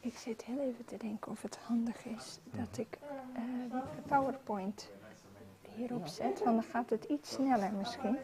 Ik zit heel even te denken of het handig is dat ik PowerPoint hierop zet, want dan gaat het iets sneller misschien.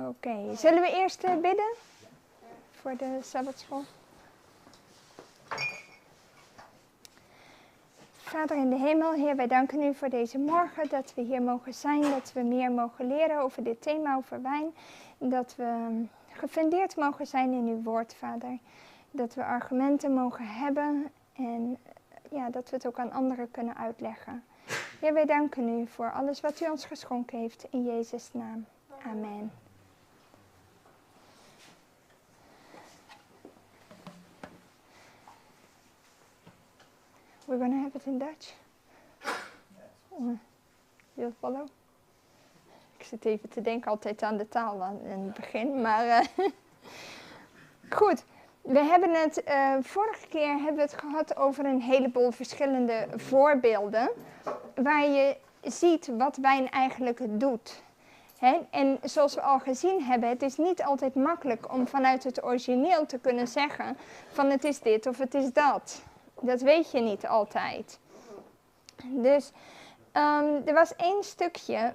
Oké, zullen we eerst bidden voor de Sabbatschool? Vader in de hemel, Heer, wij danken u voor deze morgen, dat we hier mogen zijn, dat we meer mogen leren over dit thema, over wijn. Dat we gefundeerd mogen zijn in uw woord, Vader. Dat we argumenten mogen hebben en ja, dat we het ook aan anderen kunnen uitleggen. Heer, wij danken u voor alles wat u ons geschonken heeft, in Jezus' naam. Amen. We're going to have it in Dutch. You'll follow? Ik zit even te denken altijd aan de taal in het begin, maar goed. We hebben het, vorige keer hebben we het gehad over een heleboel verschillende voorbeelden, waar je ziet wat wijn eigenlijk doet. Hè? En zoals we al gezien hebben, het is niet altijd makkelijk om vanuit het origineel te kunnen zeggen van het is dit of het is dat. Dat weet je niet altijd. Dus er was één stukje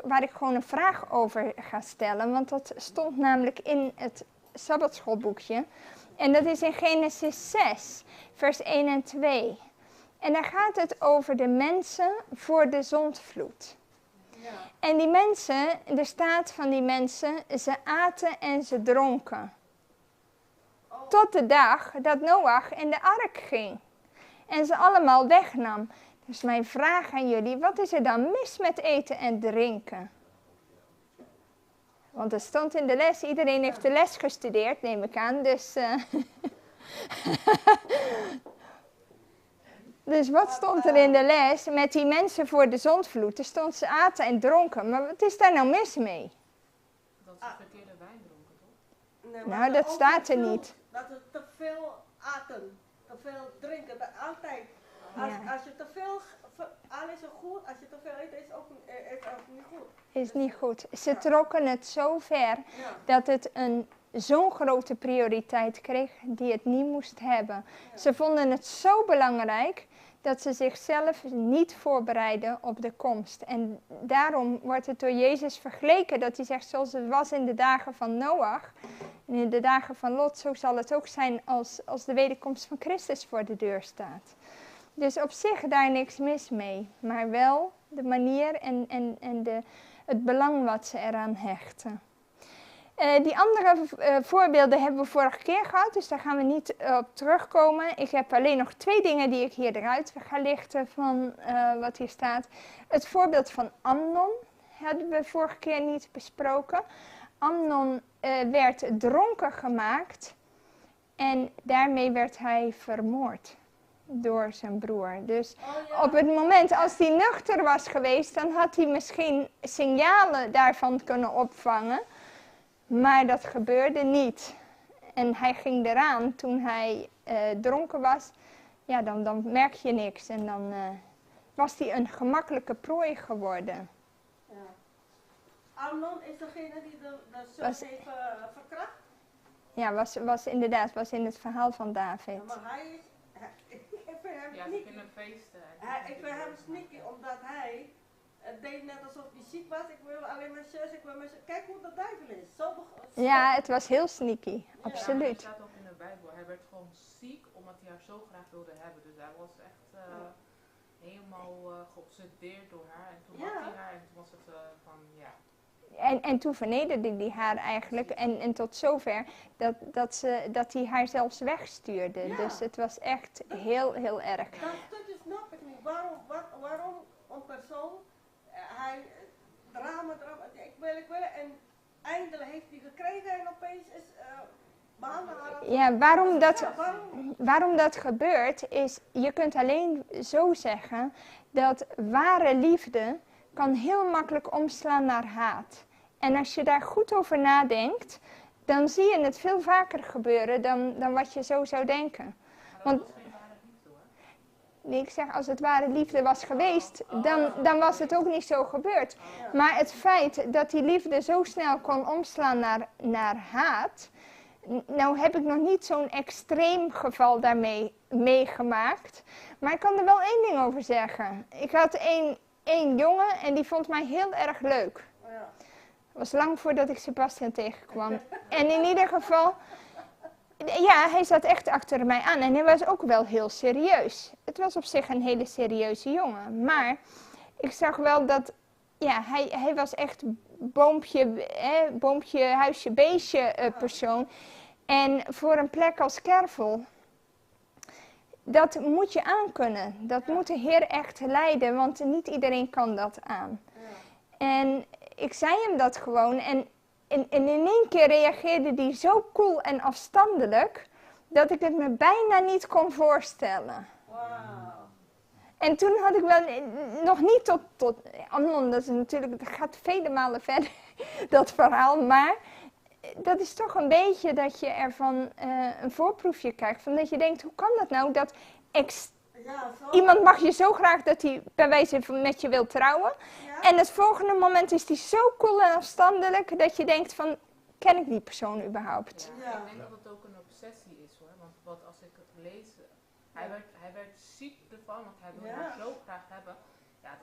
waar ik gewoon een vraag over ga stellen, want dat stond namelijk in het Sabbatschoolboekje. En dat is in Genesis 6, vers 1 en 2. En daar gaat het over de mensen voor de zondvloed. Ja. En die mensen, er staat van die mensen, ze aten en ze dronken. Oh. Tot de dag dat Noach in de ark ging. En ze allemaal wegnam. Dus mijn vraag aan jullie, wat is er dan mis met eten en drinken? Want er stond in de les, iedereen heeft de les gestudeerd, neem ik aan. Dus, dus wat stond er in de les met die mensen voor de zondvloed? Er stond ze aten en dronken, maar wat is daar nou mis mee? Dat ze verkeerde wijn dronken, toch? Nee, nou, dat staat er niet. Dat ze te veel aten, te veel drinken, dat altijd. Als je te veel, alles is goed, als je te veel eet, is ook niet goed. Is niet goed. Ze trokken het zo ver dat het zo'n grote prioriteit kreeg die het niet moest hebben. Ja. Ze vonden het zo belangrijk dat ze zichzelf niet voorbereiden op de komst. En daarom wordt het door Jezus vergeleken dat hij zegt zoals het was in de dagen van Noach en in de dagen van Lot, zo zal het ook zijn als de wederkomst van Christus voor de deur staat. Dus op zich daar niks mis mee, maar wel de manier en het belang wat ze eraan hechten. Die andere voorbeelden hebben we vorige keer gehad, dus daar gaan we niet op terugkomen. Ik heb alleen nog 2 dingen die ik hier eruit ga lichten van wat hier staat. Het voorbeeld van Amnon hadden we vorige keer niet besproken. Amnon werd dronken gemaakt en daarmee werd hij vermoord door zijn broer. Dus op het moment als hij nuchter was geweest, dan had hij misschien signalen daarvan kunnen opvangen. Maar dat gebeurde niet. En hij ging eraan toen hij dronken was. Ja, dan merk je niks. En dan was hij een gemakkelijke prooi geworden. Ja. Amnon is degene die de zus heeft verkracht? Ja, was in het verhaal van David. Ja, maar hij is... Ja, ze kunnen feesten. Ik vind hem sneaky, omdat hij deed net alsof hij ziek was. Ik wil alleen maar zus, ik wil maar zus. Kijk hoe de duivel is. Ja, het was heel sneaky, absoluut. Ja, het staat ook in de Bijbel. Hij werd gewoon ziek omdat hij haar zo graag wilde hebben. Dus hij was echt helemaal geobsedeerd door haar. En toen had hij haar en toen was het van ja. En toen vernederde hij haar eigenlijk en tot zover dat hij haar zelfs wegstuurde. Ja. Dus het was echt heel, heel erg. Dat stukje snap ik niet. Waarom een persoon, hij drama, ik wil en eindelijk heeft hij gekregen en opeens is behandeld. Ja, waarom dat gebeurt is, je kunt alleen zo zeggen dat ware liefde kan heel makkelijk omslaan naar haat. En als je daar goed over nadenkt, dan zie je het veel vaker gebeuren dan wat je zo zou denken. Want, nee, ik zeg, als het ware liefde was geweest, dan was het ook niet zo gebeurd. Maar het feit dat die liefde zo snel kon omslaan naar haat, nou heb ik nog niet zo'n extreem geval daarmee meegemaakt. Maar ik kan er wel 1 ding over zeggen. Ik had één jongen en die vond mij heel erg leuk. Het was lang voordat ik Sebastian tegenkwam. En in ieder geval, ja, hij zat echt achter mij aan en hij was ook wel heel serieus. Het was op zich een hele serieuze jongen. Maar ik zag wel dat, ja, hij was echt boompje, huisje, beestje persoon. En voor een plek als Kervel, dat moet je aankunnen. Dat moet de Heer echt leiden, want niet iedereen kan dat aan. En ik zei hem dat gewoon en in 1 keer reageerde hij zo koel en afstandelijk dat ik het me bijna niet kon voorstellen. Wow. En toen had ik wel nog niet tot Amnon, dat is natuurlijk, dat gaat vele malen verder, dat verhaal, maar dat is toch een beetje dat je ervan een voorproefje krijgt, van dat je denkt, hoe kan dat nou dat Ja, zo. Iemand mag je zo graag dat hij bij wijze van met je wil trouwen. Ja? En het volgende moment is hij zo cool en afstandelijk dat je denkt van, ken ik die persoon überhaupt? Ja, Ja. ik denk dat het ook een obsessie is hoor. Want wat als ik het lees, hij werd ziek ervan, want hij wilde Ja. haar zo graag hebben. Ja,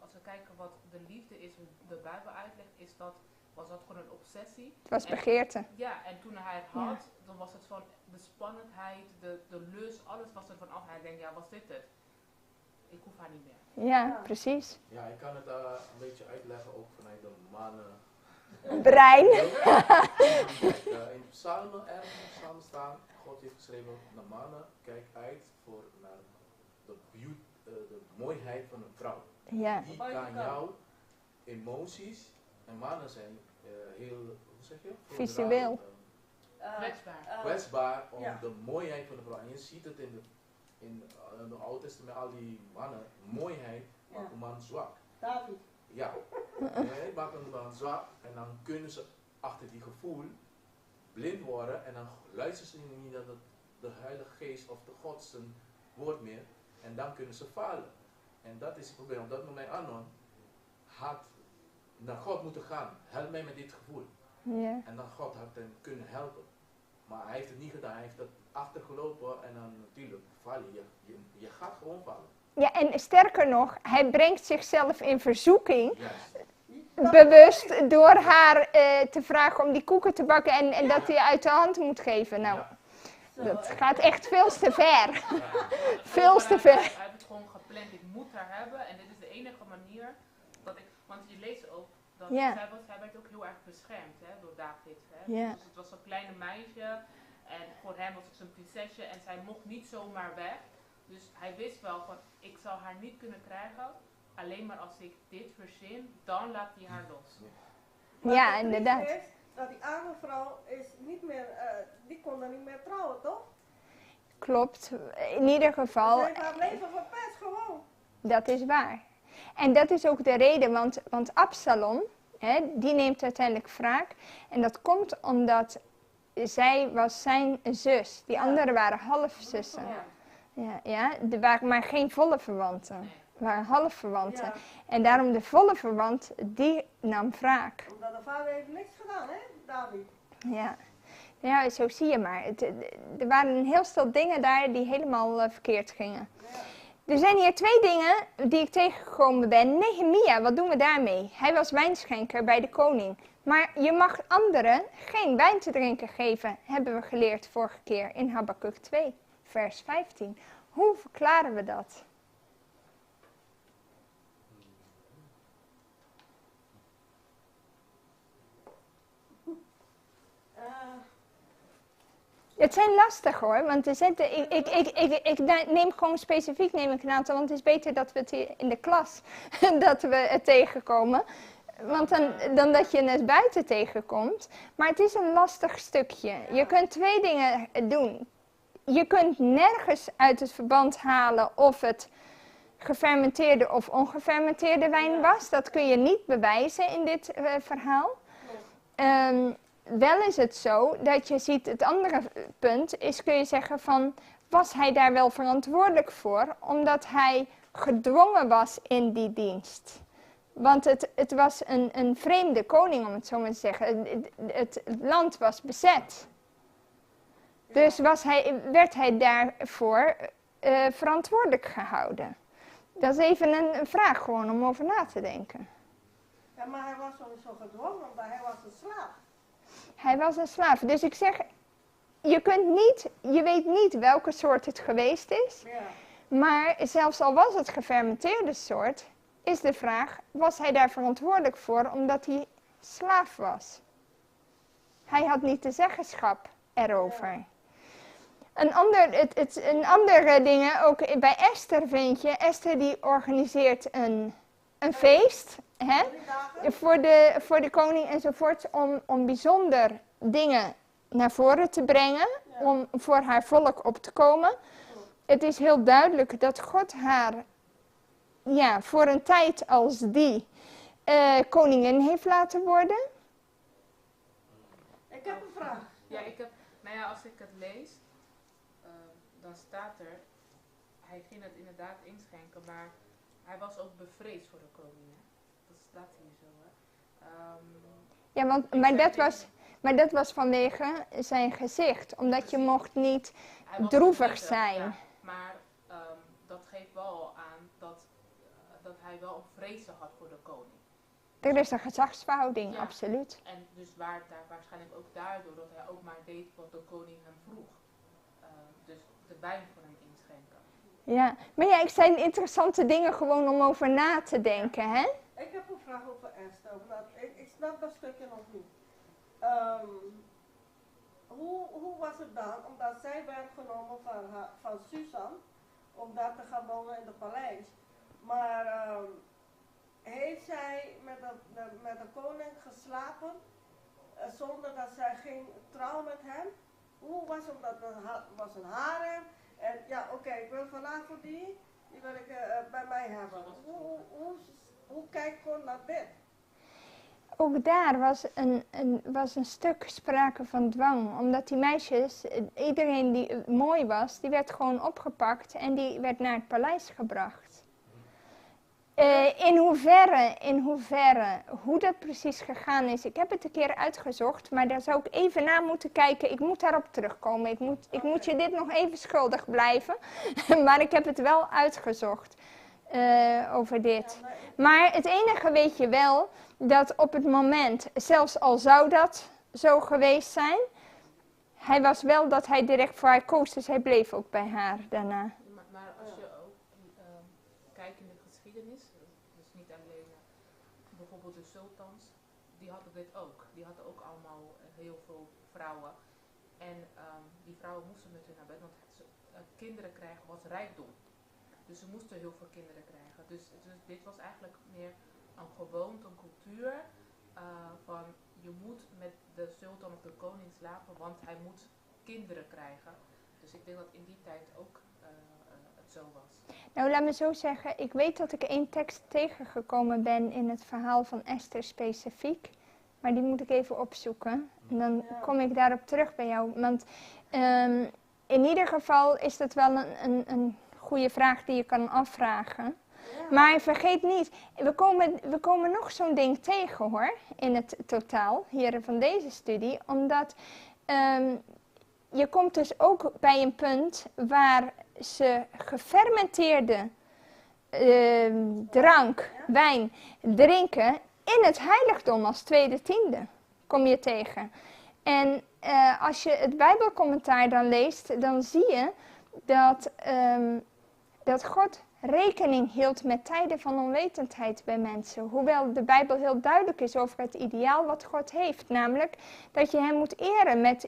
als we kijken wat de liefde is, hoe de Bijbel uitlegt, was dat gewoon een obsessie. Het was En- begeerte. Ja, en toen hij het had, dan was het van de spannendheid, de lust, alles was er vanaf. Hij denkt, ja, was dit het? Ik hoef haar niet meer. Ja, Ja. precies. Ja, ik kan het een beetje uitleggen ook vanuit de mannen. Brein. In de psalmen ergens samen staan, God heeft geschreven, de mannen, kijk uit naar de mooiheid van een vrouw. Ja, Die kan jouw emoties, en mannen zijn heel, hoe zeg je? Visueel. Kwetsbaar. Kwetsbaar om Ja. de mooiheid van de vrouw. En je ziet het in het Oude Testament, al die mannen, mooiheid maakt een man zwak. David. Ja, nee, maakt een man zwak en dan kunnen ze achter die gevoel blind worden en dan luisteren ze niet naar de Heilige Geest of de God zijn woord meer en dan kunnen ze falen. En dat is het probleem. Op dat moment Anon had naar God moeten gaan. Help mij met dit gevoel. ja. En dan God had hem kunnen helpen. Maar hij heeft het niet gedaan. Hij heeft het achtergelopen en dan natuurlijk val je gaat gewoon vallen. Ja, en sterker nog, hij brengt zichzelf in verzoeking, Juist. bewust, door haar te vragen om die koeken te bakken en dat hij uit de hand moet geven. Nou, Ja. dat gaat echt veel te ver. Ja. Veel te ver. Hij heeft het gewoon gepland, ik moet haar hebben en dit is de enige manier dat ik, want je leest ook dat Ja. zij werd ook heel erg beschermd door David. Ja. Dus het was een kleine meisje en voor hem was het zijn prinsesje en zij mocht niet zomaar weg. Dus hij wist wel van, ik zal haar niet kunnen krijgen, alleen maar als ik dit verzin, dan laat hij haar los. Maar Ja, het trieste inderdaad. is dat die arme vrouw is niet meer, die kon dan niet meer trouwen, toch? Klopt. In ieder Ze geval, heeft haar leven verpest, gewoon. dat is waar. En dat is ook de reden, want Absalom, die neemt uiteindelijk wraak. En dat komt omdat zij was zijn zus. Die Ja. anderen waren halfzussen. Ja, er waren maar geen volle verwanten. Nee. Het waren halfverwanten. Ja, En daarom de volle verwant, die nam wraak. omdat de vader heeft niks gedaan, hè, David? Ja. Ja, zo zie je maar. Er waren een heel stel dingen daar die helemaal verkeerd gingen. Ja. Er zijn hier 2 dingen die ik tegengekomen ben. Nehemia, wat doen we daarmee? Hij was wijnschenker bij de koning. Maar je mag anderen geen wijn te drinken geven, hebben we geleerd vorige keer in Habakuk 2, vers 15. Hoe verklaren we dat? Het zijn lastig hoor, want er zitten, ik neem gewoon specifiek een aantal, want het is beter dat we het hier in de klas dat we het tegenkomen. Want dan dat je het buiten tegenkomt. Maar het is een lastig stukje. Je kunt 2 dingen doen. Je kunt nergens uit het verband halen of het gefermenteerde of ongefermenteerde wijn was. Dat kun je niet bewijzen in dit verhaal. Wel is het zo dat je ziet, het andere punt is, kun je zeggen van, was hij daar wel verantwoordelijk voor? Omdat hij gedwongen was in die dienst. Want het was een vreemde koning, om het zo maar te zeggen. Het land was bezet. Dus werd hij daarvoor verantwoordelijk gehouden. Dat is even een vraag gewoon om over na te denken. Ja, maar hij was sowieso gedwongen, omdat hij was een slaaf. Hij was een slaaf. Dus ik zeg, je weet niet welke soort het geweest is. Ja. Maar zelfs al was het gefermenteerde soort, is de vraag, was hij daar verantwoordelijk voor omdat hij slaaf was? Hij had niet de zeggenschap erover. Ja. Een andere ding, ook bij Esther vind je, Esther die organiseert een feest, hè? 3 dagen. Voor de koning enzovoort, om bijzonder dingen naar voren te brengen, Ja. om voor haar volk op te komen. Het is heel duidelijk dat God haar, voor een tijd als die, koningin heeft laten worden. Ik heb een vraag. Ja, als ik het lees, dan staat er, hij ging het inderdaad inschenken, maar hij was ook bevreesd voor de koning. Hè? Dat staat hier zo. Hè? Ja, maar dat was vanwege zijn gezicht. Omdat je mocht niet hij was droevig verdrietig, zijn. ja, maar dat geeft wel aan dat hij wel een vrees had voor de koning. Er is een gezagsverhouding, Ja. absoluut. En dus waarschijnlijk ook daardoor dat hij ook maar deed wat de koning hem vroeg. Dus de wijn voor hem inschenken. Ja, maar ja, ik zijn interessante dingen gewoon om over na te denken, hè? Ik heb een vraag over Esther. Ik snap dat stukje nog niet. Hoe was het dan? Omdat zij werd genomen van Susan, om daar te gaan wonen in het paleis. Maar heeft zij met de koning geslapen zonder dat zij geen trouw met hem? Hoe was het? Dat was een harem. En ja, oké, ik wil vanavond die wil ik bij mij hebben. Hoe kijkt God naar dit? Ook daar was een stuk sprake van dwang. Omdat die meisjes, iedereen die mooi was, die werd gewoon opgepakt en die werd naar het paleis gebracht. In hoeverre, hoe dat precies gegaan is, ik heb het een keer uitgezocht, maar daar zou ik even naar moeten kijken. Ik moet daarop terugkomen. Ik moet je dit nog even schuldig blijven, maar ik heb het wel uitgezocht over dit. Maar het enige weet je wel, dat op het moment, zelfs al zou dat zo geweest zijn, hij was wel dat hij direct voor haar koos, dus hij bleef ook bij haar daarna. Maar als je ook kijkt in de geschiedenis, dus niet alleen bijvoorbeeld de sultans, die hadden dit ook. Die hadden ook allemaal heel veel vrouwen. En die vrouwen moesten met hun naar bed, want kinderen krijgen was rijkdom. Dus ze moesten heel veel kinderen krijgen. Dus dit was eigenlijk meer een gewoonte, een cultuur van je moet met de sultan of de koning slapen, want hij moet kinderen krijgen. Dus ik denk dat in die tijd ook het zo was. Nou, laat me zo zeggen, ik weet dat ik één tekst tegengekomen ben in het verhaal van Esther specifiek. Maar die moet ik even opzoeken. En dan kom ik daarop terug bij jou. Want in ieder geval is dat wel een goede vraag die je kan afvragen. Maar vergeet niet, we komen nog zo'n ding tegen hoor, in het totaal, hier van deze studie. Omdat je komt dus ook bij een punt waar ze gefermenteerde drank, wijn, drinken in het heiligdom als tweede tiende, kom je tegen. En als je het Bijbelcommentaar dan leest, dan zie je dat God rekening hield met tijden van onwetendheid bij mensen. Hoewel de Bijbel heel duidelijk is over het ideaal wat God heeft. Namelijk dat je hem moet eren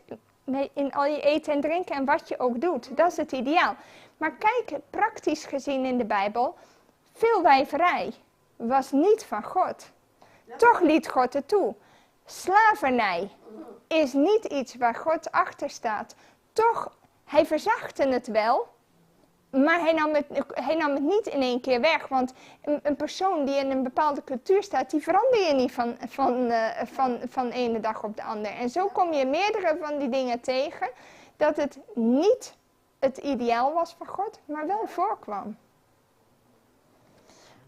in al je eten en drinken en wat je ook doet. Dat is het ideaal. Maar kijk, praktisch gezien in de Bijbel, veel wijverij was niet van God. Toch liet God het toe. Slavernij is niet iets waar God achter staat. Toch, hij verzachtte het wel. Maar hij nam het niet in één keer weg. Want een persoon die in een bepaalde cultuur staat, die verander je niet van de ene dag op de andere. En zo kom je meerdere van die dingen tegen. Dat het niet het ideaal was van God, maar wel voorkwam.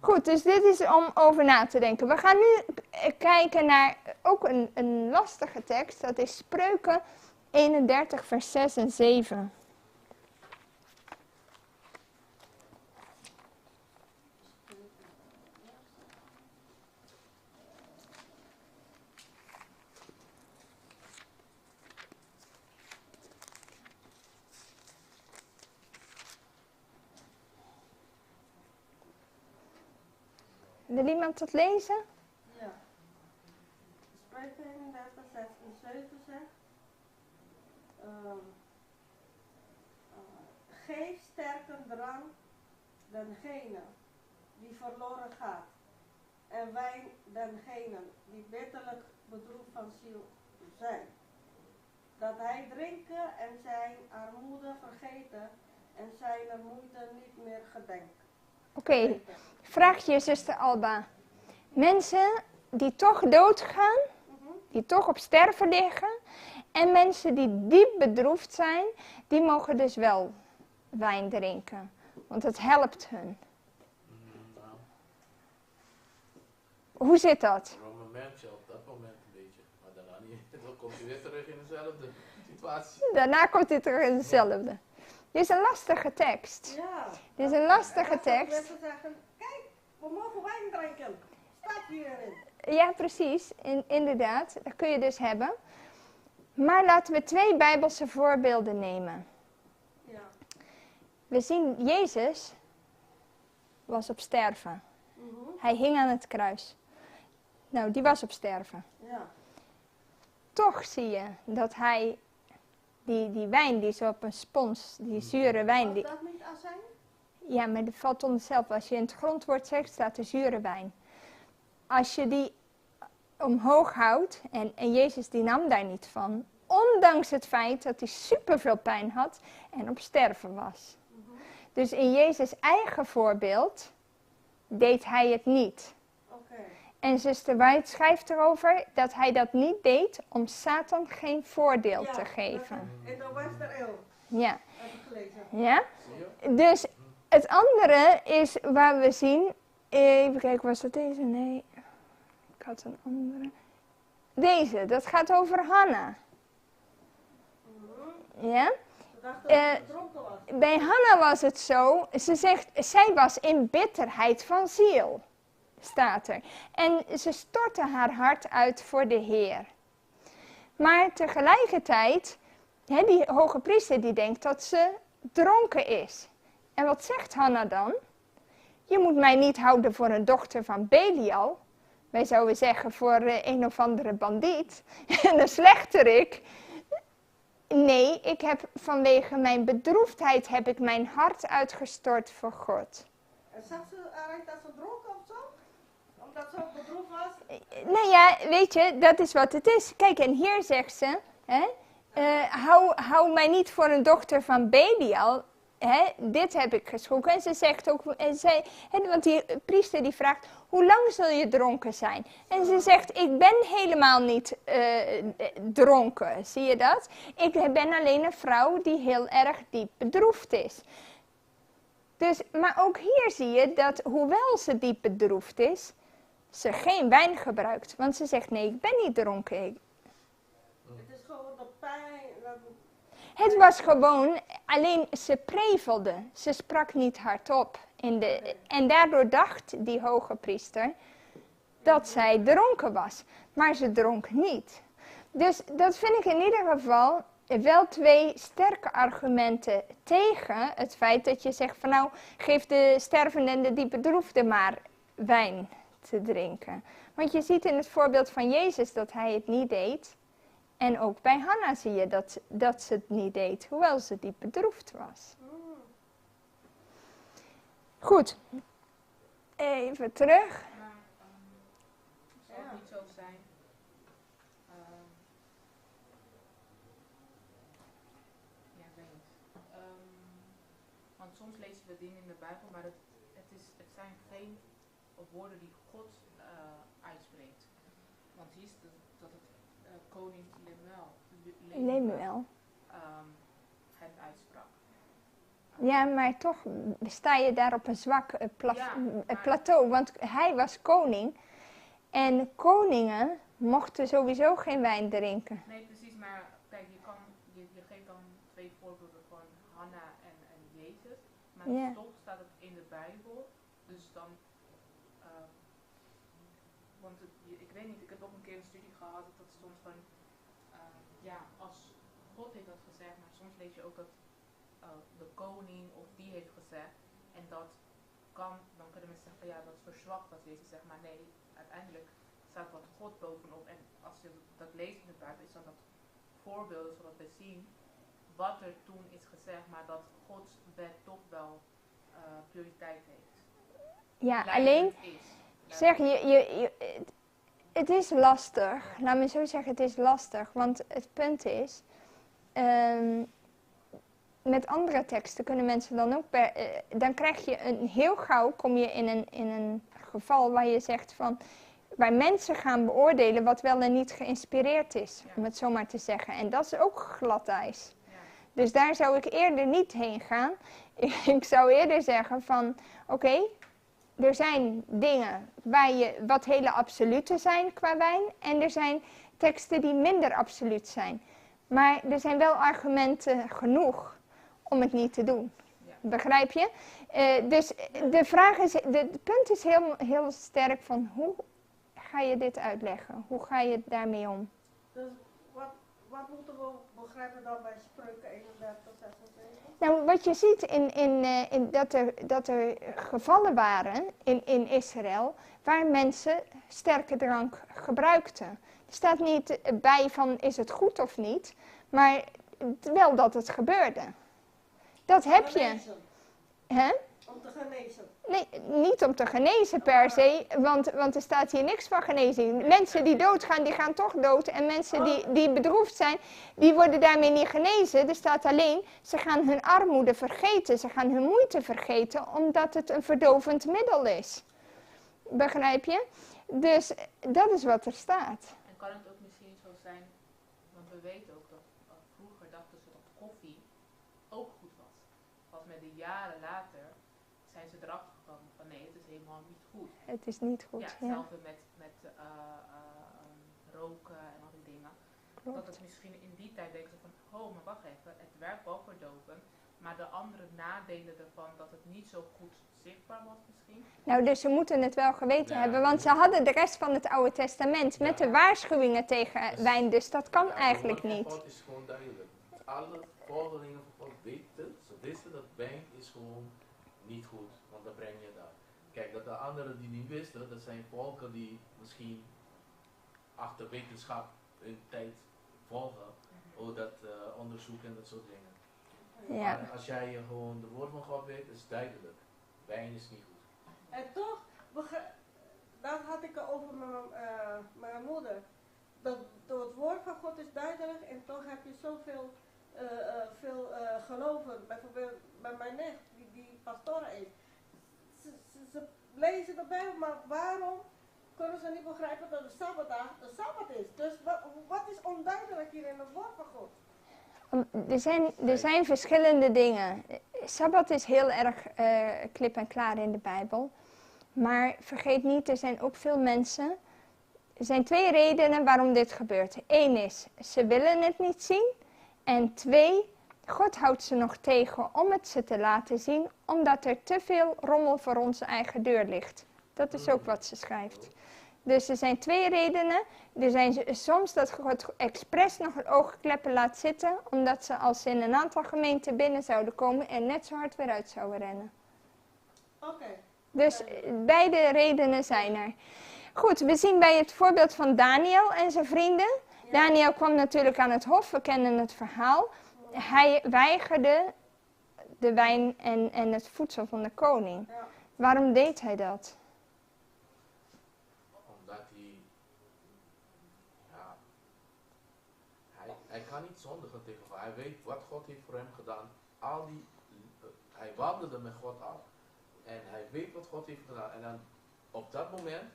Goed, dus dit is om over na te denken. We gaan nu kijken naar ook een lastige tekst. Dat is Spreuken 31 vers 6 en 7. Wil iemand dat lezen? Ja. Spreuken 31, 6 en 7 zegt. Geef sterke drank dengene die verloren gaat. En wijn dengene die bitterlijk bedroefd van ziel zijn. Dat hij drinken en zijn armoede vergeten en zijn moeite niet meer gedenkt. Oké, vraag je zuster Alba. Mensen die toch doodgaan, die toch op sterven liggen, en mensen die diep bedroefd zijn, die mogen dus wel wijn drinken. Want het helpt hun. Nou, Hoe zit dat? op een momentje, op dat moment een beetje. Maar daarna niet. Dan komt hij weer terug in dezelfde situatie. Daarna komt hij terug in hetzelfde. Dit is een lastige tekst. Ja. Dit is een lastige En tekst. mensen zeggen, kijk, we mogen wijn drinken. Staat hierin. Ja, precies. Inderdaad. Dat kun je dus hebben. Maar laten we 2 Bijbelse voorbeelden nemen. Ja. We zien Jezus was op sterven. Mhm. Hij hing aan het kruis. Nou, die was op sterven. Ja. Toch zie je dat hij die wijn die zo op een spons, die zure wijn. Was Die, dat niet azijn? ja, maar dat valt onder zelf. Als je in het grondwoord zegt, staat er zure wijn. Als je die omhoog houdt, en Jezus die nam daar niet van, ondanks het feit dat hij superveel pijn had en op sterven was. Dus in Jezus' eigen voorbeeld deed hij het niet. Oké. En zuster White schrijft erover dat hij dat niet deed om Satan geen voordeel Ja, te geven. dat- in de Westereeuw Ja, heb ik gelezen. ja. Zie je? Dus het andere is waar we zien, even kijken, was dat deze? Nee, ik had een andere. Deze, dat gaat over Hanna. Ja? Ze dachten dat Eh, het dronken was. Bij Hanna was het zo, ze zegt, zij was in bitterheid van ziel, staat er. En ze stortte haar hart uit voor de Heer. Maar tegelijkertijd, die hoge priester die denkt dat ze dronken is. En wat zegt Hanna dan? Je moet mij niet houden voor een dochter van Belial. Wij zouden zeggen voor een of andere bandiet. En een slechterik. Nee, ik heb vanwege mijn bedroefdheid heb ik mijn hart uitgestort voor God. En zag ze eruit dat ze dronken of zo? Omdat ze ook bedroefd was? Nou ja, weet je, dat is wat het is. Kijk, en hier zegt ze, hou mij niet voor een dochter van Belial. Dit heb ik geschonken. En ze zegt ook, want die priester die vraagt, hoe lang zul je dronken zijn? En ze zegt, ik ben helemaal niet dronken, zie je dat? Ik ben alleen een vrouw die heel erg diep bedroefd is. Dus, maar ook hier zie je dat, hoewel ze diep bedroefd is, ze geen wijn gebruikt. Want ze zegt, nee, ik ben niet dronken. Het is gewoon de pijn. Het was gewoon, alleen ze prevelde. Ze sprak niet hardop. En daardoor dacht die hoge priester dat zij dronken was. Maar ze dronk niet. Dus dat vind ik in ieder geval wel 2 sterke argumenten tegen het feit dat je zegt van nou, geef de stervende en de diep bedroefde maar wijn te drinken. Want je ziet in het voorbeeld van Jezus dat hij het niet deed. En ook bij Hanna zie je dat ze het niet deed, hoewel ze diep bedroefd was. Goed, even terug. Maar zou het niet zo zijn? Ja, ik weet niet. Want soms lezen we dingen in de Bijbel, maar het zijn geen woorden die God uitspreekt. Want hier is dat het koning Lemuel. het uitsprak. Ja, maar toch sta je daar op een zwak maar- plateau, want hij was koning. En koningen mochten sowieso geen wijn drinken. Nee, precies, maar kijk, je geeft dan 2 voorbeelden van Hanna en Jezus. Maar Ja. toch staat het in de Bijbel. Dus dan, want ik weet niet, ik heb ook een keer een studie gehad dat stond van, als God heeft dat gezegd, maar soms lees je ook dat de koning of die heeft gezegd. En dat kan, dan kunnen mensen zeggen van ja, dat is verzwakt wat Jezus zegt, maar nee, uiteindelijk staat wat God bovenop. En als je dat leest in de Bijbel, is dat voorbeelden zodat we zien wat er toen is gezegd, maar dat Gods wet toch wel prioriteit heeft. Ja, Leidend alleen is. zeg het is lastig. Laat me zo zeggen, het is lastig. Want het punt is, met andere teksten kunnen mensen dan ook, dan krijg je heel gauw, kom je in een geval waar je zegt van, waar mensen gaan beoordelen wat wel en niet geïnspireerd is, Ja. om het zo maar te zeggen. En dat is ook glad ijs. Ja. Dus daar zou ik eerder niet heen gaan. ik zou eerder zeggen van, oké, er zijn dingen wat hele absolute zijn qua wijn. En er zijn teksten die minder absoluut zijn. Maar er zijn wel argumenten genoeg om het niet te doen. Ja. Begrijp je? Dus de vraag is, het punt is heel, heel sterk van hoe ga je dit uitleggen? Hoe ga je daarmee om? Dus wat moeten we begrijpen dan bij Spreuken 31, 26? Nou, wat je ziet dat er gevallen waren in Israël waar mensen sterke drank gebruikten. Er staat niet bij van is het goed of niet, maar wel dat het gebeurde. Dat heb je. Hè? Om te genezen. Nee, niet om te genezen per se, want er staat hier niks van genezing. Mensen die doodgaan, die gaan toch dood. En mensen die bedroefd zijn, die worden daarmee niet genezen. Er staat alleen, ze gaan hun armoede vergeten, ze gaan hun moeite vergeten, omdat het een verdovend middel is. Begrijp je? Dus dat is wat er staat. En kan het ook misschien zo zijn, want we weten ook dat vroeger dachten ze dat koffie ook goed was. Pas met de jaren later zijn ze erachter gekomen van nee, het is helemaal niet goed. Het is niet goed, Ja, ja. hetzelfde met roken en al die dingen. Dat Klopt. het misschien in die tijd denken ze van, oh, maar wacht even, het werkt wel verdovend. Maar de andere nadelen ervan, dat het niet zo goed zichtbaar was misschien. Nou, dus ze moeten het wel geweten Ja. hebben, want ze hadden de rest van het Oude Testament met Ja. de waarschuwingen tegen wijn, dus dat kan Ja, eigenlijk het woord niet. van God is gewoon duidelijk. Alle volgelingen van God weten, ze wisten dat wijn is gewoon niet goed, want dan breng je dat. Kijk, dat de anderen die niet wisten, dat zijn volken die misschien achter wetenschap hun tijd volgen, of dat onderzoek en dat soort dingen. Ja. Maar als jij gewoon de woord van God weet, is duidelijk. Wijn is niet goed. En toch, dat had ik over mijn moeder. Dat het woord van God is duidelijk en toch heb je zoveel veel geloven. Bijvoorbeeld bij mijn nicht, die pastoren is. Ze lezen de Bijbel, maar waarom kunnen ze niet begrijpen dat de Sabbatdag de Sabbat is? Dus wat is onduidelijk hier in het woord van God? Er zijn verschillende dingen. Sabbat is heel erg klip en klaar in de Bijbel. Maar vergeet niet, er zijn ook veel mensen. Er zijn 2 redenen waarom dit gebeurt. 1 is, ze willen het niet zien. En 2, God houdt ze nog tegen om het ze te laten zien. Omdat er te veel rommel voor onze eigen deur ligt. Dat is ook wat ze schrijft. Dus er zijn 2 redenen. Er zijn soms dat God expres nog het oogkleppen laat zitten. Omdat ze als ze in een aantal gemeenten binnen zouden komen en net zo hard weer uit zouden rennen. Oké. Dus beide redenen zijn er. Goed, we zien bij het voorbeeld van Daniel en zijn vrienden. Ja. Daniel kwam natuurlijk aan het hof, we kennen het verhaal. Hij weigerde de wijn en het voedsel van de koning. Ja. Waarom deed hij dat? Omdat hij kan niet zondigen tegen God. Hij weet wat God heeft voor hem gedaan. Hij wandelde met God af. En hij weet wat God heeft gedaan. En dan op dat moment,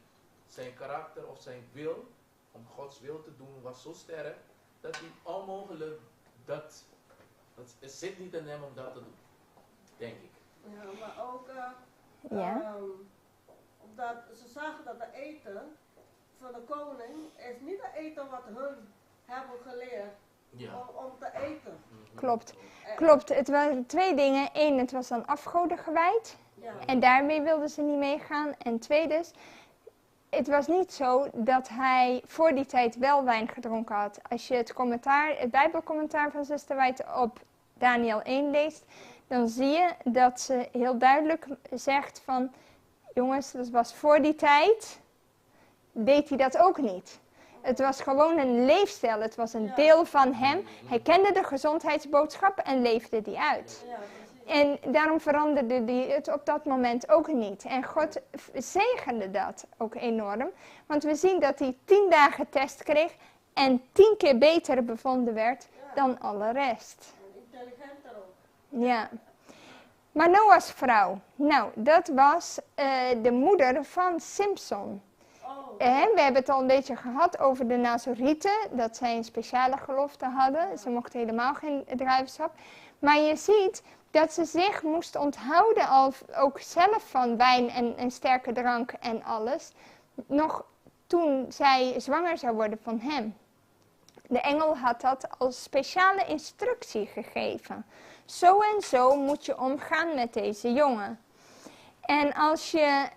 zijn karakter of zijn wil, om Gods wil te doen, was zo sterk, dat hij onmogelijk het zit niet in hem om dat te doen. Denk ik. Ja, maar ook Ja. omdat ze zagen dat de eten van de koning is niet het eten wat hun hebben geleerd Ja. om te eten. Klopt. En- Klopt, het waren 2 dingen. 1, het was dan afgoden gewijd. Ja. En daarmee wilden ze niet meegaan. En 2 dus, het was niet zo dat hij voor die tijd wel wijn gedronken had. Als je het Bijbelcommentaar van zuster White op Daniel 1 leest, dan zie je dat ze heel duidelijk zegt van, jongens, dat was voor die tijd, deed hij dat ook niet. Het was gewoon een leefstijl, het was een Ja. deel van hem. Hij kende de gezondheidsboodschap en leefde die uit. Ja, precies. En daarom veranderde hij het op dat moment ook niet. En God zegende dat ook enorm. Want we zien dat hij 10 dagen test kreeg en 10 keer beter bevonden werd dan alle rest. En intelligenter ook. Ja. Maar Noah's vrouw, nou, dat was de moeder van Simson. Oh, We hebben het al een beetje gehad over de Nazorieten, dat zij een speciale gelofte hadden. Ze mochten helemaal geen druivensap. Maar je ziet dat ze zich moest onthouden, ook zelf van wijn en sterke drank en alles, nog toen zij zwanger zou worden van hem. De engel had dat als speciale instructie gegeven. Zo en zo moet je omgaan met deze jongen. En als je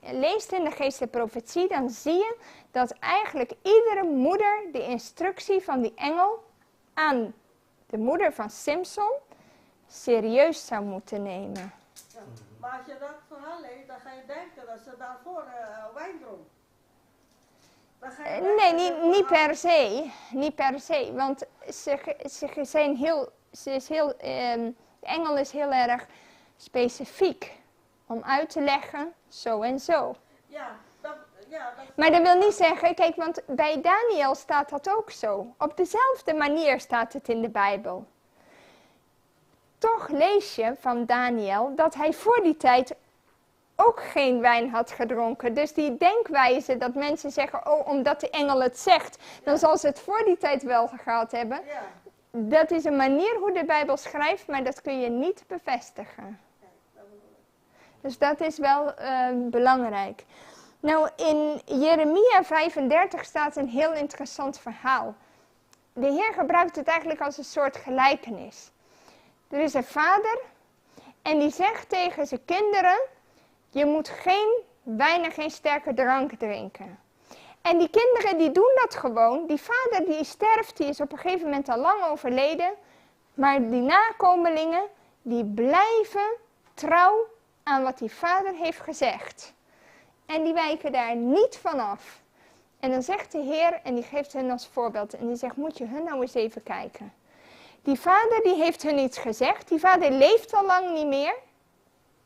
leest in de Geest der Profetie, dan zie je dat eigenlijk iedere moeder de instructie van die engel aan de moeder van Simson serieus zou moeten nemen. Ja. Maar als je dat verhaal leest, dan ga je denken dat ze daarvoor wijn dronk. Dan ga je Nee, denken niet dat- per se. Niet per se. Want de engel is heel erg specifiek. Om uit te leggen, zo en zo. Ja, dat... Maar dat wil niet zeggen, kijk, want bij Daniel staat dat ook zo. Op dezelfde manier staat het in de Bijbel. Toch lees je van Daniel dat hij voor die tijd ook geen wijn had gedronken. Dus die denkwijze dat mensen zeggen, oh, omdat de engel het zegt, dan zal ze het voor die tijd wel gehad hebben. Ja. Dat is een manier hoe de Bijbel schrijft, maar dat kun je niet bevestigen. Dus dat is wel belangrijk. Nou, in Jeremia 35 staat een heel interessant verhaal. De Heer gebruikt het eigenlijk als een soort gelijkenis. Er is een vader en die zegt tegen zijn kinderen, je moet geen wijn en geen sterke drank drinken. En die kinderen die doen dat gewoon. Die vader die sterft, die is op een gegeven moment al lang overleden. Maar die nakomelingen, die blijven trouw aan wat die vader heeft gezegd. En die wijken daar niet van af. En dan zegt de Heer, en die geeft hen als voorbeeld, en die zegt, moet je hun nou eens even kijken. Die vader die heeft hun iets gezegd, die vader leeft al lang niet meer.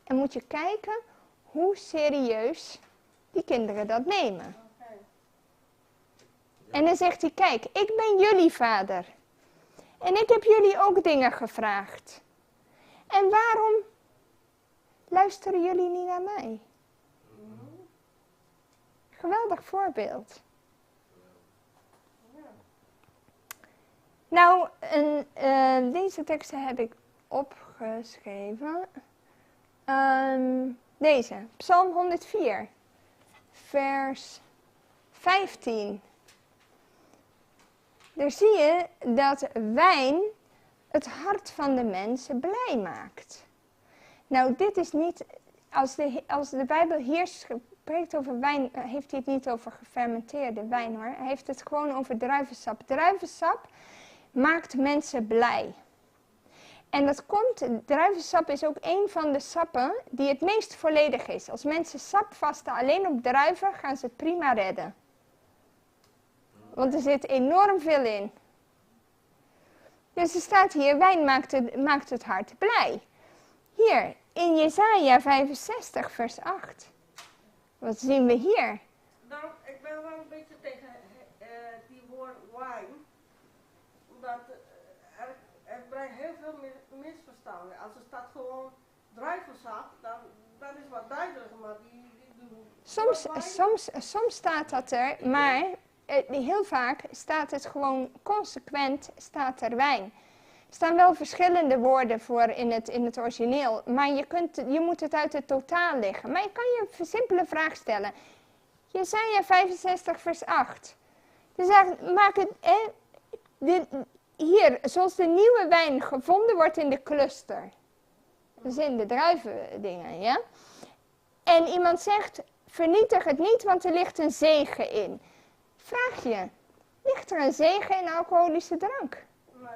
En moet je kijken hoe serieus die kinderen dat nemen. Okay. En dan zegt hij, kijk, ik ben jullie vader. En ik heb jullie ook dingen gevraagd. En waarom luisteren jullie niet naar mij? Geweldig voorbeeld. Nou, deze teksten heb ik opgeschreven. Deze, Psalm 104, vers 15. Daar zie je dat wijn het hart van de mensen blij maakt. Nou, dit is niet, als de Bijbel hier spreekt over wijn, heeft hij het niet over gefermenteerde wijn hoor. Hij heeft het gewoon over druivensap. Druivensap maakt mensen blij. En dat komt, druivensap is ook een van de sappen die het meest volledig is. Als mensen sap vasten alleen op druiven, gaan ze het prima redden. Want er zit enorm veel in. Dus er staat hier, wijn maakt het hart blij. Hier, in Jesaja 65 vers 8. Wat zien we hier? Nou, ik ben wel een beetje tegen die woord wine. Omdat er brengt heel veel misverstanden. Als er staat gewoon druivensap, dan is wat duidelijker. Maar die doen Soms staat dat er, maar heel vaak staat het gewoon consequent, staat er wijn. Er staan wel verschillende woorden voor in het origineel, maar je moet het uit het totaal liggen. Maar je kan je een simpele vraag stellen. Jesaja 65 vers 8. Dus maak het, hier, zoals de nieuwe wijn gevonden wordt in de cluster. Dus in de druivendingen, ja. En iemand zegt, vernietig het niet, want er ligt een zegen in. Vraag je, ligt er een zegen in alcoholische drank? Nee.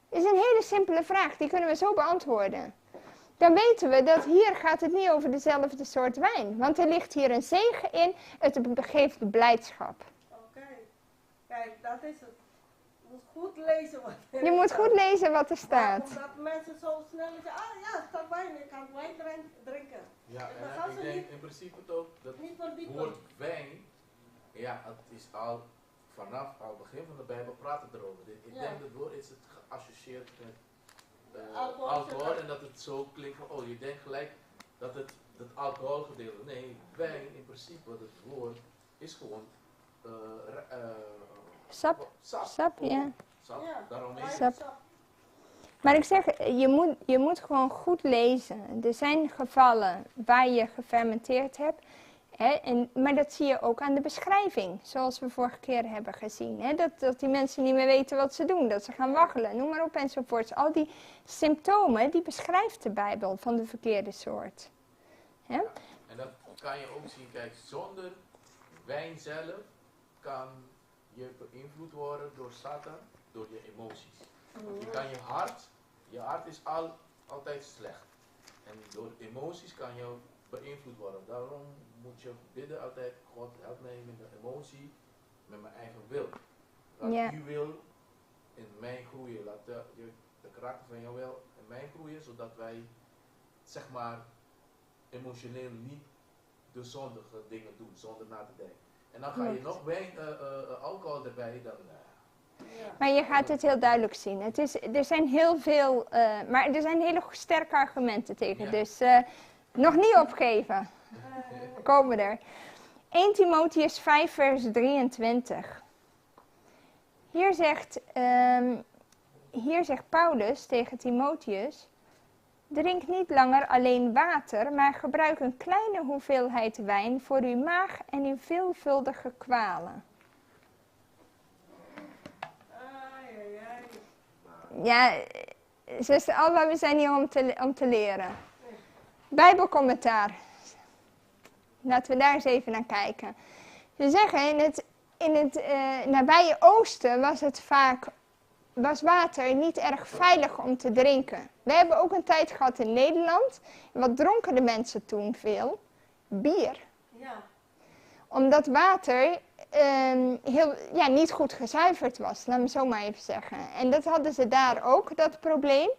Is een hele simpele vraag, die kunnen we zo beantwoorden. Dan weten we dat hier gaat het niet over dezelfde soort wijn. Want er ligt hier een zegen in, het geeft blijdschap. Oké. Kijk, dat is het. Je moet goed lezen wat er Je moet staat. goed lezen wat er Ja, staat. omdat mensen zo snel zeggen, ja, er staat wijn, ik kan wijn drinken. Ja, En dan gaan en ze ik denk niet- in principe toch dat Niet verdiepen. woord wijn, ja, het is al vanaf het begin van de Bijbel praten erover. Ik Ja. denk dat het woord is het geassocieerd met Alcohol. alcohol en dat het zo klinkt van, oh, je denkt gelijk dat het alcoholgedeelte. Nee, wijn in principe, het woord is gewoon Sap, sap. sap, ja. Sap, Ja, daarom is wijn het. Sap. sap. Maar ik zeg, je moet gewoon goed lezen. Er zijn gevallen waar je gefermenteerd hebt. Hè, maar dat zie je ook aan de beschrijving. Zoals we vorige keer hebben gezien. Hè, dat die mensen niet meer weten wat ze doen. Dat ze gaan waggelen, noem maar op enzovoorts. Al die symptomen, die beschrijft de Bijbel van de verkeerde soort. Hè? En dat kan je ook zien, kijk, zonder wijn zelf kan je beïnvloed worden door Satan, door je emoties. Want je kan je hart is altijd slecht. En door emoties kan je beïnvloed worden. Daarom moet je bidden altijd, God help mij met de emotie, met mijn eigen wil. Laat uw wil in mij groeien. Laat de karakter van jouw wil in mij groeien, zodat wij, zeg maar, emotioneel niet de zondige dingen doen, zonder na te denken. En dan ga je nog wijn, alcohol erbij, dan... Maar je gaat het heel duidelijk zien. Er zijn heel veel, maar er zijn hele sterke argumenten tegen. Ja. Dus nog niet opgeven. Komen er. 1 Timotheüs 5 vers 23. Hier zegt Paulus tegen Timotheus: drink niet langer alleen water, maar gebruik een kleine hoeveelheid wijn voor uw maag en uw veelvuldige kwalen. Ja, zuster Alba, we zijn hier om te leren. Bijbelcommentaar. Laten we daar eens even naar kijken. Ze zeggen, in het nabije oosten was water niet erg veilig om te drinken. We hebben ook een tijd gehad in Nederland. Wat dronken de mensen toen veel? Bier. Ja. Omdat water niet goed gezuiverd was, laat me zo maar even zeggen. En dat hadden ze daar ook, dat probleem.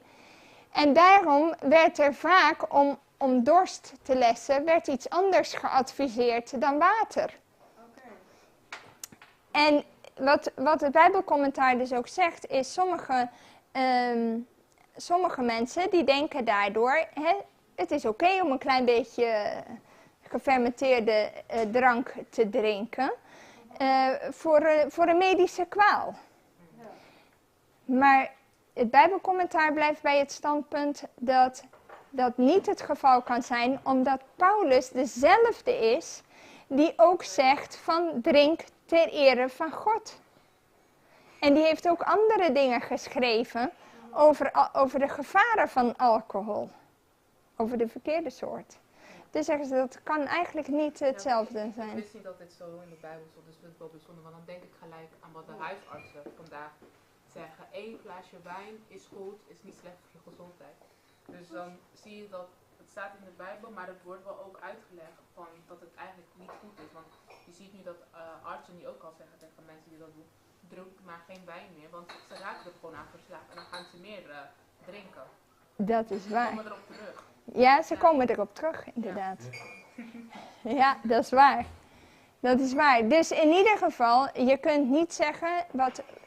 En daarom werd er vaak om dorst te lessen, werd iets anders geadviseerd dan water. Okay. En wat het Bijbelcommentaar dus ook zegt, is sommige mensen die denken daardoor, het is oké om een klein beetje gefermenteerde drank te drinken voor een medische kwaal. Ja. Maar het Bijbelcommentaar blijft bij het standpunt dat dat niet het geval kan zijn, omdat Paulus dezelfde is die ook zegt van drink ter ere van God. En die heeft ook andere dingen geschreven over de gevaren van alcohol. Over de verkeerde soort. Dus zeggen ze, dat kan eigenlijk niet hetzelfde zijn. Ik wist niet dat dit zo in de Bijbel stond, dus ik vind het wel bijzonder. Want dan denk ik gelijk aan wat de huisartsen vandaag zeggen. 1 glaasje wijn is goed, is niet slecht voor je gezondheid. Dus dan zie je dat, het staat in de Bijbel, maar het wordt wel ook uitgelegd van dat het eigenlijk niet goed is. Want je ziet nu dat artsen die ook al zeggen tegen mensen die dat doen, drink maar geen wijn meer, want ze raken er gewoon aan verslaafd en dan gaan ze meer drinken. Dat is waar. Ze komen erop terug. Ja, ze komen erop terug, inderdaad. Ja, dat is waar. Dat is waar. Dus in ieder geval, je kunt niet zeggen,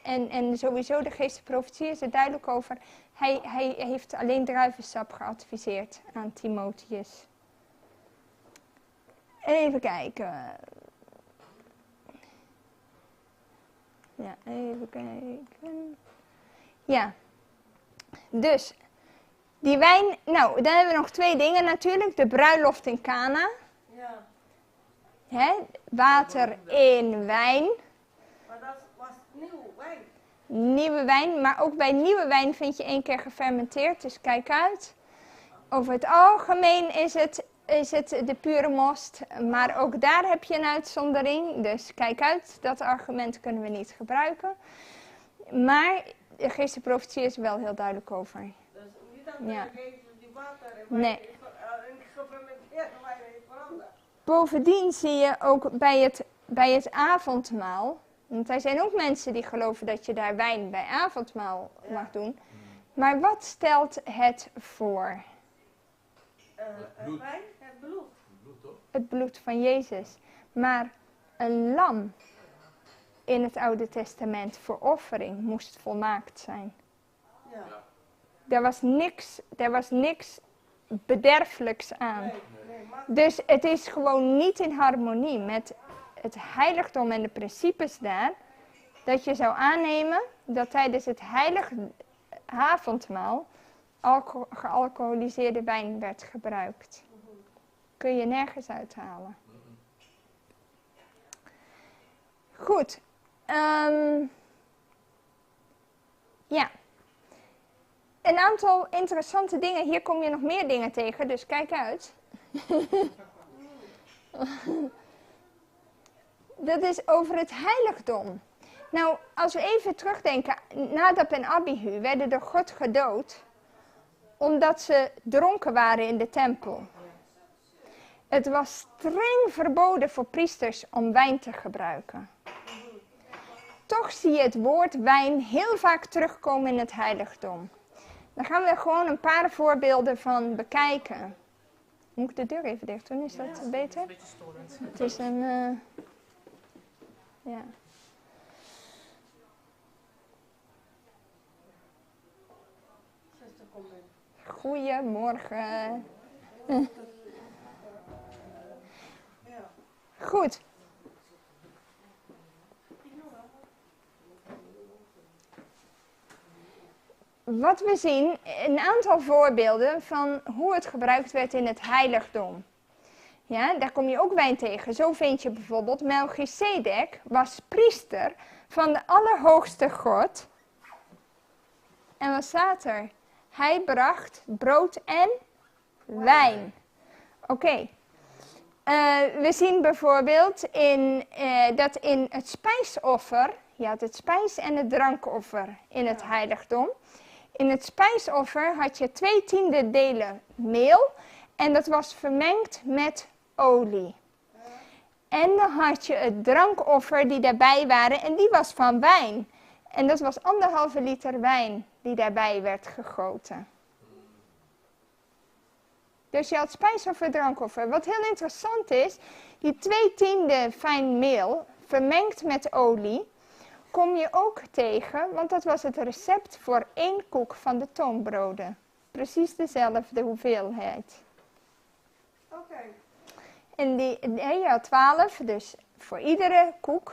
en sowieso de geestelijke is er duidelijk over, hij heeft alleen druivensap geadviseerd aan Timotheus. Even kijken. Ja, even kijken. Ja, dus die wijn, nou, dan hebben we nog 2 dingen natuurlijk. De bruiloft in Cana. Ja. Water in wijn. Maar dat was nieuwe wijn. Nieuwe wijn, maar ook bij nieuwe wijn vind je 1 keer gefermenteerd, dus kijk uit. Over het algemeen is het de pure most, maar ook daar heb je een uitzondering. Dus kijk uit, dat argument kunnen we niet gebruiken. Maar de geestelijke profetie is er wel heel duidelijk over. Dus niet dat de geest die water en nee. gefermenteerd wijn heeft veranderd. Bovendien zie je ook bij het avondmaal, want er zijn ook mensen die geloven dat je daar wijn bij avondmaal mag doen. Maar wat stelt het voor? Het wijn, het bloed. Het bloed van Jezus. Maar een lam in het Oude Testament voor offering moest volmaakt zijn. Ja. Er was niks bederfelijks aan. Dus het is gewoon niet in harmonie met het heiligdom en de principes daar, dat je zou aannemen dat tijdens het avondmaal gealcoholiseerde wijn werd gebruikt. Kun je nergens uithalen. Goed. Ja. Een aantal interessante dingen. Hier kom je nog meer dingen tegen, dus kijk uit. Dat is over het heiligdom. Nou, als we even terugdenken, Nadab en Abihu werden door God gedood omdat ze dronken waren in de tempel. Het was streng verboden voor priesters om wijn te gebruiken. Toch zie je het woord wijn heel vaak terugkomen in het heiligdom. Daar gaan we gewoon een paar voorbeelden van bekijken. Moet ik de deur even dicht doen? Is dat beter? Een beetje storend. Het is een... ja. Zuster, kom in. Goedemorgen. Ja. Goed. Wat we zien, een aantal voorbeelden van hoe het gebruikt werd in het heiligdom. Ja, daar kom je ook wijn tegen. Zo vind je bijvoorbeeld Melchizedek was priester van de Allerhoogste God. En wat staat er? Hij bracht brood en wijn. Oké. We zien bijvoorbeeld dat in het spijsoffer, je had het spijs- en het drankoffer in het heiligdom. In het spijsoffer had je 2/10 delen meel en dat was vermengd met olie. En dan had je het drankoffer die daarbij waren en die was van wijn. En dat was 1,5 liter wijn die daarbij werd gegoten. Dus je had spijsoffer, drankoffer. Wat heel interessant is, die 2/10 fijn meel vermengd met olie kom je ook tegen, want dat was het recept voor 1 koek van de toonbroden. Precies dezelfde hoeveelheid. Oké. En je had 12, dus voor iedere koek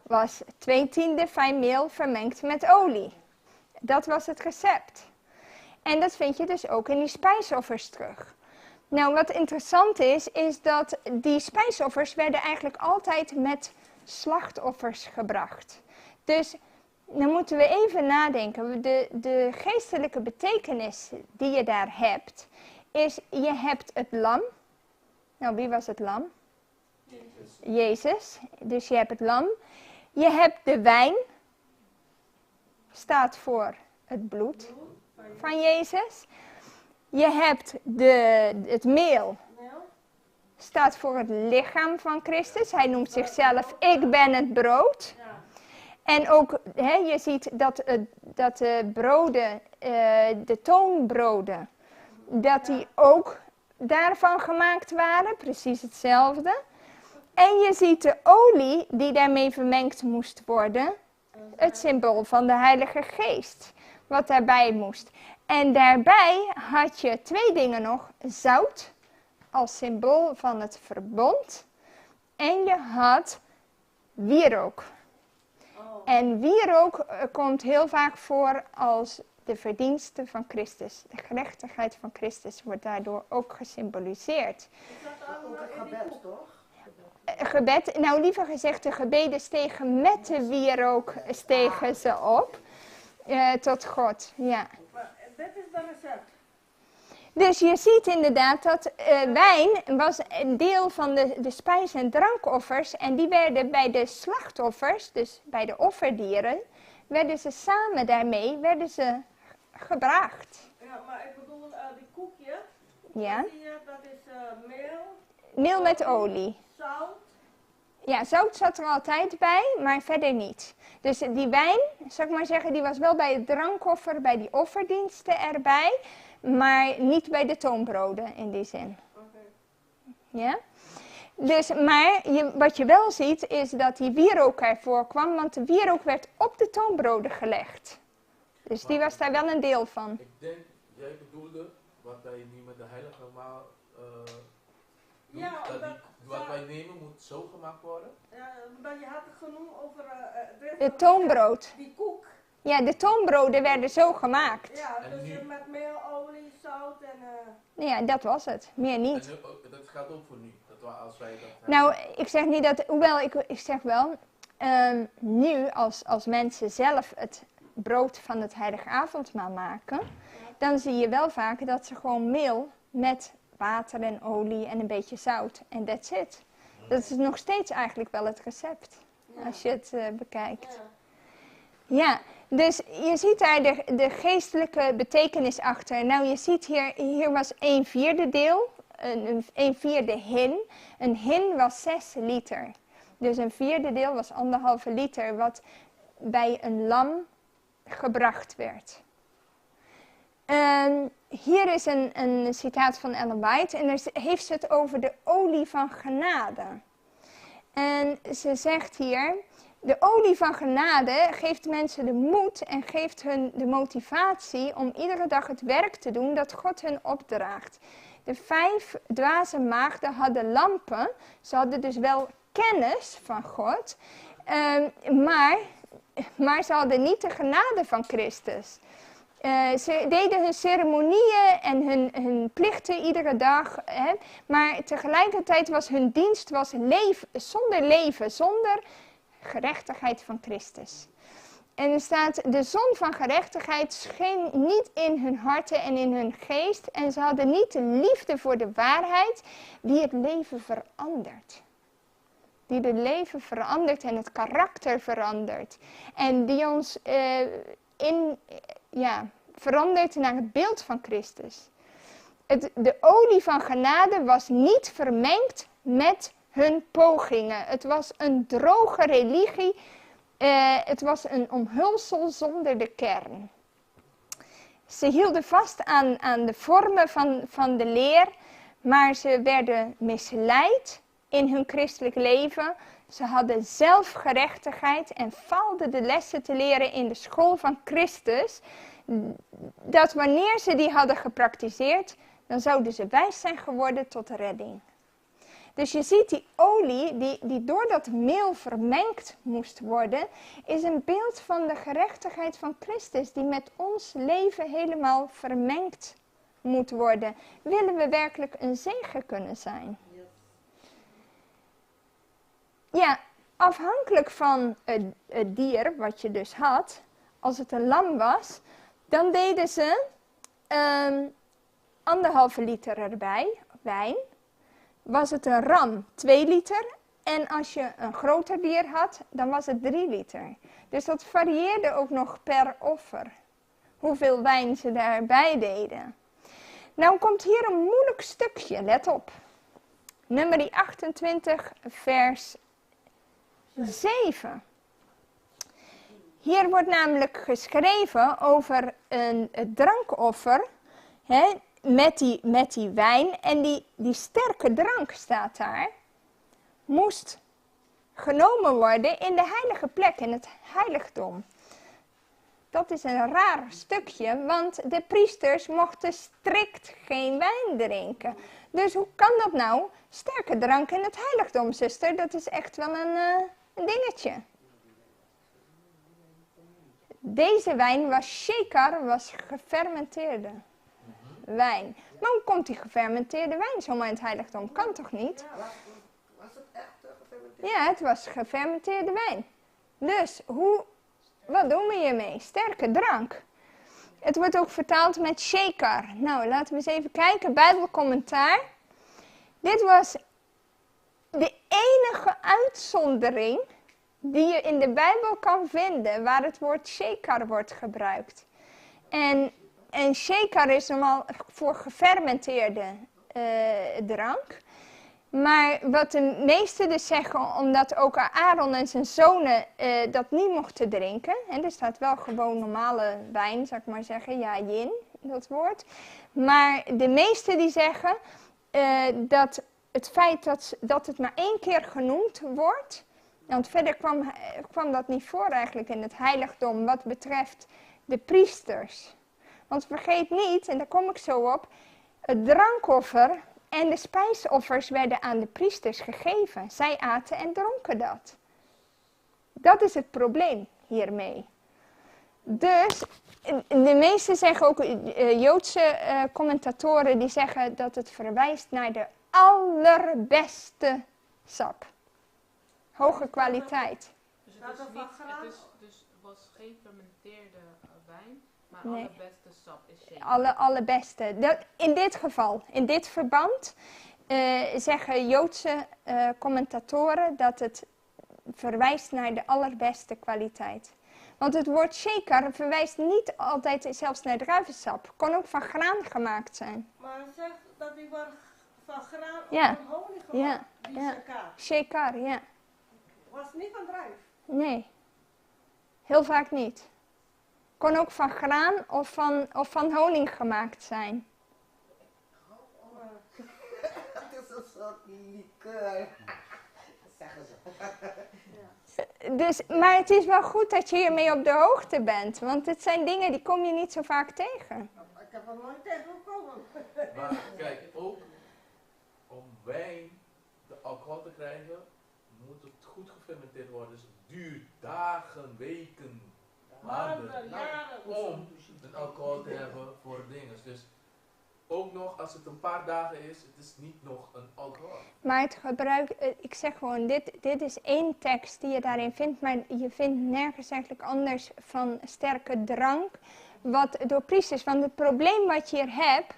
was 2/10 fijn meel vermengd met olie. Dat was het recept. En dat vind je dus ook in die spijsoffers terug. Nou, wat interessant is dat die spijsoffers werden eigenlijk altijd met slachtoffers gebracht. Dus dan moeten we even nadenken. De geestelijke betekenis die je daar hebt, is je hebt het lam. Nou, wie was het lam? Jezus. Dus je hebt het lam. Je hebt de wijn. Staat voor het bloed van Jezus. Je hebt het meel. Staat voor het lichaam van Christus. Hij noemt zichzelf, ik ben het brood. En ook, je ziet dat de broden, de toonbroden, dat die ook daarvan gemaakt waren. Precies hetzelfde. En je ziet de olie die daarmee vermengd moest worden. Het symbool van de Heilige Geest. Wat daarbij moest. En daarbij had je 2 dingen nog. Zout als symbool van het verbond. En je had wierook. En wierook komt heel vaak voor als de verdienste van Christus. De gerechtigheid van Christus wordt daardoor ook gesymboliseerd. Is dat Ook het gebed, toch? Gebed, nou liever gezegd, de gebeden stegen met de wierook stegen ze op tot God. Ja. Maar dit is de recept. Dus je ziet inderdaad dat wijn was een deel van de spijs- en drankoffers. En die werden bij de slachtoffers, dus bij de offerdieren, werden ze samen daarmee gebracht. Ja, maar ik bedoel, die koekje, Ja, zie je, dat is meel, meel met olie. zout. Ja, zout zat er altijd bij, maar verder niet. Dus die wijn, zou ik maar zeggen, die was wel bij het drankoffer, bij die offerdiensten erbij. Maar niet bij de toonbroden in die zin. Ja? Dus, maar wat je wel ziet is dat die wierook ervoor kwam, want de wierook werd op de toonbroden gelegd. Dus die was daar wel een deel van. Ik denk, jij bedoelde wat wij nu met de heilige maal doen, Ja, dat omdat wat wij nemen moet zo gemaakt worden. dat je had het genoemd over Het toonbrood. die koek. Ja, de toonbroden werden zo gemaakt. Ja, En dus nu- met meel, olie, zout en... Ja, dat was het. Meer En niet. dat gaat ook voor nu. Als wij dat Nou, ik zeg niet dat, hoewel ik zeg wel, nu als mensen zelf het brood van het heilige avondmaal maken, dan zie je wel vaak dat ze gewoon meel met water en olie en een beetje zout en that's it. Dat is nog steeds eigenlijk wel het recept, als je het bekijkt. Ja, dus je ziet daar de geestelijke betekenis achter. Nou, je ziet hier was 1/4 deel, een 1/4 hin. Een hin was 6 liter. Dus 1/4 deel was 1,5 liter, wat bij een lam gebracht werd. Hier is een citaat van Ellen White en daar heeft ze het over de olie van genade. En ze zegt hier, de olie van genade geeft mensen de moed en geeft hun de motivatie om iedere dag het werk te doen dat God hun opdraagt. De 5 dwaze maagden hadden lampen, ze hadden dus wel kennis van God, maar ze hadden niet de genade van Christus. Ze deden hun ceremonieën en hun plichten iedere dag. Maar tegelijkertijd was hun dienst zonder gerechtigheid van Christus. En er staat, de zon van gerechtigheid scheen niet in hun harten en in hun geest. En ze hadden niet de liefde voor de waarheid die het leven verandert. Die het leven verandert en het karakter verandert. En die ons verandert naar het beeld van Christus. De olie van genade was niet vermengd met hun pogingen. Het was een droge religie. Het was een omhulsel zonder de kern. Ze hielden vast aan de vormen van de leer, maar ze werden misleid in hun christelijk leven. Ze hadden zelfgerechtigheid en faalden de lessen te leren in de school van Christus. Dat wanneer ze die hadden gepraktiseerd, dan zouden ze wijs zijn geworden tot redding. Dus je ziet die olie die door dat meel vermengd moest worden, is een beeld van de gerechtigheid van Christus die met ons leven helemaal vermengd moet worden. Willen we werkelijk een zegen kunnen zijn? Ja, afhankelijk van het dier wat je dus had, als het een lam was, dan deden ze 1,5 liter erbij, wijn. Was het een ram 2 liter en als je een groter dier had, dan was het 3 liter. Dus dat varieerde ook nog per offer, hoeveel wijn ze daarbij deden. Nou komt hier een moeilijk stukje, let op. Nummer 28, vers 7. Hier wordt namelijk geschreven over een drankoffer, met die wijn. En die sterke drank staat daar, moest genomen worden in de heilige plek, in het heiligdom. Dat is een raar stukje, want de priesters mochten strikt geen wijn drinken. Dus hoe kan dat nou? Sterke drank in het heiligdom, zuster, dat is echt wel een dingetje. Deze wijn was shekar, was gefermenteerde wijn. Maar hoe komt die gefermenteerde wijn zomaar in het heiligdom? Kan toch niet? Was het echt gefermenteerd? Ja, het was gefermenteerde wijn. Dus, wat doen we hiermee? Sterke drank. Het wordt ook vertaald met shekar. Nou, laten we eens even kijken. Bijbelcommentaar. Dit was de enige uitzondering die je in de Bijbel kan vinden waar het woord shekar wordt gebruikt. En shekar is normaal voor gefermenteerde drank. Maar wat de meesten dus zeggen, omdat ook Aaron en zijn zonen dat niet mochten drinken. En er staat wel gewoon normale wijn, zou ik maar zeggen. Ja, yin, dat woord. Maar de meesten die zeggen dat het feit dat het maar 1 keer genoemd wordt. Want verder kwam dat niet voor eigenlijk in het heiligdom wat betreft de priesters. Want vergeet niet, en daar kom ik zo op, het drankoffer en de spijsoffers werden aan de priesters gegeven. Zij aten en dronken dat. Dat is het probleem hiermee. Dus de meeste zeggen ook, Joodse commentatoren, die zeggen dat het verwijst naar de allerbeste sap. Hoge kwaliteit. Dus Dat het, is er niet, van graan- het was geen fermenteerde wijn, maar Nee. allerbeste sap is shake. Allerbeste. In dit geval, in dit verband, zeggen Joodse commentatoren dat het verwijst naar de allerbeste kwaliteit. Want het woord shaker verwijst niet altijd zelfs naar druivensap. Kon ook van graan gemaakt zijn. Maar hij zegt dat die van graan Ja. of van honing Ja. gemaakt, die Ja. shakar. Shaker, ja. Was niet van druif. Nee. Heel vaak niet. Kon ook van graan of van honing gemaakt zijn. Het is een soort liqueur. Dat zeggen ze. Dus, maar het is wel goed dat je hiermee op de hoogte bent. Want het zijn dingen die kom je niet zo vaak tegen. Ik heb er nooit tegengekomen. Maar kijk, ook om wijn de alcohol te krijgen, moet het goed gefermenteerd worden. Dus het duurt dagen, weken, maanden Maanden, jaren. om een alcohol te hebben voor dingen. Dus ook nog als het een paar dagen is, het is niet nog een alcohol. Maar het gebruik, ik zeg gewoon, dit is één tekst die je daarin vindt. Maar je vindt nergens eigenlijk anders van sterke drank. Wat door priesters. Want het probleem wat je hier hebt.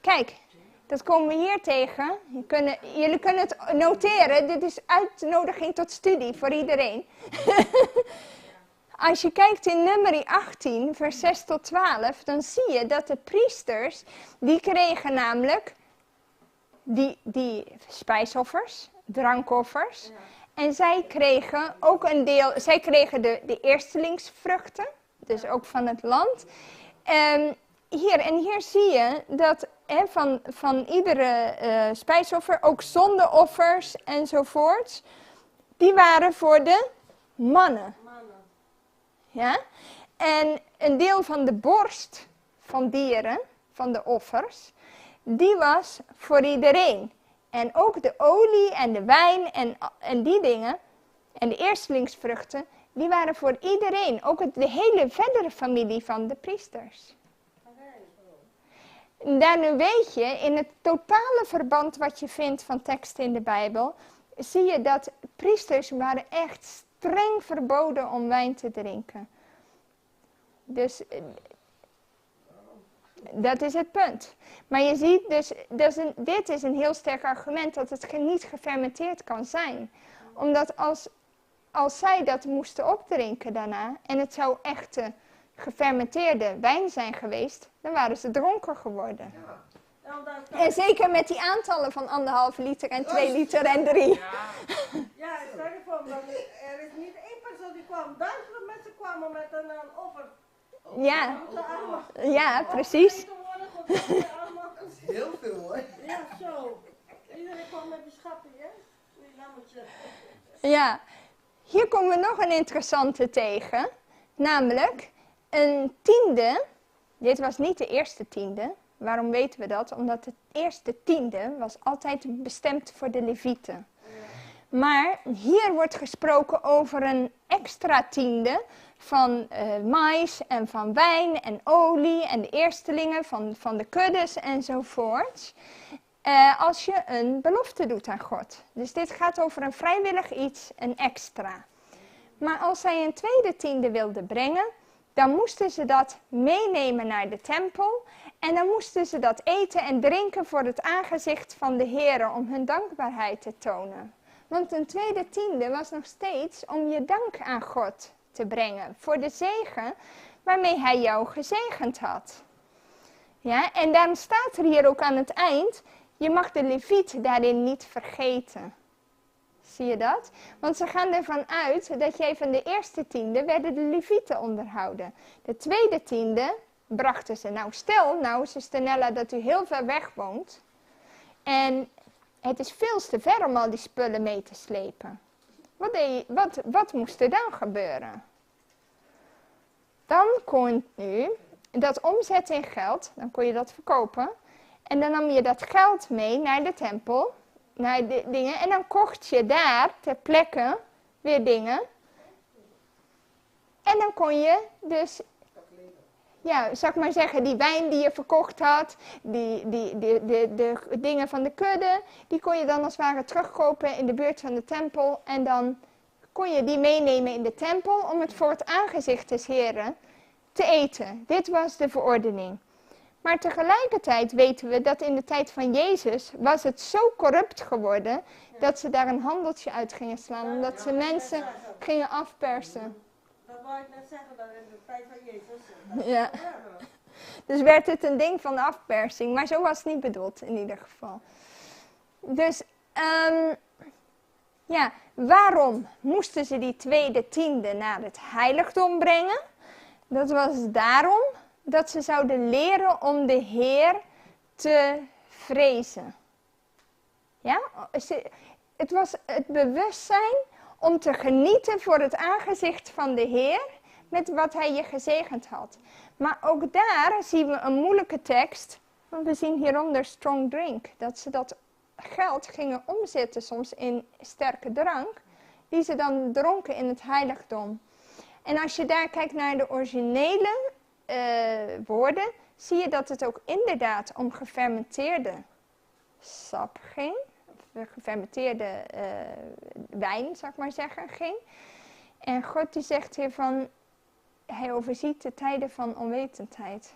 Kijk, dat komen we hier tegen. Jullie kunnen het noteren. Dit is uitnodiging tot studie voor iedereen. Als je kijkt in Numeri 18, vers 6 tot 12, dan zie je dat de priesters, die kregen namelijk die spijsoffers, drankoffers. Ja. En zij kregen ook een deel, zij kregen de eerstelingsvruchten, dus ook van het land. Hier zie je dat van iedere spijsoffer, ook zondeoffers enzovoort, die waren voor de mannen. Mannen. Ja? En een deel van de borst van dieren, van de offers, die was voor iedereen. En ook de olie en de wijn en die dingen, en de eerstelingsvruchten, die waren voor iedereen. Ook de hele verdere familie van de priesters. En daarnu weet je, in het totale verband wat je vindt van teksten in de Bijbel, zie je dat priesters waren echt streng verboden om wijn te drinken. Dus dat is het punt. Maar je ziet dus, dit is een heel sterk argument dat het niet gefermenteerd kan zijn. Omdat als zij dat moesten opdrinken daarna, en het zou echte gefermenteerde wijn zijn geweest, dan waren ze dronken geworden. Ja, omdat- En zeker met die aantallen van 1,5 liter en 2 liter en 3. Ja, Ja, stel je voor, dat er is niet één persoon die kwam. Duizenden mensen kwamen met een offer. Ja, Moeten allemaal ja, precies. opgegeten worden, goed, dat je allemaal- Dat is heel veel hoor. Ja, zo. Iedereen kwam met die schappen, hè? Die lammetje. Ja, hier komen we nog een interessante tegen. Namelijk een tiende. Dit was niet de eerste tiende. Waarom weten we dat? Omdat het eerste tiende was altijd bestemd voor de levieten. Maar hier wordt gesproken over een extra tiende van mais en van wijn en olie en de eerstelingen van de kuddes enzovoort. Als je een belofte doet aan God. Dus dit gaat over een vrijwillig iets, een extra. Maar als zij een tweede tiende wilden brengen, dan moesten ze dat meenemen naar de tempel. En dan moesten ze dat eten en drinken voor het aangezicht van de Heer om hun dankbaarheid te tonen. Want een tweede tiende was nog steeds om je dank aan God te brengen. Voor de zegen waarmee hij jou gezegend had. Ja, en daarom staat er hier ook aan het eind, je mag de leviet daarin niet vergeten. Zie je dat? Want ze gaan ervan uit dat jij van de eerste tiende werden de levieten onderhouden. De tweede tiende brachten ze. Nou stel, zuster Nella, dat u heel ver weg woont. En het is veel te ver om al die spullen mee te slepen. Wat moest er dan gebeuren? Dan kon u dat omzetten in geld, dan kon je dat verkopen. En dan nam je dat geld mee naar de tempel, naar de dingen. En dan kocht je daar ter plekke weer dingen. En dan kon je dus, ja, zal ik maar zeggen, die wijn die je verkocht had, de dingen van de kudde, die kon je dan als het ware terugkopen in de buurt van de tempel. En dan kon je die meenemen in de tempel om het voor het aangezicht des Heren te eten. Dit was de verordening. Maar tegelijkertijd weten we dat in de tijd van Jezus was het zo corrupt geworden dat ze daar een handeltje uit gingen slaan. Omdat ze mensen gingen afpersen. Dat wou ik net zeggen, dat in de tijd van Jezus. Ja. Dus werd het een ding van afpersing. Maar zo was het niet bedoeld in ieder geval. Dus ja, waarom moesten ze die tweede tiende naar het heiligdom brengen? Dat was daarom dat ze zouden leren om de Heer te vrezen. Ja? Het was het bewustzijn om te genieten voor het aangezicht van de Heer met wat Hij je gezegend had. Maar ook daar zien we een moeilijke tekst. Want we zien hieronder strong drink. Dat ze dat geld gingen omzetten soms in sterke drank. Die ze dan dronken in het heiligdom. En als je daar kijkt naar de originele woorden, zie je dat het ook inderdaad om gefermenteerde sap ging. Of gefermenteerde wijn, zou ik maar zeggen, ging. En God die zegt hier van, Hij overziet de tijden van onwetendheid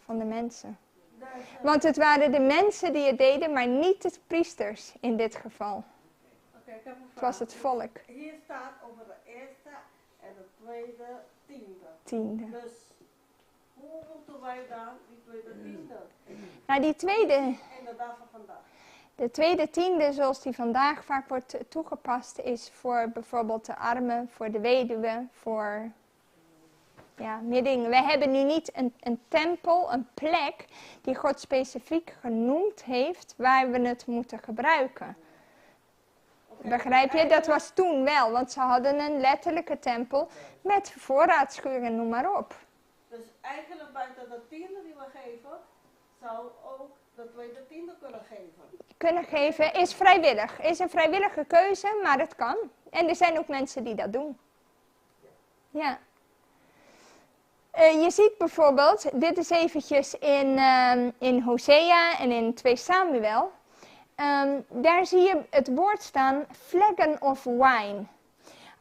van de mensen. Want het waren de mensen die het deden, maar niet de priesters in dit geval. Oké, ik heb een vraag. Het was het volk. Hier staat over de eerste en de tweede Tiende. Dus hoe moeten wij dan die tweede tiende? Nou, die tweede, In de dag van vandaag. de tweede tiende, zoals die vandaag vaak wordt toegepast, is voor bijvoorbeeld de armen, voor de weduwe, voor ja, meer dingen. We hebben nu niet een tempel, een plek die God specifiek genoemd heeft waar we het moeten gebruiken. Oké, Begrijp je? Dat was toen wel, want ze hadden een letterlijke tempel met voorraadschuren, noem maar op. Dus eigenlijk buiten de tiende die we geven, zou ook de tweede tiende kunnen geven. Kunnen geven is vrijwillig. Is een vrijwillige keuze, maar het kan. En er zijn ook mensen die dat doen. Ja. Je ziet bijvoorbeeld, dit is eventjes in Hosea en in 2 Samuel. Daar zie je het woord staan, flagon of wine.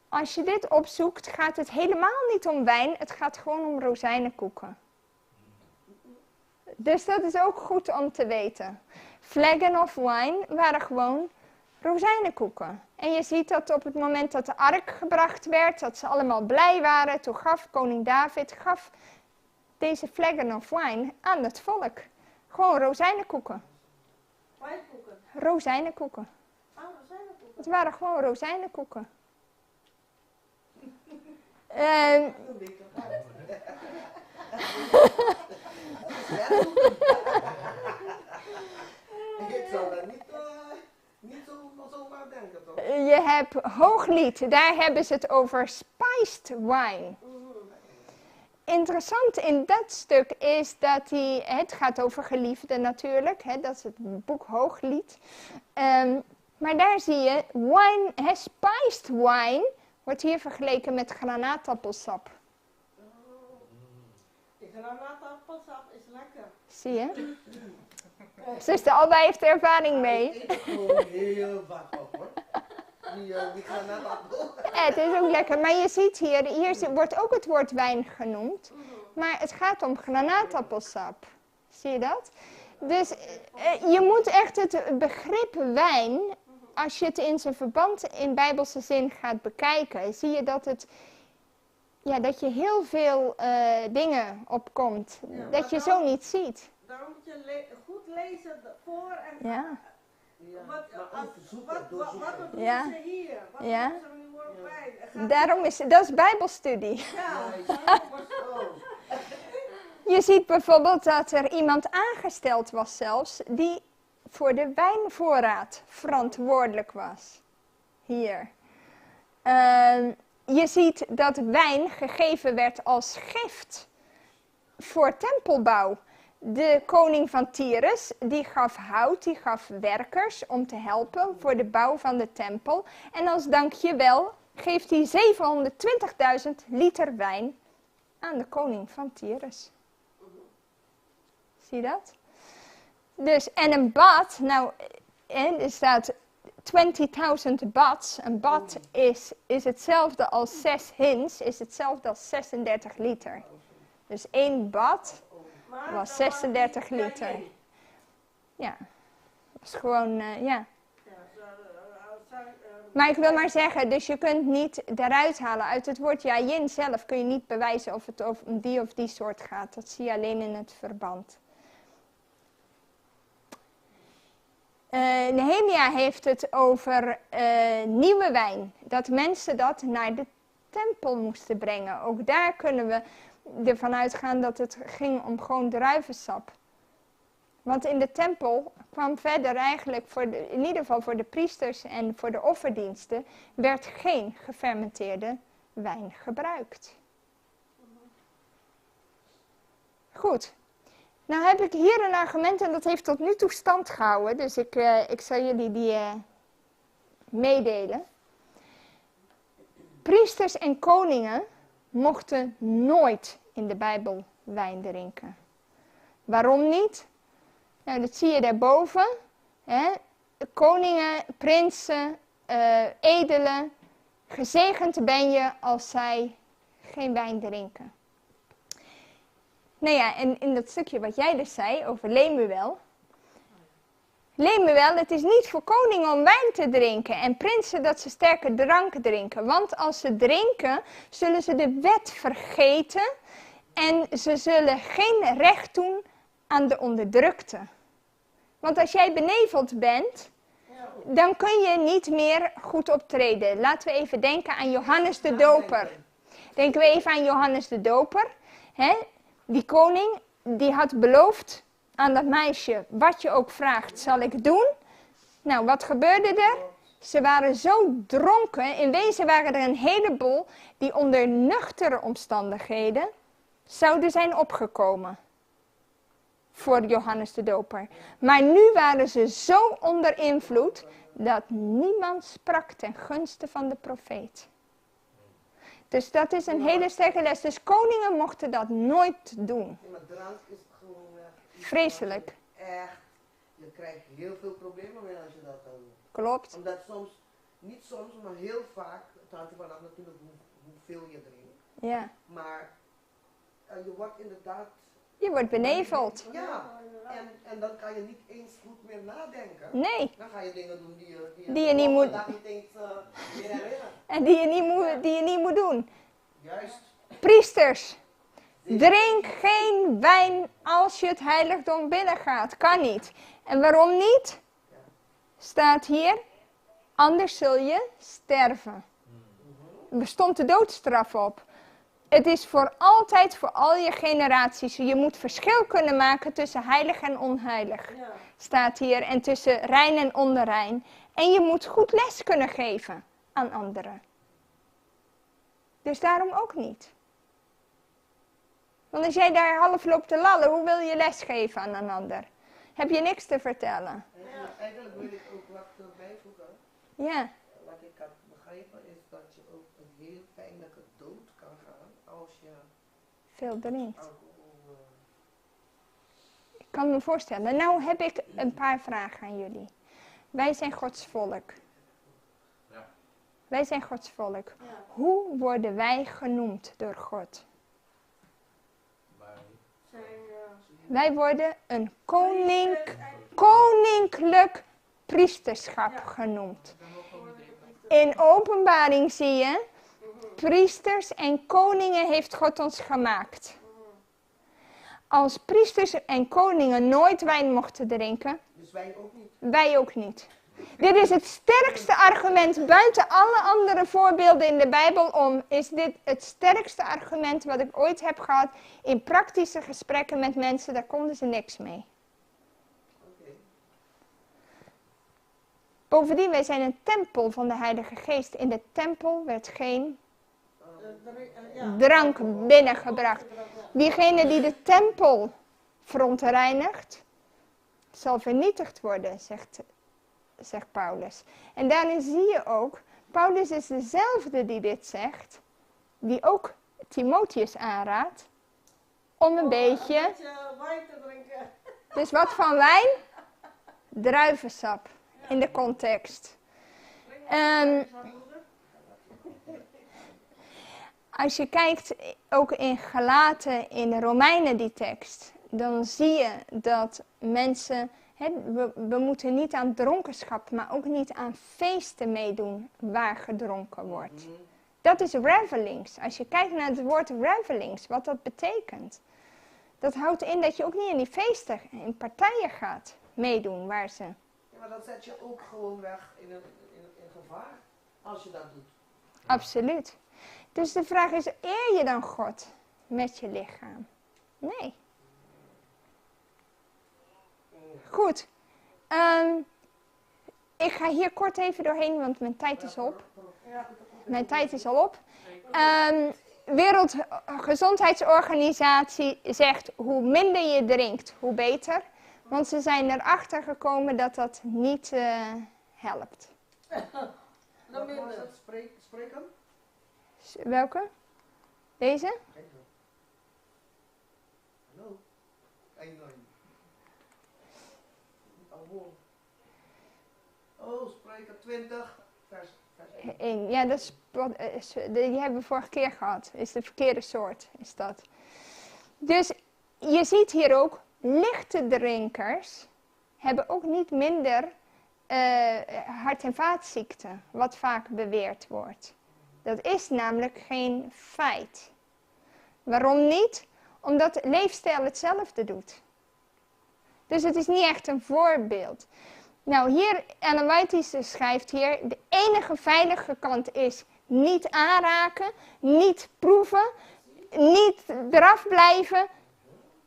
Als je dit opzoekt, gaat het helemaal niet om wijn, het gaat gewoon om rozijnenkoeken. Dus dat is ook goed om te weten. Flagon of wine waren gewoon rozijnenkoeken. En je ziet dat op het moment dat de ark gebracht werd, dat ze allemaal blij waren. Toen gaf koning David deze flagon of wine aan het volk. Gewoon rozijnenkoeken. Wijnkoeken. Rozijnenkoeken. Rozijnenkoeken. Het waren gewoon rozijnenkoeken. Een beetje raar. Ik zou daar niet zo aan denken, toch? Je hebt Hooglied, daar hebben ze het over spiced wine. Interessant in dat stuk is dat het gaat over geliefden natuurlijk, dat is het boek Hooglied. Maar daar zie je, wine, spiced wine wordt hier vergeleken met granaatappelsap. Die granaatappelsap is lekker. Zie je? Zuster Alba heeft er ervaring mee. Ik eet het gewoon heel vaak op, hoor. Die granaatappel. Het is ook lekker, maar je ziet hier wordt ook het woord wijn genoemd. Maar het gaat om granaatappelsap. Zie je dat? Dus je moet echt het begrip wijn, als je het in zijn verband in bijbelse zin gaat bekijken, zie je dat je heel veel dingen opkomt. Ja, dat je zo niet ziet. Daarom moet je goed lezen voor en Ja. wat Doorzoeken. doen Ja. ze hier? Wat Ja. doen ze nu voor wijn? Daarom dat is bijbelstudie. Ja, Je ziet bijvoorbeeld dat er iemand aangesteld was zelfs, die voor de wijnvoorraad verantwoordelijk was. Hier. Je ziet dat wijn gegeven werd als gift voor tempelbouw. De koning van Tyrus, die gaf hout, die gaf werkers om te helpen voor de bouw van de tempel. En als dankjewel geeft hij 720.000 liter wijn aan de koning van Tyrus. Zie je dat? Dus, en een bad, nou, er staat 20.000 bads. Een bad is hetzelfde als 6 hins, is hetzelfde als 36 liter. Dus 1 bad was 36 liter. Ja, dat is gewoon, ja. Maar ik wil maar zeggen, dus je kunt niet eruit halen uit het woord yayin zelf, kun je niet bewijzen of het om die of die soort gaat. Dat zie je alleen in het verband. Nehemia heeft het over nieuwe wijn. Dat mensen dat naar de tempel moesten brengen. Ook daar kunnen we ervan uitgaan dat het ging om gewoon druivensap. Want in de tempel kwam verder eigenlijk, in ieder geval voor de priesters en voor de offerdiensten, werd geen gefermenteerde wijn gebruikt. Goed. Nou heb ik hier een argument en dat heeft tot nu toe stand gehouden. Dus ik zal jullie die meedelen. Priesters en koningen mochten nooit in de Bijbel wijn drinken. Waarom niet? Nou, dat zie je daarboven. Hè? Koningen, prinsen, edelen. Gezegend ben je als zij geen wijn drinken. Nou ja, en in dat stukje wat jij dus zei over Lemuel. Lemuel, het is niet voor koningen om wijn te drinken en prinsen dat ze sterke drank drinken. Want als ze drinken, zullen ze de wet vergeten en ze zullen geen recht doen aan de onderdrukte. Want als jij beneveld bent, dan kun je niet meer goed optreden. Laten we even denken aan Johannes de Doper. Denken we even aan Johannes de Doper. Hè? Die koning, die had beloofd aan dat meisje, wat je ook vraagt, zal ik doen. Nou, wat gebeurde er? Ze waren zo dronken, in wezen waren er een heleboel die onder nuchtere omstandigheden zouden zijn opgekomen voor Johannes de Doper. Maar nu waren ze zo onder invloed dat niemand sprak ten gunste van de profeet. Dus dat is een hele sterke les. Dus koningen mochten dat nooit doen. Ja, maar drank is gewoon vreselijk. Echt, je krijgt heel veel problemen mee als je dat dan doet. Klopt. Omdat soms, niet soms, maar heel vaak, het hangt er vanaf natuurlijk hoeveel je drinkt. Ja. Maar je wordt inderdaad... Je wordt beneveld. Ja, en dan kan je niet eens goed meer nadenken. Nee. Dan ga je dingen doen die je niet moet. niet eens meer herinneren. En die je niet moet doen. Juist. Priesters. Drink geen wijn als je het heiligdom binnengaat. Kan niet. En waarom niet? Staat hier. Anders zul je sterven. Er bestond de doodstraf op. Het is voor altijd, voor al je generaties. Je moet verschil kunnen maken tussen heilig en onheilig. Staat hier. En tussen rein en onrein. En je moet goed les kunnen geven aan anderen. Dus daarom ook niet. Want als jij daar half loopt te lallen, hoe wil je les geven aan een ander? Heb je niks te vertellen? Eigenlijk wil ik ook wat bijvoegen. Ja. Wat ik kan begrijpen is dat je ook een heel pijnlijke dood kan gaan als je Veel drinkt. alcohol... Ik kan me voorstellen. Nou heb ik een paar vragen aan jullie. Wij zijn Gods volk. Ja. Wij zijn Gods volk. Hoe worden wij genoemd door God? Wij worden een koninklijk priesterschap genoemd. In Openbaring zie je, priesters en koningen heeft God ons gemaakt. Als priesters en koningen nooit wijn mochten drinken, Dus wij ook niet. wij ook niet. Dit is het sterkste argument, buiten alle andere voorbeelden in de Bijbel om, is dit het sterkste argument wat ik ooit heb gehad in praktische gesprekken met mensen, daar konden ze niks mee. Okay. Bovendien, wij zijn een tempel van de Heilige Geest. In de tempel werd geen drank binnengebracht. Diegene die de tempel verontreinigt, zal vernietigd worden, zegt Paulus. En daarin zie je ook Paulus is dezelfde die dit zegt, die ook Timotheus aanraadt om een beetje... Een beetje wijn te drinken. Dus wat van wijn? Druivensap, in de context. Als je kijkt, ook in Galaten, in Romeinen die tekst, dan zie je dat mensen, we moeten niet aan dronkenschap, maar ook niet aan feesten meedoen waar gedronken wordt. Dat is revelings. Als je kijkt naar het woord revelings, wat dat betekent. Dat houdt in dat je ook niet in die feesten, in partijen gaat meedoen waar ze... Ja, maar dat zet je ook gewoon weg in gevaar, als je dat doet. Absoluut. Dus de vraag is, eer je dan God met je lichaam? Nee. Goed. Ik ga hier kort even doorheen, want mijn tijd is op. Mijn tijd is al op. Wereldgezondheidsorganisatie zegt, hoe minder je drinkt, hoe beter. Want ze zijn erachter gekomen dat dat niet helpt. Wat was het? Spreken? Welke? Deze? Hallo? Oh, Spreuken 20, vers 1. Ja, dat is, die hebben we vorige keer gehad. Is de verkeerde soort, is dat. Dus je ziet hier ook, lichte drinkers hebben ook niet minder hart- en vaatziekten, wat vaak beweerd wordt. Dat is namelijk geen feit. Waarom niet? Omdat leefstijl hetzelfde doet. Dus het is niet echt een voorbeeld. Nou, hier, Ellen White schrijft hier, de enige veilige kant is niet aanraken, niet proeven, niet eraf blijven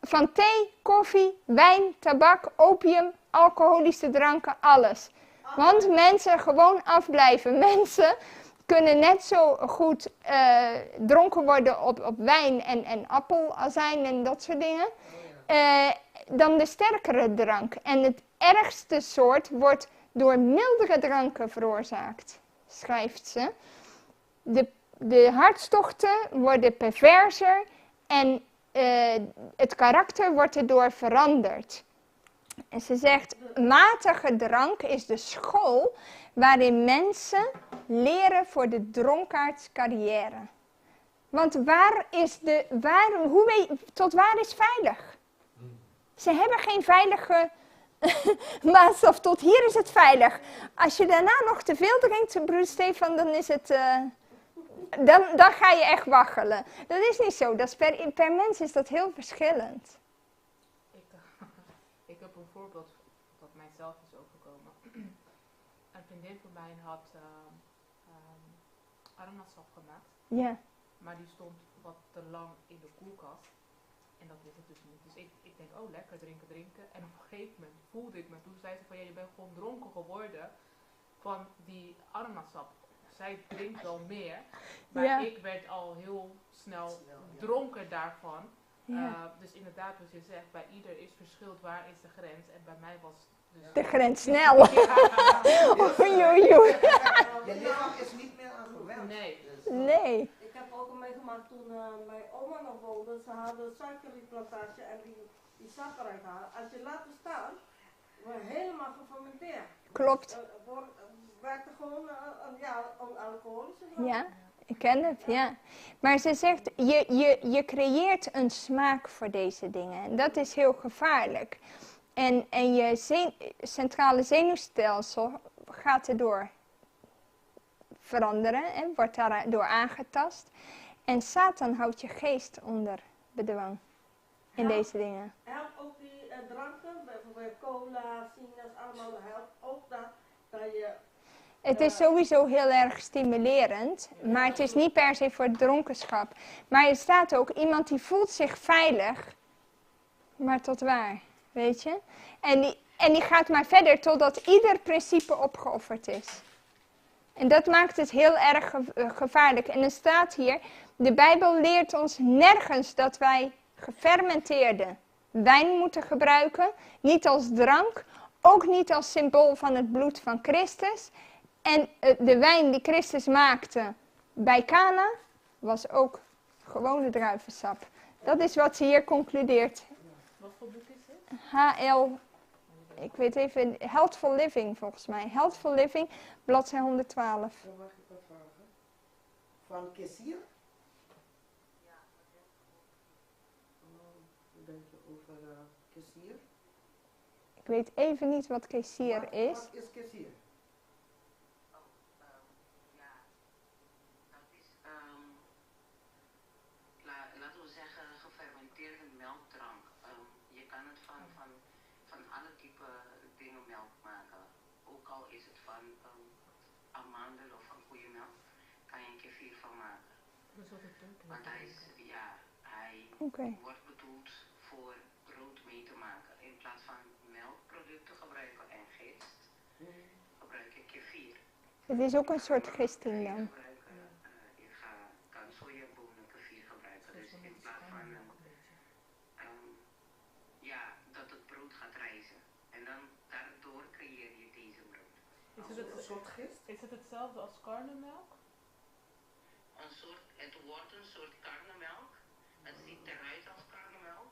van thee, koffie, wijn, tabak, opium, alcoholische dranken, alles. Want mensen gewoon afblijven. Mensen kunnen net zo goed dronken worden op wijn en appelazijn en dat soort dingen, dan de sterkere drank. En het ergste soort wordt door mildere dranken veroorzaakt, schrijft ze. De hartstochten worden perverser en het karakter wordt erdoor veranderd. En ze zegt, matige drank is de school waarin mensen leren voor de dronkaardscarrière. Want tot waar is veilig? Ze hebben geen veilige maatstaf, tot hier is het veilig. Als je daarna nog te veel drinkt, broer Stefan, dan is het... Dan ga je echt waggelen. Dat is niet zo. Dat is per mens is dat heel verschillend. Ik heb een voorbeeld dat mijzelf is overkomen. Een vriendin van mij had armsap gemaakt. Ja. Maar die stond wat te lang in de koelkast. En dat wist ik dus niet. Dus ik denk, oh lekker, drinken. En op een gegeven moment voelde ik me. Toen zei ze van, ja, je bent gewoon dronken geworden van die armsap. Zij drinkt wel meer. Maar Ja. ik werd al heel snel dronken daarvan. Ja. Dus inderdaad, wat je zegt, bij ieder is verschilt waar is de grens. En bij mij was dus... De grens snel. Oei, oei, oei. Je lichaam is niet meer aan gewend. Nee. Nee. Ik heb ook meegemaakt toen mijn oma nog woonde. Ze hadden suikerrietplantage en die sap eruit halen. Als je laat staan, wordt helemaal gefermenteerd. Klopt. Werkte gewoon alcoholische. Ja, ik ken het, ja. Maar ze zegt, je creëert een smaak voor deze dingen. En dat is heel gevaarlijk. En je centrale zenuwstelsel gaat erdoor veranderen, wordt daardoor aangetast. En Satan houdt je geest onder bedwang in deze dingen. Helpt ook die dranken, bijvoorbeeld cola, sinaasappels, allemaal, helpt ook dat je... Het is sowieso heel erg stimulerend, maar het is niet per se voor dronkenschap. Maar er staat ook, iemand die voelt zich veilig, maar tot waar, weet je? En die gaat maar verder totdat ieder principe opgeofferd is. En dat maakt het heel erg gevaarlijk. En er staat hier, de Bijbel leert ons nergens dat wij gefermenteerde wijn moeten gebruiken. Niet als drank, ook niet als symbool van het bloed van Christus. En de wijn die Christus maakte bij Cana was ook gewone druivensap. Dat is wat ze hier concludeert. Wat voor boek is dit? HL, ik weet even, Healthful Living volgens mij. Healthful Living, bladzij 112. Dan mag ik wat vragen. Van Kessier? Een beetje over Kessier. Ik weet even niet wat Kessier is. Wat is Kessier? Laten we zeggen, gefermenteerde melkdrank. Je kan het van alle type dingen melk maken. Ook al is het van amandel of van koeienmelk, kan je een kefir van maken. Dus wat het doet. Want hij Oké. wordt bedoeld voor brood mee te maken. In plaats van melkproducten gebruiken en gist, gebruik je kefir. Het is ook een soort gisting dan. Je kan sojabonen kefir gebruiken. Dus in plaats van dat het brood gaat rijzen. En dan daardoor creëer je deze brood. Een soort gist? Is het hetzelfde als karnemelk? Het wordt een soort karnemelk. Het ziet eruit als karnemelk.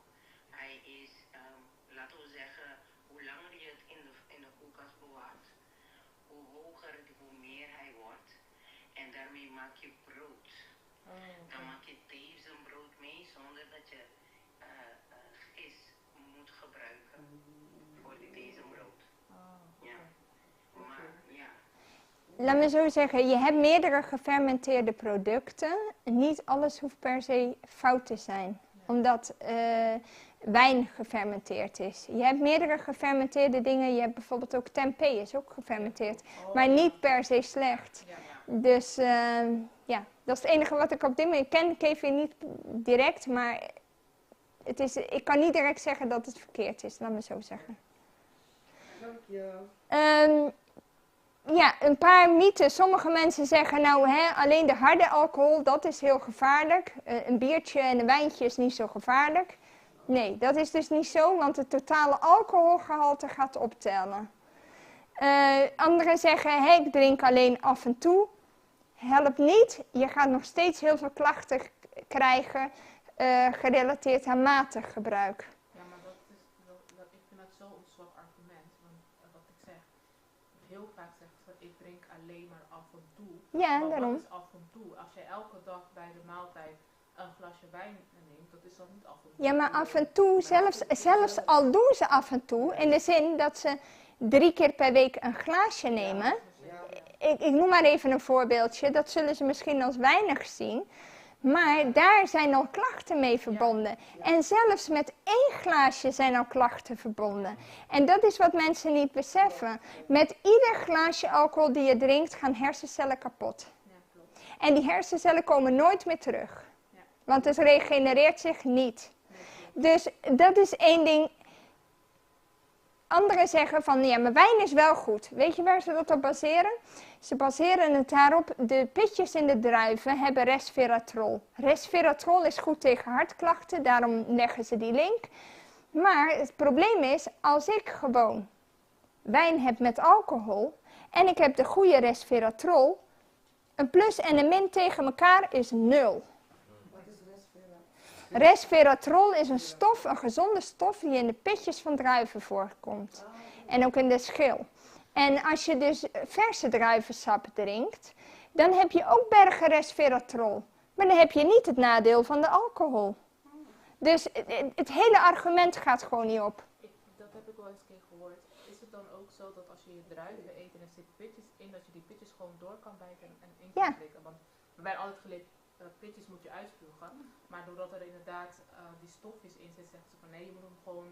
Hij is, laten we zeggen, hoe langer je het in de koelkast bewaart, hoe hoger, hoe meer hij wordt. En daarmee maak je brood. Dan maak je brood mee zonder dat je gist moet gebruiken voor deze brood. Ja. Maar ja. Laat me zo zeggen, je hebt meerdere gefermenteerde producten. Niet alles hoeft per se fout te zijn, omdat wijn gefermenteerd is. Je hebt meerdere gefermenteerde dingen. Je hebt bijvoorbeeld ook tempeh, is ook gefermenteerd, maar niet per se slecht. Dus dat is het enige wat ik op dit moment ken. Ik ken kefir niet direct, maar ik kan niet direct zeggen dat het verkeerd is, laat me zo zeggen. Dank je. Ja, een paar mythes. Sommige mensen zeggen nou, alleen de harde alcohol, dat is heel gevaarlijk. Een biertje en een wijntje is niet zo gevaarlijk. Nee, dat is dus niet zo, want het totale alcoholgehalte gaat optellen. Anderen zeggen, ik drink alleen af en toe. Helpt niet. Je gaat nog steeds heel veel klachten krijgen gerelateerd aan matig gebruik. Ja, maar ik vind dat zo'n zwak argument. Want wat ik zeg, heel vaak zegt ze, ik drink alleen maar af en toe. Ja, Maar daarom. wat is af en toe? Als je elke dag bij de maaltijd een glasje wijn neemt, dat is dan niet af en toe. Ja, maar af en toe, zelfs al doen ze af en toe, in de zin dat ze 3 keer per week een glaasje nemen. Ik noem maar even een voorbeeldje, dat zullen ze misschien als weinig zien. Maar daar zijn al klachten mee verbonden. En zelfs met 1 glaasje zijn al klachten verbonden. En dat is wat mensen niet beseffen. Met ieder glaasje alcohol die je drinkt, gaan hersencellen kapot. Ja, klopt. En die hersencellen komen nooit meer terug. Ja. Want het regenereert zich niet. Dus dat is één ding. Anderen zeggen van, ja, maar wijn is wel goed. Weet je waar ze dat op baseren? Ze baseren het daarop, de pitjes in de druiven hebben resveratrol. Resveratrol is goed tegen hartklachten, daarom leggen ze die link. Maar het probleem is, als ik gewoon wijn heb met alcohol en ik heb de goede resveratrol, een plus en een min tegen elkaar is 0. Wat is resveratrol? Resveratrol is een stof, een gezonde stof die in de pitjes van druiven voorkomt. En ook in de schil. En als je dus verse druivensap drinkt, dan heb je ook bergen resveratrol. Maar dan heb je niet het nadeel van de alcohol. Dus het hele argument gaat gewoon niet op. Dat heb ik wel eens een keer gehoord. Is het dan ook zo dat als je je druiven eet en er zitten pitjes in, dat je die pitjes gewoon door kan bijten en in kan slikken? Want we hebben altijd geleerd, pitjes moet je uitspugen. Maar doordat er inderdaad die stofjes in zit, zeggen ze van nee, je moet hem gewoon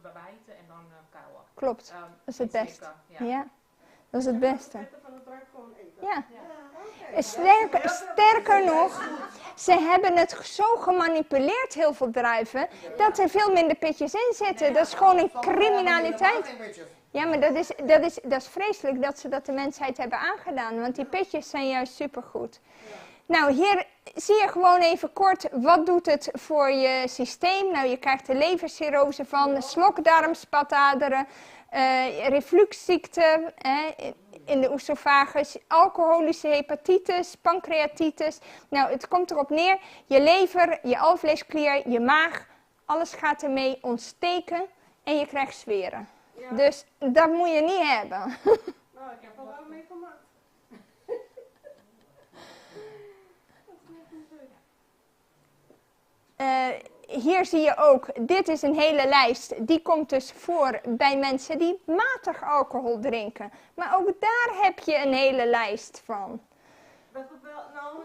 bijten en dan kauwen. Klopt, dat is het beste. Ja, dat is het beste. Van het druif gewoon eten. Ja. Oké. Sterker nog, ze hebben het zo gemanipuleerd, heel veel druiven, dat er veel minder pitjes in zitten. Dat is gewoon een criminaliteit. Ja, maar dat is vreselijk dat ze dat de mensheid hebben aangedaan, want die pitjes zijn juist supergoed. Nou, hier zie je gewoon even kort, wat doet het voor je systeem? Nou, je krijgt er levercirrose van, slokdarm, spataderen, refluxziekte, in de oesophagus, alcoholische hepatitis, pancreatitis. Nou, het komt erop neer, je lever, je alvleesklier, je maag, alles gaat ermee ontsteken en je krijgt zweren. Ja. Dus dat moet je niet hebben. Nou, ik heb er wel mee gemaakt. Hier zie je ook, dit is een hele lijst, die komt dus voor bij mensen die matig alcohol drinken. Maar ook daar heb je een hele lijst van. Bijvoorbeeld, nou,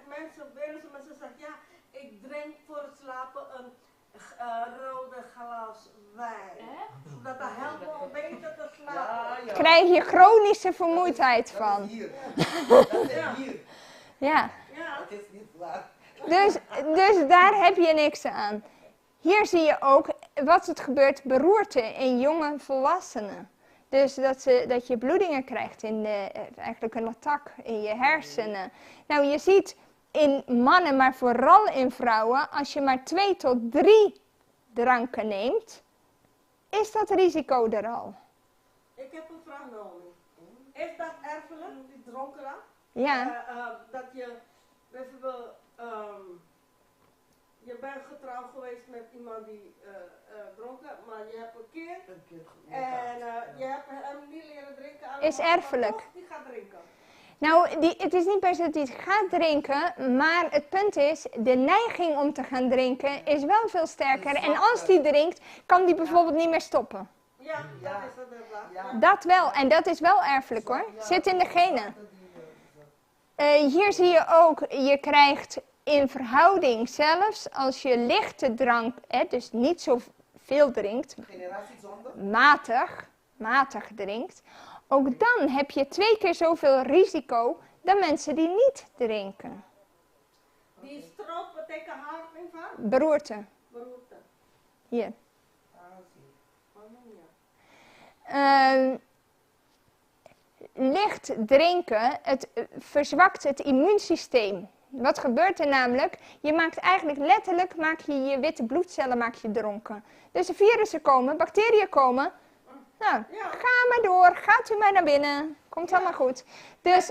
mensen willen ze, maar ze zeggen, ja, ik drink voor het slapen een rode glas wijn. Dat helpt me om beter te slapen. Krijg je chronische vermoeidheid van. Hier. Dat is hier. Ja. Ja. Dat is niet waar. Dus daar heb je niks aan. Hier zie je ook wat het gebeurt, beroerte in jonge volwassenen. Dus dat je bloedingen krijgt, eigenlijk een attack in je hersenen. Nou, je ziet in mannen, maar vooral in vrouwen, als je maar 2 tot 3 dranken neemt, is dat risico er al. Ik heb een vraag, Naomi. Is dat erfelijk, die dronkenschap? Ja. Dat je bijvoorbeeld, je bent getrouwd geweest met iemand die dronken, maar je hebt een keer en je hebt hem niet leren drinken. Is erfelijk. Maar toch, die gaat drinken. Nou, het is niet per se dat hij het gaat drinken, maar het punt is, de neiging om te gaan drinken is wel veel sterker. En als hij drinkt, kan hij bijvoorbeeld niet meer stoppen. Ja, dat is het inderdaad. Ja. Dat wel, en dat is wel erfelijk hoor. Zit in de genen. Hier zie je ook, je krijgt in verhouding zelfs als je lichte drank, dus niet zoveel drinkt, Generatiezonde. matig drinkt, ook dan heb je 2 keer zoveel risico dan mensen die niet drinken. Die stroop betekent hartinfarct, Beroerte, beroerte. hier. Licht drinken, het verzwakt het immuunsysteem. Wat gebeurt er namelijk? Je maakt eigenlijk letterlijk, je witte bloedcellen dronken. Dus de virussen komen, bacteriën komen. Nou, ga maar door, gaat u maar naar binnen. Komt allemaal goed. Dus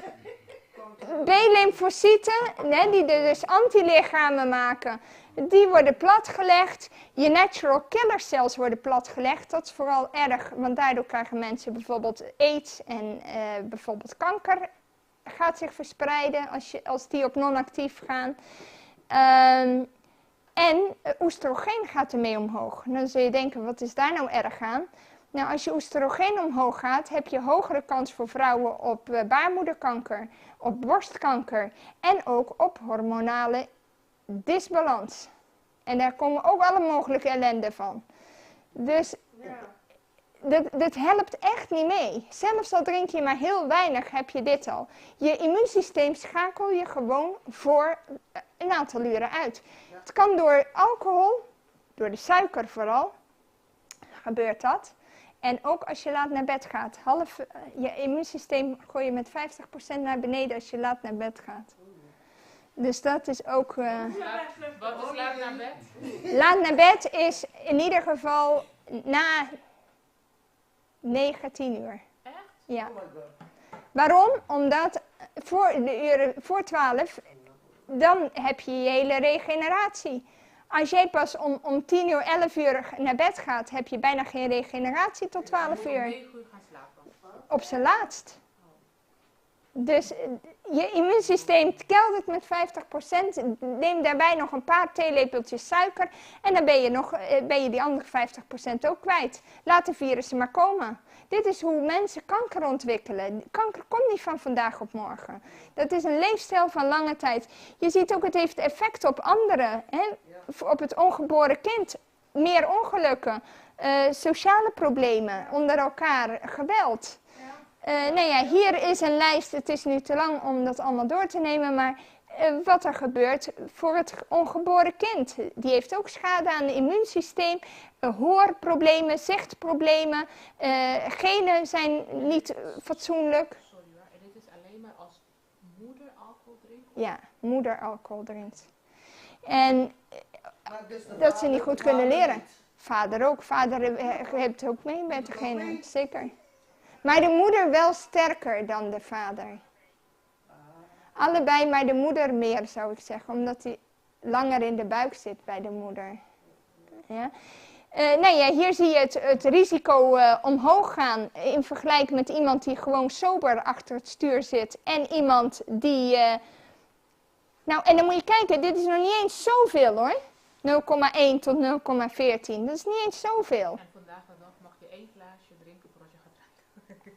B-lymfocyten, die dus antilichamen maken, die worden platgelegd. Je natural killer cells worden platgelegd. Dat is vooral erg, want daardoor krijgen mensen bijvoorbeeld aids en bijvoorbeeld kanker gaat zich verspreiden als die op non-actief gaan. En oestrogeen gaat ermee omhoog. Dan zul je denken, wat is daar nou erg aan? Nou, als je oestrogeen omhoog gaat, heb je hogere kans voor vrouwen op baarmoederkanker, op borstkanker en ook op hormonale disbalans. En daar komen ook alle mogelijke ellende van. Dus dat helpt echt niet mee. Zelfs al drink je maar heel weinig, heb je dit al. Je immuunsysteem schakel je gewoon voor een aantal uren uit. Het kan door alcohol, door de suiker vooral, gebeurt dat. En ook als je laat naar bed gaat. Je immuunsysteem gooi je met 50% naar beneden als je laat naar bed gaat. Dus dat is ook... Wat is laat naar bed? Laat naar bed is in ieder geval na 9, 10 uur. Echt? Ja. Oh my god. Waarom? Omdat voor 12, dan heb je je hele regeneratie. Als jij pas om 10 uur, 11 uur naar bed gaat, heb je bijna geen regeneratie tot 12 uur. 9 uur gaan slapen. Op zijn laatst. Dus je immuunsysteem keldert met 50%. Neem daarbij nog een paar theelepeltjes suiker. En dan ben je die andere 50% ook kwijt. Laat de virussen maar komen. Dit is hoe mensen kanker ontwikkelen. Kanker komt niet van vandaag op morgen. Dat is een leefstijl van lange tijd. Je ziet ook, het heeft effect op anderen. Hè? Op het ongeboren kind. Meer ongelukken. Sociale problemen onder elkaar. Geweld. Hier is een lijst. Het is nu te lang om dat allemaal door te nemen. Maar wat er gebeurt voor het ongeboren kind. Die heeft ook schade aan het immuunsysteem. Hoorproblemen, zichtproblemen. Genen zijn niet fatsoenlijk. Sorry hoor, en dit is alleen maar als moeder alcohol drinkt? Ja, moeder alcohol drinkt. En Maar dus de dat ze niet goed kunnen vader leren. niet. Vader ook. Vader heeft ook mee met degene. Zeker. Maar de moeder wel sterker dan de vader. Allebei, maar de moeder meer zou ik zeggen, omdat hij langer in de buik zit bij de moeder. Ja. Nou ja, hier zie je het risico omhoog gaan in vergelijking met iemand die gewoon sober achter het stuur zit. En iemand die... nou, en dan moet je kijken, dit is nog niet eens zoveel hoor. 0,1 tot 0,14, dat is niet eens zoveel. En vandaag de dag mag je 1 glaasje drinken voordat je gaat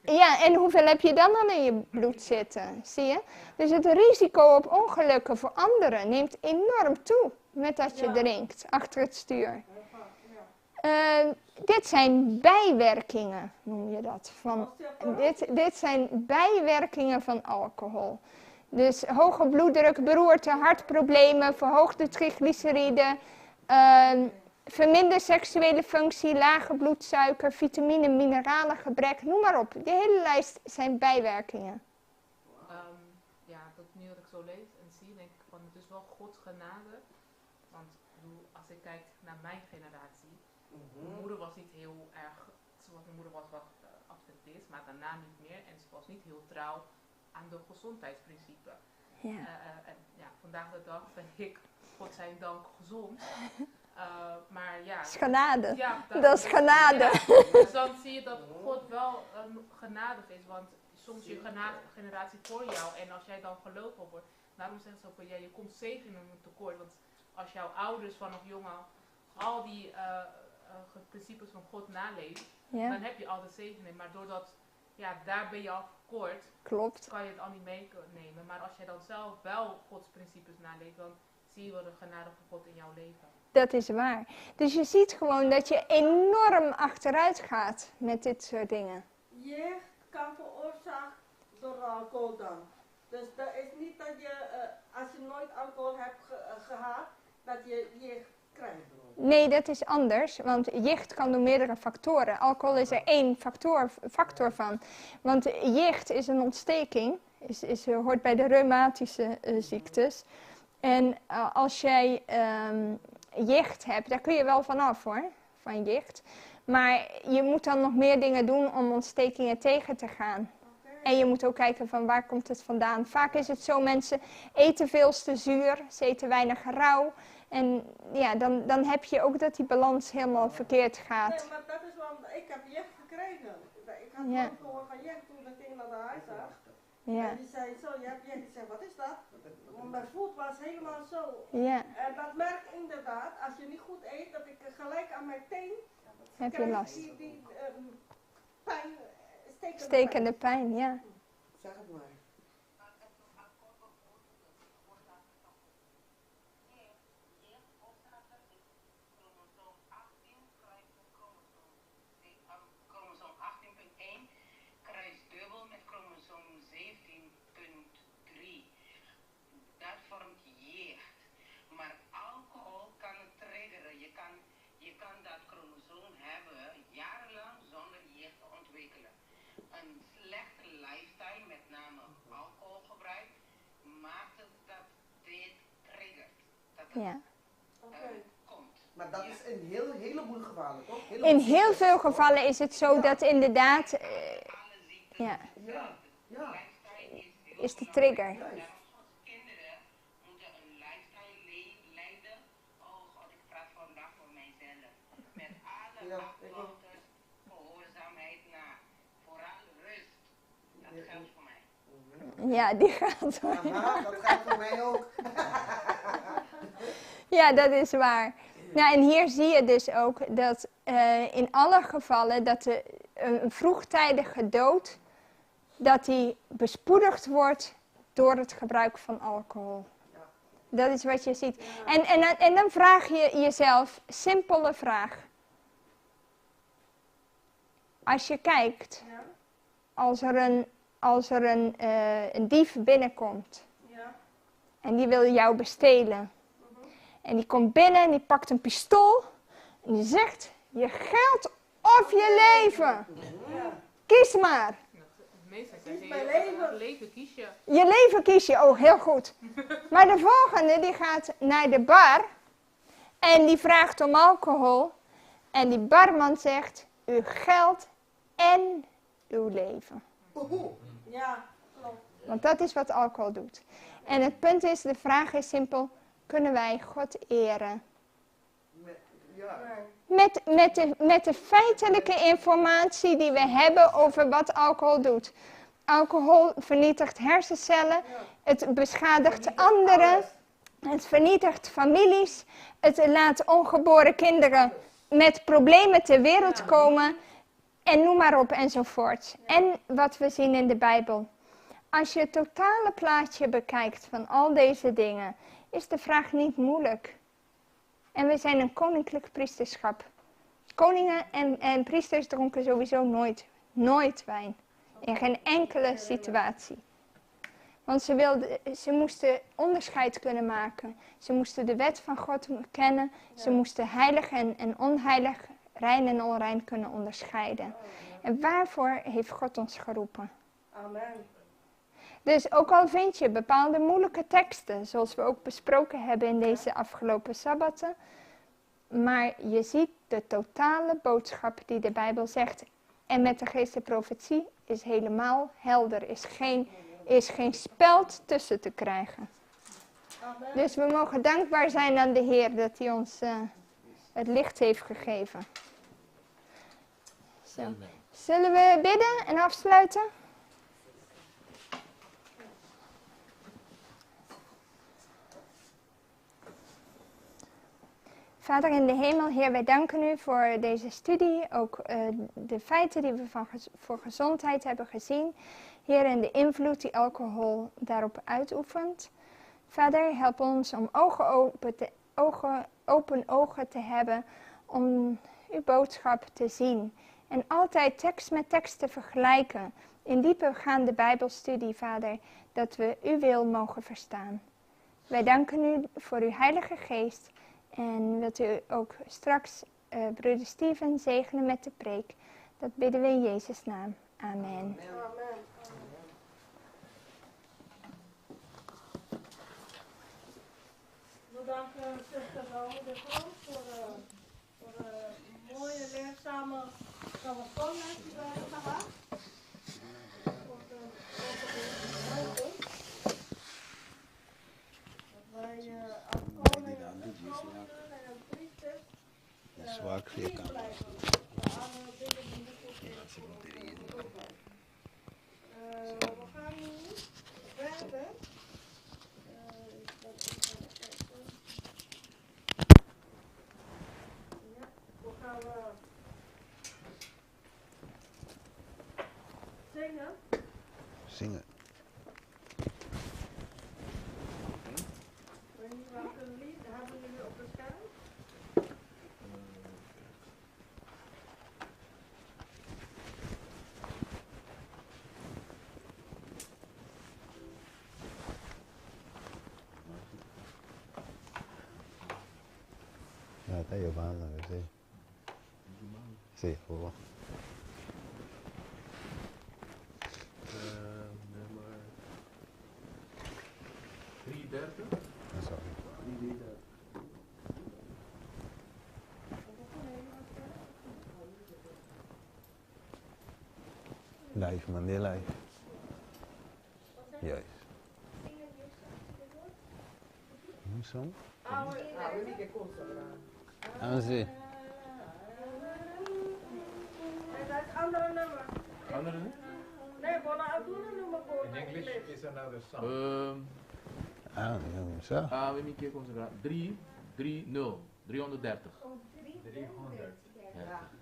rijden. Ja, en hoeveel heb je dan al in je bloed zitten, zie je? Dus het risico op ongelukken voor anderen neemt enorm toe met dat je drinkt achter het stuur. Dit zijn bijwerkingen, noem je dat. Dit zijn bijwerkingen van alcohol. Dus hoge bloeddruk, beroerte, hartproblemen, verhoogde triglyceriden, verminderde seksuele functie, lage bloedsuiker, vitamine, mineralengebrek, noem maar op. De hele lijst zijn bijwerkingen. Ja, dat nu dat ik zo lees en zie, denk ik van het is wel Gods genade. Want als ik kijk naar mijn generatie, mijn moeder was niet heel erg, mijn moeder was wat adventist, maar daarna niet meer. En ze was niet heel trouw aan de gezondheidsprincipe. Ja. En ja, vandaag de dag ben ik, God zijn dank, gezond. Maar ja. Dat is genade. Ja, dat is genade. Ja, dus dan zie je dat God wel genadig is, want soms je generatie voor jou en als jij dan gelopen wordt, daarom zeggen ze ook van ja, je komt zegenen tekort, want als jouw ouders vanaf jong al die principes van God naleeft, dan heb je al de zegening, maar doordat daar ben je al gekort, klopt, kan je het al niet meenemen, maar als jij dan zelf wel Gods principes naleeft, dan zie je wel de genade van God in jouw leven. Dat is waar. Dus je ziet gewoon dat je enorm achteruit gaat met dit soort dingen. Jeugd kan veroorzaakt door alcohol dan. Dus dat is niet dat je, als je nooit alcohol hebt gehad, dat je jeugd krijgt. Nee, dat is anders, want jicht kan door meerdere factoren. Alcohol is er één factor van. Want jicht is een ontsteking, hoort bij de reumatische ziektes. En als jij jicht hebt, daar kun je wel vanaf hoor, van jicht. Maar je moet dan nog meer dingen doen om ontstekingen tegen te gaan. En je moet ook kijken van waar komt het vandaan. Vaak is het zo, mensen eten veel te zuur, ze eten weinig rauw. En ja, dan heb je ook dat die balans helemaal verkeerd gaat. Nee, maar dat is wel, ik heb jicht gekregen. Ik had gewoon gehoord van jicht toen ik ging naar de huisarts. Ja. En die zei zo, je hebt jicht. Ik zei, wat is dat? Mijn voet was helemaal zo. Ja. En dat merkt inderdaad, als je niet goed eet, dat ik gelijk aan mijn teen heb je last. Die pijn, stekende pijn, ja. Zeg het maar. Chromosoom 18.1 kruist dubbel met chromosoom 17.3. Dat vormt jicht. Maar alcohol kan het triggeren. Je kan dat chromosoom hebben jarenlang zonder jicht te ontwikkelen. Een slechte lifestyle, met name alcoholgebruik, maakt het dat dit triggert. Dat het komt. Maar dat is in een heleboel gevallen, toch? In heel veel gevallen is het zo dat inderdaad, is de trigger. Kinderen moeten een lifestyle leiden. Oh god, ik praat vandaag voor mijzelf. Met alle afloten, gehoorzaamheid na. Vooral rust. Dat geldt voor mij. Ja, die gaat hoor. Aha, dat gaat voor mij ook. Ja, dat is waar. Nou, en hier zie je dus ook dat in alle gevallen dat een vroegtijdige dood, dat die bespoedigd wordt door het gebruik van alcohol. Dat is wat je ziet. En dan vraag je jezelf, simpele vraag. Als je kijkt, als er een dief binnenkomt en die wil jou bestelen. En die komt binnen en die pakt een pistool en die zegt, je geld of je leven. Kies maar. Meestal zeg je leven kies je. Je leven kies je, oh heel goed. Maar de volgende die gaat naar de bar en die vraagt om alcohol. En die barman zegt, uw geld en uw leven. Ja, klopt. Want dat is wat alcohol doet. En het punt is, de vraag is simpel, kunnen wij God eren? Ja. Met de feitelijke informatie die we hebben over wat alcohol doet. Alcohol vernietigt hersencellen, het beschadigt anderen, het vernietigt families, het laat ongeboren kinderen met problemen ter wereld komen en noem maar op enzovoort. En wat we zien in de Bijbel. Als je het totale plaatje bekijkt van al deze dingen, is de vraag niet moeilijk. En we zijn een koninklijk priesterschap. Koningen en priesters dronken sowieso nooit wijn. In geen enkele situatie. Want ze moesten onderscheid kunnen maken. Ze moesten de wet van God kennen. Ze moesten heilig en onheilig, rein en onrein kunnen onderscheiden. En waarvoor heeft God ons geroepen? Amen. Dus ook al vind je bepaalde moeilijke teksten, zoals we ook besproken hebben in deze afgelopen sabbatten. Maar je ziet de totale boodschap die de Bijbel zegt. En met de geest der profetie is helemaal helder. Is geen speld tussen te krijgen. Amen. Dus we mogen dankbaar zijn aan de Heer dat hij ons het licht heeft gegeven. Zo. Zullen we bidden en afsluiten? Vader in de hemel, Heer, wij danken u voor deze studie. Ook de feiten die we voor gezondheid hebben gezien. Heer, en de invloed die alcohol daarop uitoefent. Vader, help ons om open ogen te hebben om uw boodschap te zien. En altijd tekst met tekst te vergelijken. In diepergaande Bijbelstudie, Vader, dat we uw wil mogen verstaan. Wij danken u voor uw Heilige Geest. En wilt u ook straks broeder Steven zegenen met de preek. Dat bidden we in Jezus' naam. Amen. Amen. We danken zuster Rome de Groot voor de mooie leerzame telefoonles die we hebben gehad. Voor de overheid. Dat wij als koning en priester Zwak vierkant. blijven. Alle dingen die niet goed zijn. We gaan nu verder. Ja, we gaan zingen. Zingen. Ik weet niet welke lied hebben jullie op het scherm. Ja, está llevando, sí. Sí, jugó. Nummer 33. Eso. Live, mandé live. Juist. Hoe zo? Ah, sí. En dat is andere nummer. Andere niet? Nee, we laten doen een nummer voor. In English is another song. Ah, zo. We een keer komen ze 330. 330. 300.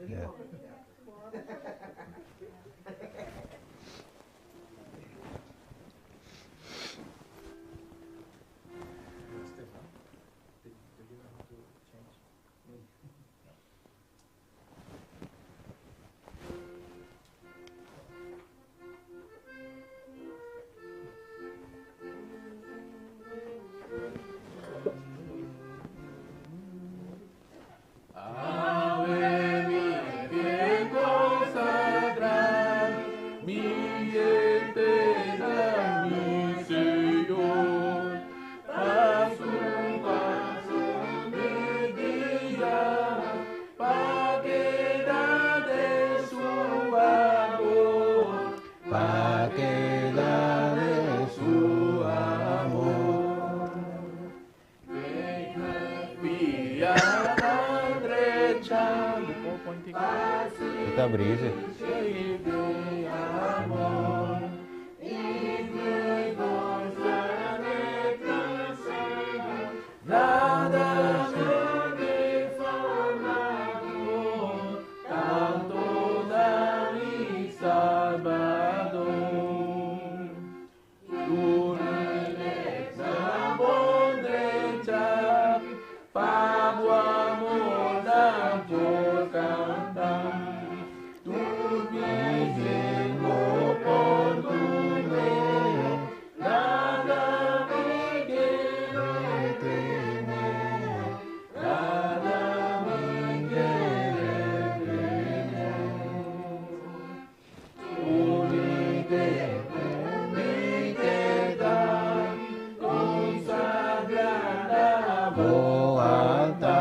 Ja. Stefan, did you want to change? Ave mi bien consagrada. y a la derecha. Kita brisa. Mi amor, y luego nada me Salvador, canto da mi Salvador. Tu eres la bondad, pago amor da por cantar. Tu me llevo por tu medio, nada me quiere temer, nada me quiere temer. Tu me queda consagrada voz alta.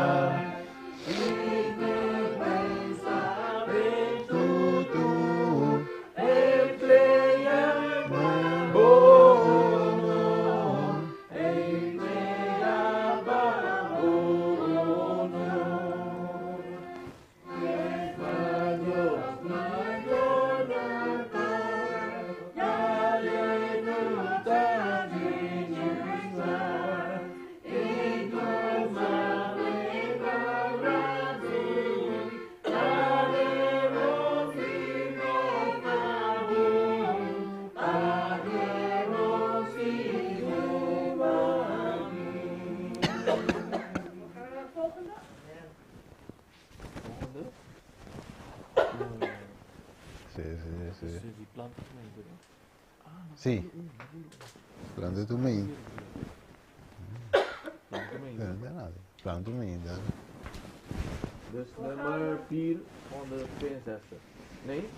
Sì, planta tu meio. Planta tu meio. Dus nummer 462. Nee,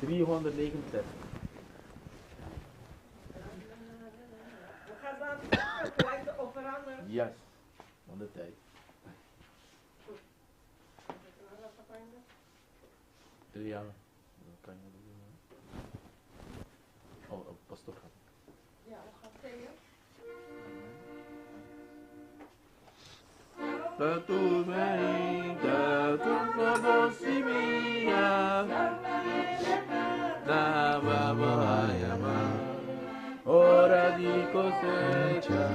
369. We gaan dan gelijk de veranderen. Yes, van de tijd. 3 jaar. Dan kan je dat doen. Oh, pas toch gaan. Ja, we gaan tegen. Tatu vem, tatu famosi minha, na babaiama, hora di cosecha.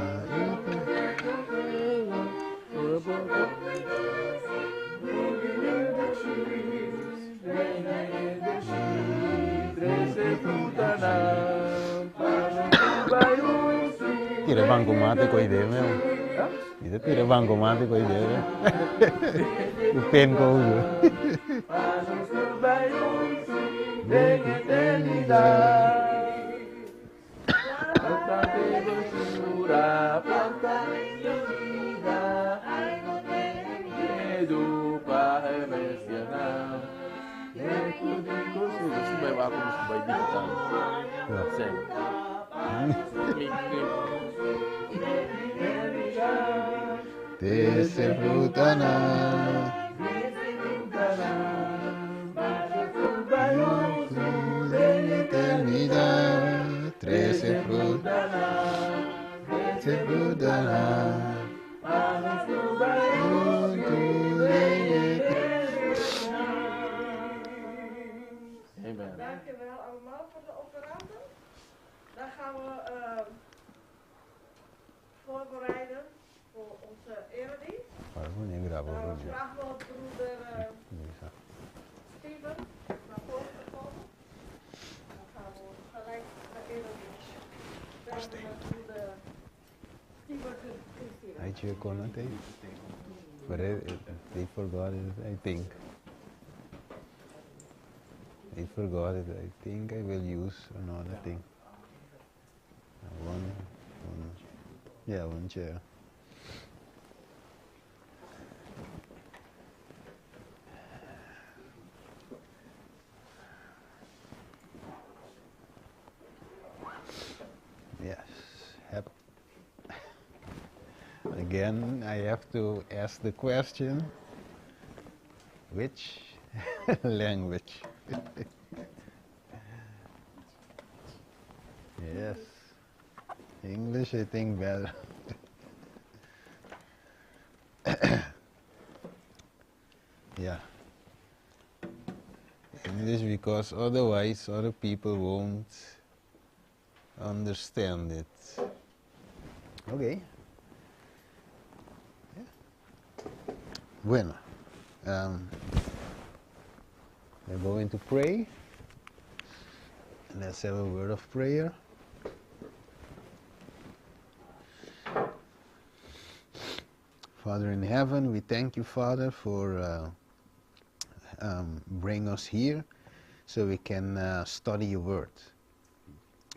Tira bancomat coi idee meu. Itu tira bancomat coi idee. O pen kau. Desse frutana, eternidad, 13 frutana, Dankjewel allemaal voor de offeranden. Dan gaan we voorbereiden voor onze eredienst. Dan vragen we broeder Steven naar voren te komen. Dan gaan we gelijk naar eredienst. Dan met broeder Steven Christina. Hij je kon het even. But they forgot it, I think. I forgot it. I think I will use another thing. One chair. Yes. Again, I have to ask the question, which language? Yes, English I think well. Yeah. And it is because otherwise other people won't understand it. Okay. Yeah. Bueno. We're going to pray. Let's have a word of prayer. Father in heaven, we thank you, Father, for bringing us here so we can study your word.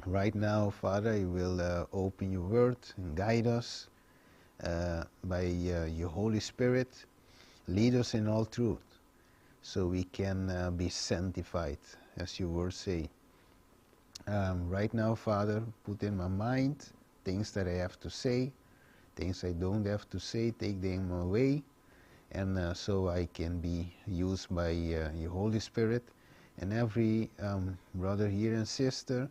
Right now, Father, you will open your word and guide us by your Holy Spirit. Lead us in all truth so we can be sanctified, as your word say. Right now, Father, put in my mind things that I have to say, things I don't have to say, take them away, and so I can be used by your Holy Spirit, and every brother here and sister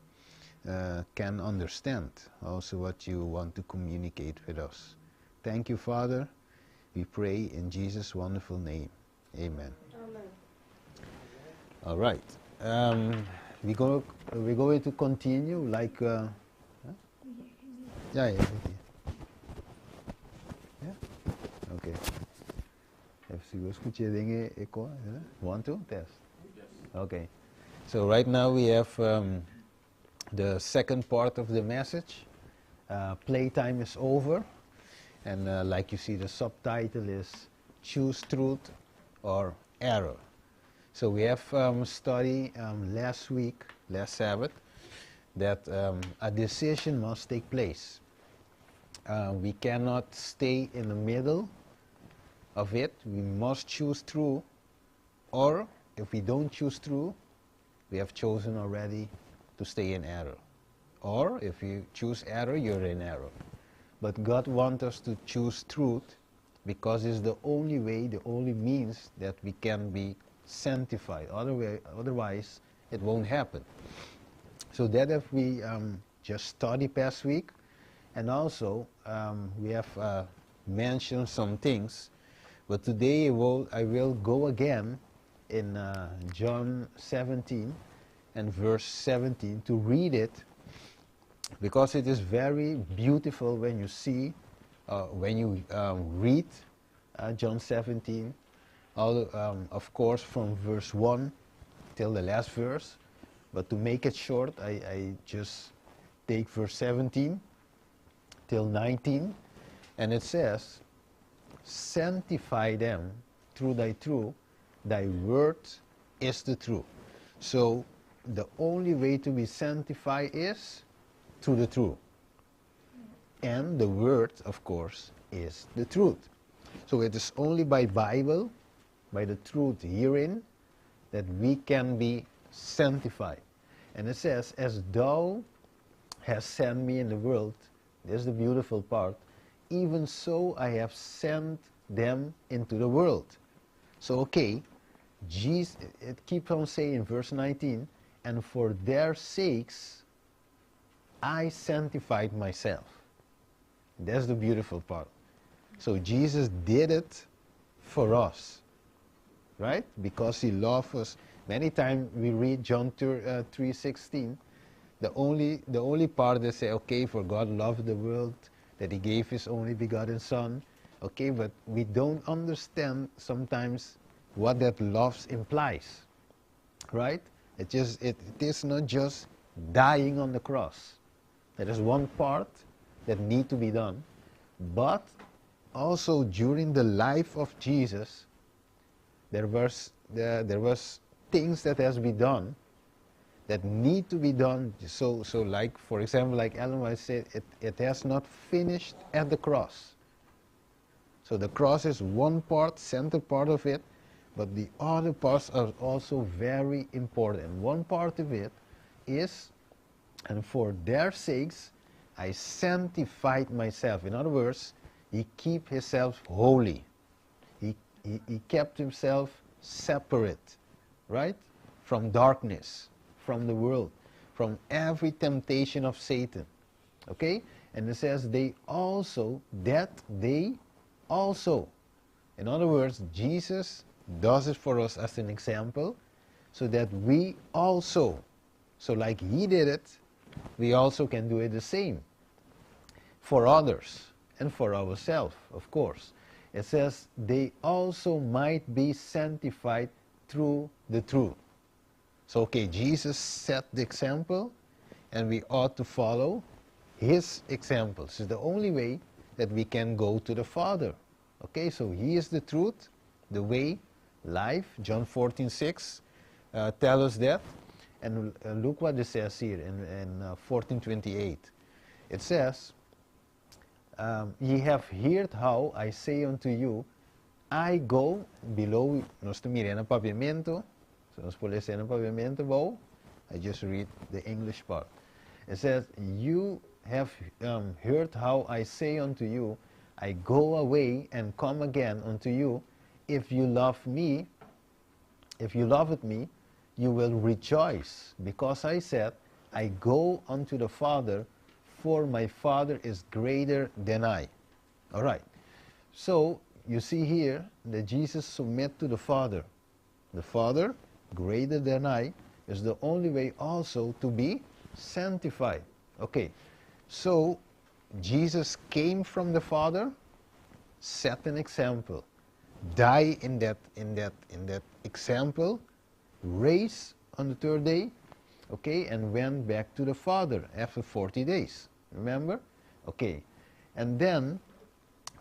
can understand also what you want to communicate with us. Thank you, Father. We pray in Jesus' wonderful name. Amen. Amen. All right. We're going to continue like... huh? Yeah. Okay. Even escuché dingen echo. 1, 2, test. Yes. Okay. So right now we have the second part of the message. Playtime is over. And like you see, the subtitle is Choose Truth or Error. So we have studied last Sabbath, that a decision must take place. We cannot stay in the middle of it. We must choose true, or if we don't choose true, we have chosen already to stay in error. Or if you choose error, you're in error. But God wants us to choose truth because it's the only way, the only means that we can be sanctified. Otherwise, it won't happen. So that if we just studied past week, and also we have mentioned some things, but today I will go again in John 17 and verse 17 to read it, because it is very beautiful when you see, when you read John 17, of course from verse 1 till the last verse. But to make it short, I just take verse 17 till 19, and it says, sanctify them through thy truth, thy word is the truth. So the only way to be sanctified is through the truth. And the word, of course, is the truth. So it is only by Bible, by the truth herein, that we can be sanctified. And it says, as thou hast sent me in the world, this is the beautiful part, even so I have sent them into the world. So okay, Jesus, it keeps on saying in verse 19, and for their sakes I sanctified myself. That's the beautiful part. So Jesus did it for us, right? Because he loved us. Many times we read John 3:16, the only part that say, okay, for God loved the world, that he gave his only begotten Son. Okay, but we don't understand sometimes what that love implies, right? It is not just dying on the cross. That is one part that need to be done, but also during the life of Jesus, there was things that has been done that need to be done. So like, for example, like Ellen White said, it has not finished at the cross. So the cross is one part, center part of it, but the other parts are also very important. One part of it is, and for their sakes, I sanctified myself. In other words, he kept himself holy. He kept himself separate, right? From darkness, from the world, from every temptation of Satan. Okay? And it says, they also. In other words, Jesus does it for us as an example, so that we also, so like he did it, we also can do it the same for others and for ourselves, of course. It says, they also might be sanctified through the truth. So, okay, Jesus set the example, and we ought to follow his examples. It's the only way that we can go to the Father. Okay, so he is the truth, the way, life. John 14:6 tell us that. And look what it says here in 14:28. It says, ye have heard how I say unto you, I go below. Nós te mirei no pavimento. So nós podemos ler no pavimento, bom. I just read the English part. It says, you have heard how I say unto you, I go away and come again unto you. If you love me, if you loved me, you will rejoice, because I said, I go unto the Father, for my Father is greater than I. All right. So you see here that Jesus submit to the Father. The Father, greater than I, is the only way also to be sanctified. Okay. So Jesus came from the Father, set an example, die in that example, raised on the third day, okay, and went back to the Father after 40 days. Remember? Okay. And then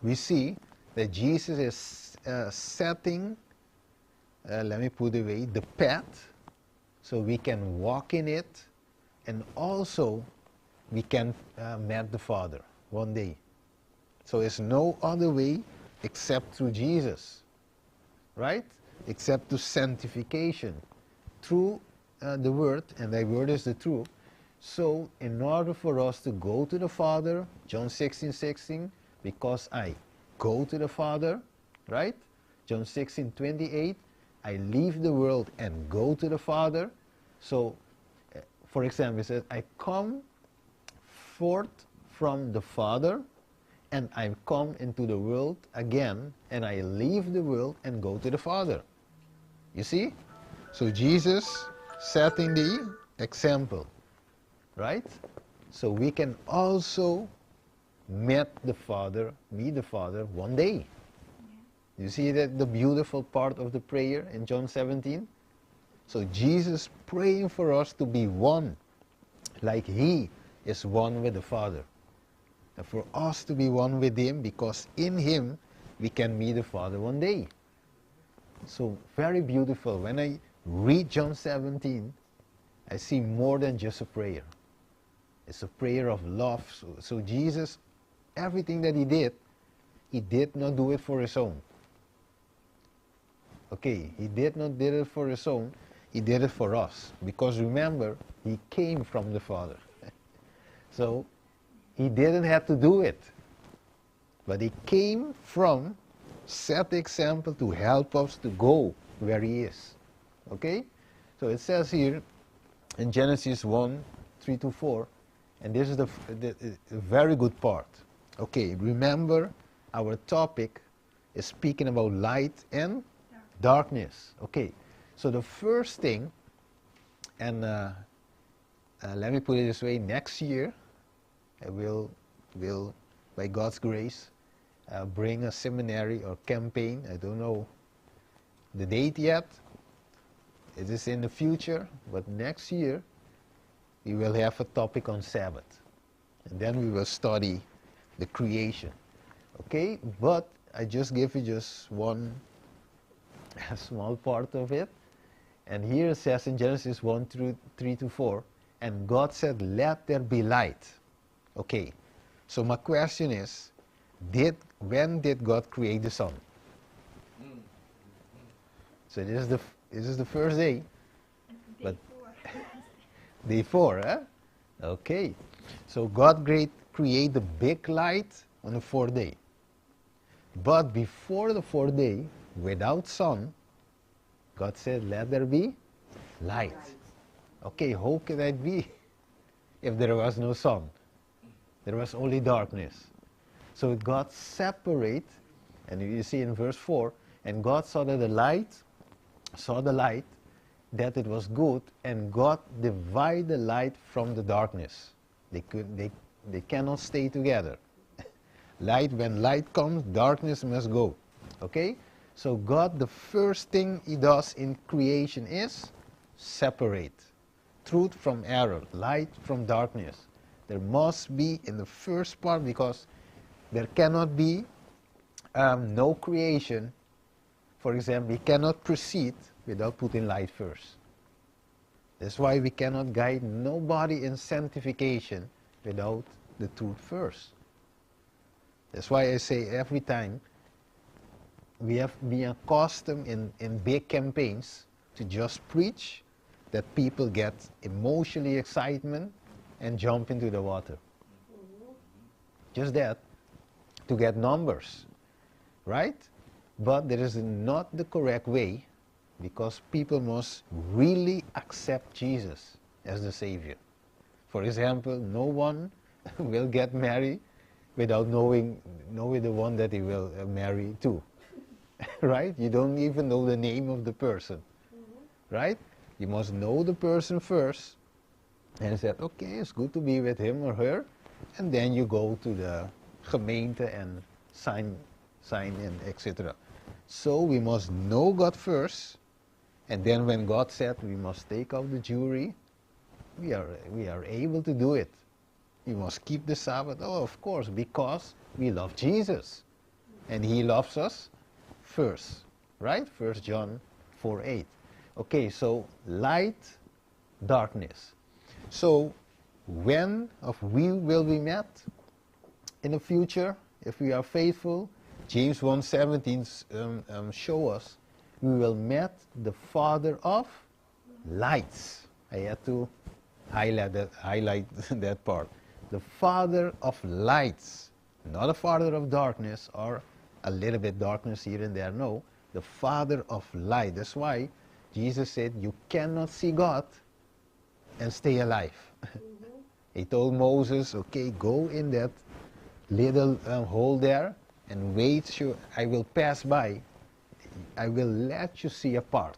we see that Jesus is setting, let me put away, the path, so we can walk in it, and also we can meet the Father one day. So there's no other way except through Jesus, right? Except to sanctification through the Word, and that Word is the truth. So in order for us to go to the Father, John 16:16, because I go to the Father, right? John 16:28, I leave the world and go to the Father. So, for example, it says, I come forth from the Father, and I come into the world again, and I leave the world and go to the Father. You see? So Jesus setting the example, right? So we can also meet the Father one day. Yeah. You see that the beautiful part of the prayer in John 17? So Jesus praying for us to be one, like he is one with the Father. And for us to be one with him, because in him we can meet the Father one day. So very beautiful. When I read John 17, I see more than just a prayer. It's a prayer of love. So Jesus, everything that he did not do it for his own. Okay, he did not do it for his own. He did it for us. Because remember, he came from the Father. So he didn't have to do it. But he came from, set the example to help us to go where he is. Okay? So it says here in Genesis 1:3-4, and this is the very good part. Okay, remember our topic is speaking about light and darkness. Okay, so the first thing, and let me put it this way, next year I will by God's grace, bring a seminary or campaign. I don't know the date yet. It is in the future, but next year we will have a topic on Sabbath. And then we will study the creation. Okay? But I just give you just one small part of it. And here it says in Genesis 1:3-4, and God said, let there be light. Okay. So my question is, when did God create the sun? So this is the first day. But day 4, huh? Okay. So God create the big light on the 4th day. But before the 4th day, without sun, God said, let there be light. Okay, how could that be if there was no sun? There was only darkness. So God separate, and you see in verse 4, And God saw that the light, that it was good, and God divided the light from the darkness. They cannot stay together. When light comes, darkness must go. Okay? So God, the first thing he does in creation is separate truth from error, light from darkness. There must be in the first part, because there cannot be no creation. For example, we cannot proceed without putting light first. That's why we cannot guide nobody in sanctification without the truth first. That's why I say every time we have been accustomed in big campaigns to just preach that people get emotionally excitement and jump into the water. Just that, to get numbers, right? But there is not the correct way, because people must really accept Jesus as the Savior. For example, no one will get married without knowing the one that he will marry to. Right? You don't even know the name of the person. Right? You must know the person first and say, okay, it's good to be with him or her, and then you go to the gemeente and sign in, etc. So we must know God first, and then when God said we must take out the jewelry, we are able to do it. We must keep the Sabbath, of course, because we love Jesus, and he loves us first, right? 1 John 4:8. Okay, so light, darkness. So when we will be met in the future, if we are faithful, James 1:17 show us we will meet the Father of lights. I had to highlight that part. The Father of lights, not a Father of darkness or a little bit darkness here and there. No, the Father of light. That's why Jesus said you cannot see God and stay alive. He told Moses, okay, go in that little hole there and wait, I will pass by. I will let you see a part,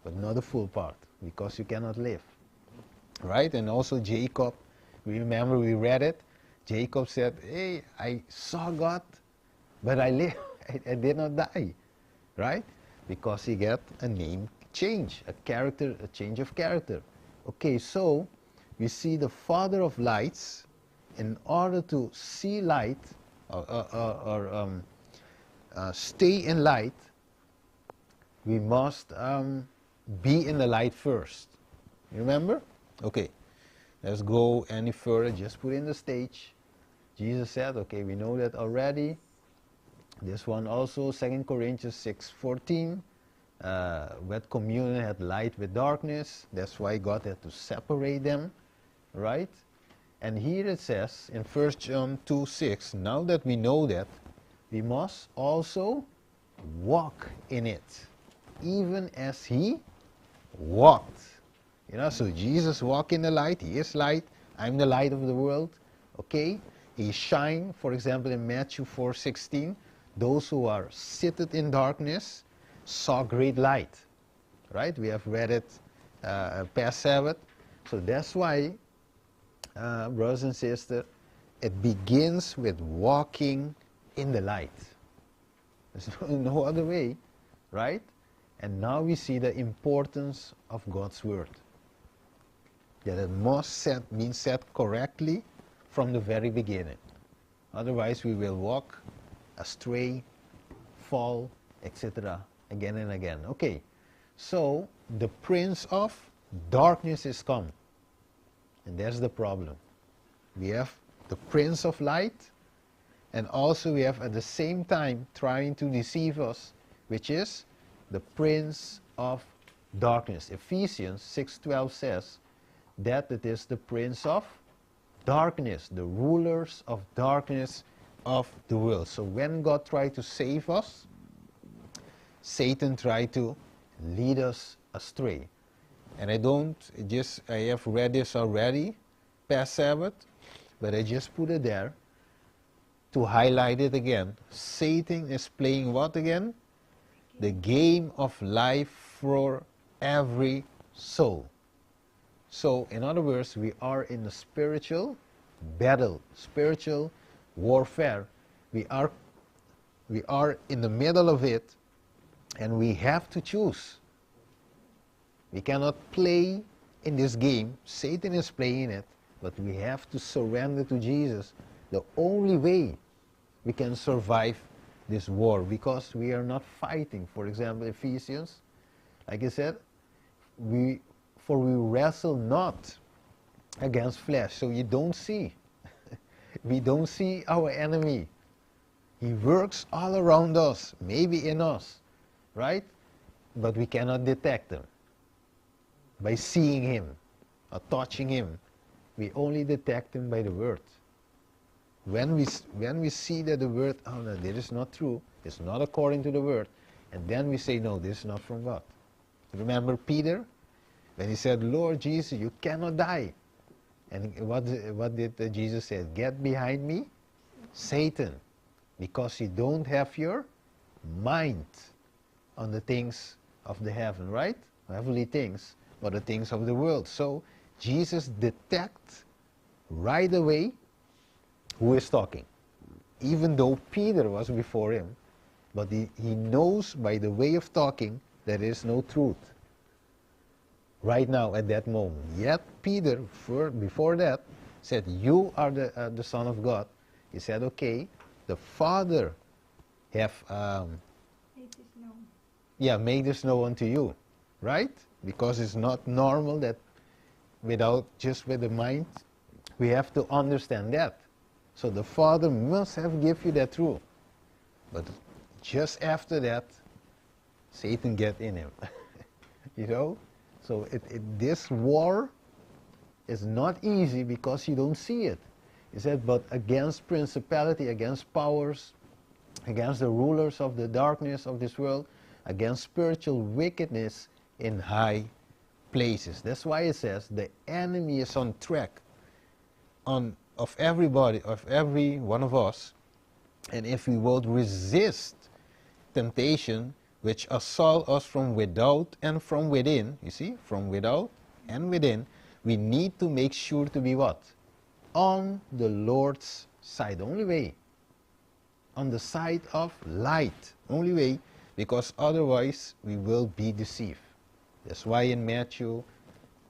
but not a full part, because you cannot live. Right? And also Jacob, remember we read it, Jacob said, hey, I saw God, but I live, I did not die. Right? Because he got a name change, a change of character. Okay, so we see the Father of lights. In order to see light or stay in light, we must be in the light first. Remember? Okay, let's go any further. Just put in the stage. Jesus said, okay, we know that already. This one also, 2 Corinthians 6:14. With communion had light with darkness. That's why God had to separate them, right? And here it says in 1 John 2:6, now that we know that, we must also walk in it, even as he walked. You know, so Jesus walked in the light. He is light. I'm the light of the world. Okay? He shined, for example, in Matthew 4:16. Those who are seated in darkness saw great light. Right? We have read it past Sabbath. So that's why, brothers and sisters, it begins with walking in the light. There's no other way, right? And now we see the importance of God's word. That it must be said correctly from the very beginning. Otherwise we will walk astray, fall, etc. again and again. Okay, so the prince of darkness is come. And that's the problem. We have the prince of light, and also we have at the same time trying to deceive us, which is the prince of darkness. Ephesians 6:12 says that it is the prince of darkness, the rulers of darkness of the world. So when God tried to save us, Satan tried to lead us astray. And I have read this already, past Sabbath, but I just put it there to highlight it again. Satan is playing what again? the game of life for every soul. So, in other words, we are in a spiritual battle, spiritual warfare. We are in the middle of it, and we have to choose. We cannot play in this game. Satan is playing it, but we have to surrender to Jesus. The only way we can survive this war, because we are not fighting. For example, Ephesians, like I said, for we wrestle not against flesh. So you don't see. We don't see our enemy. He works all around us, maybe in us, right? But we cannot detect him by seeing him or touching him. We only detect him by the word. When we see that the word, oh no, this is not true, it's not according to the word, and then we say, no, this is not from God. Remember Peter? When he said, Lord Jesus, you cannot die. And what did Jesus say? Get behind me, Satan, because you don't have your mind on the things of the heaven, right? Heavenly things, but the things of the world. So Jesus detects right away who is talking. Even though Peter was before him, but he knows by the way of talking there is no truth right now at that moment. Yet Peter, before that, said, you are the Son of God. He said, okay, the Father have made this known unto you, right? Because it's not normal that just with the mind, we have to understand that. So the Father must have given you that truth. But just after that, Satan get in him. You know? So this war is not easy because you don't see it. He said, but against principality, against powers, against the rulers of the darkness of this world, against spiritual wickedness in high places. That's why it says the enemy is on track of everybody, of every one of us. And if we would resist temptation, which assault us from without and from within, you see, from without and within, we need to make sure to be what? On the Lord's side. Only way. On the side of light. Only way, because otherwise we will be deceived. That's why in Matthew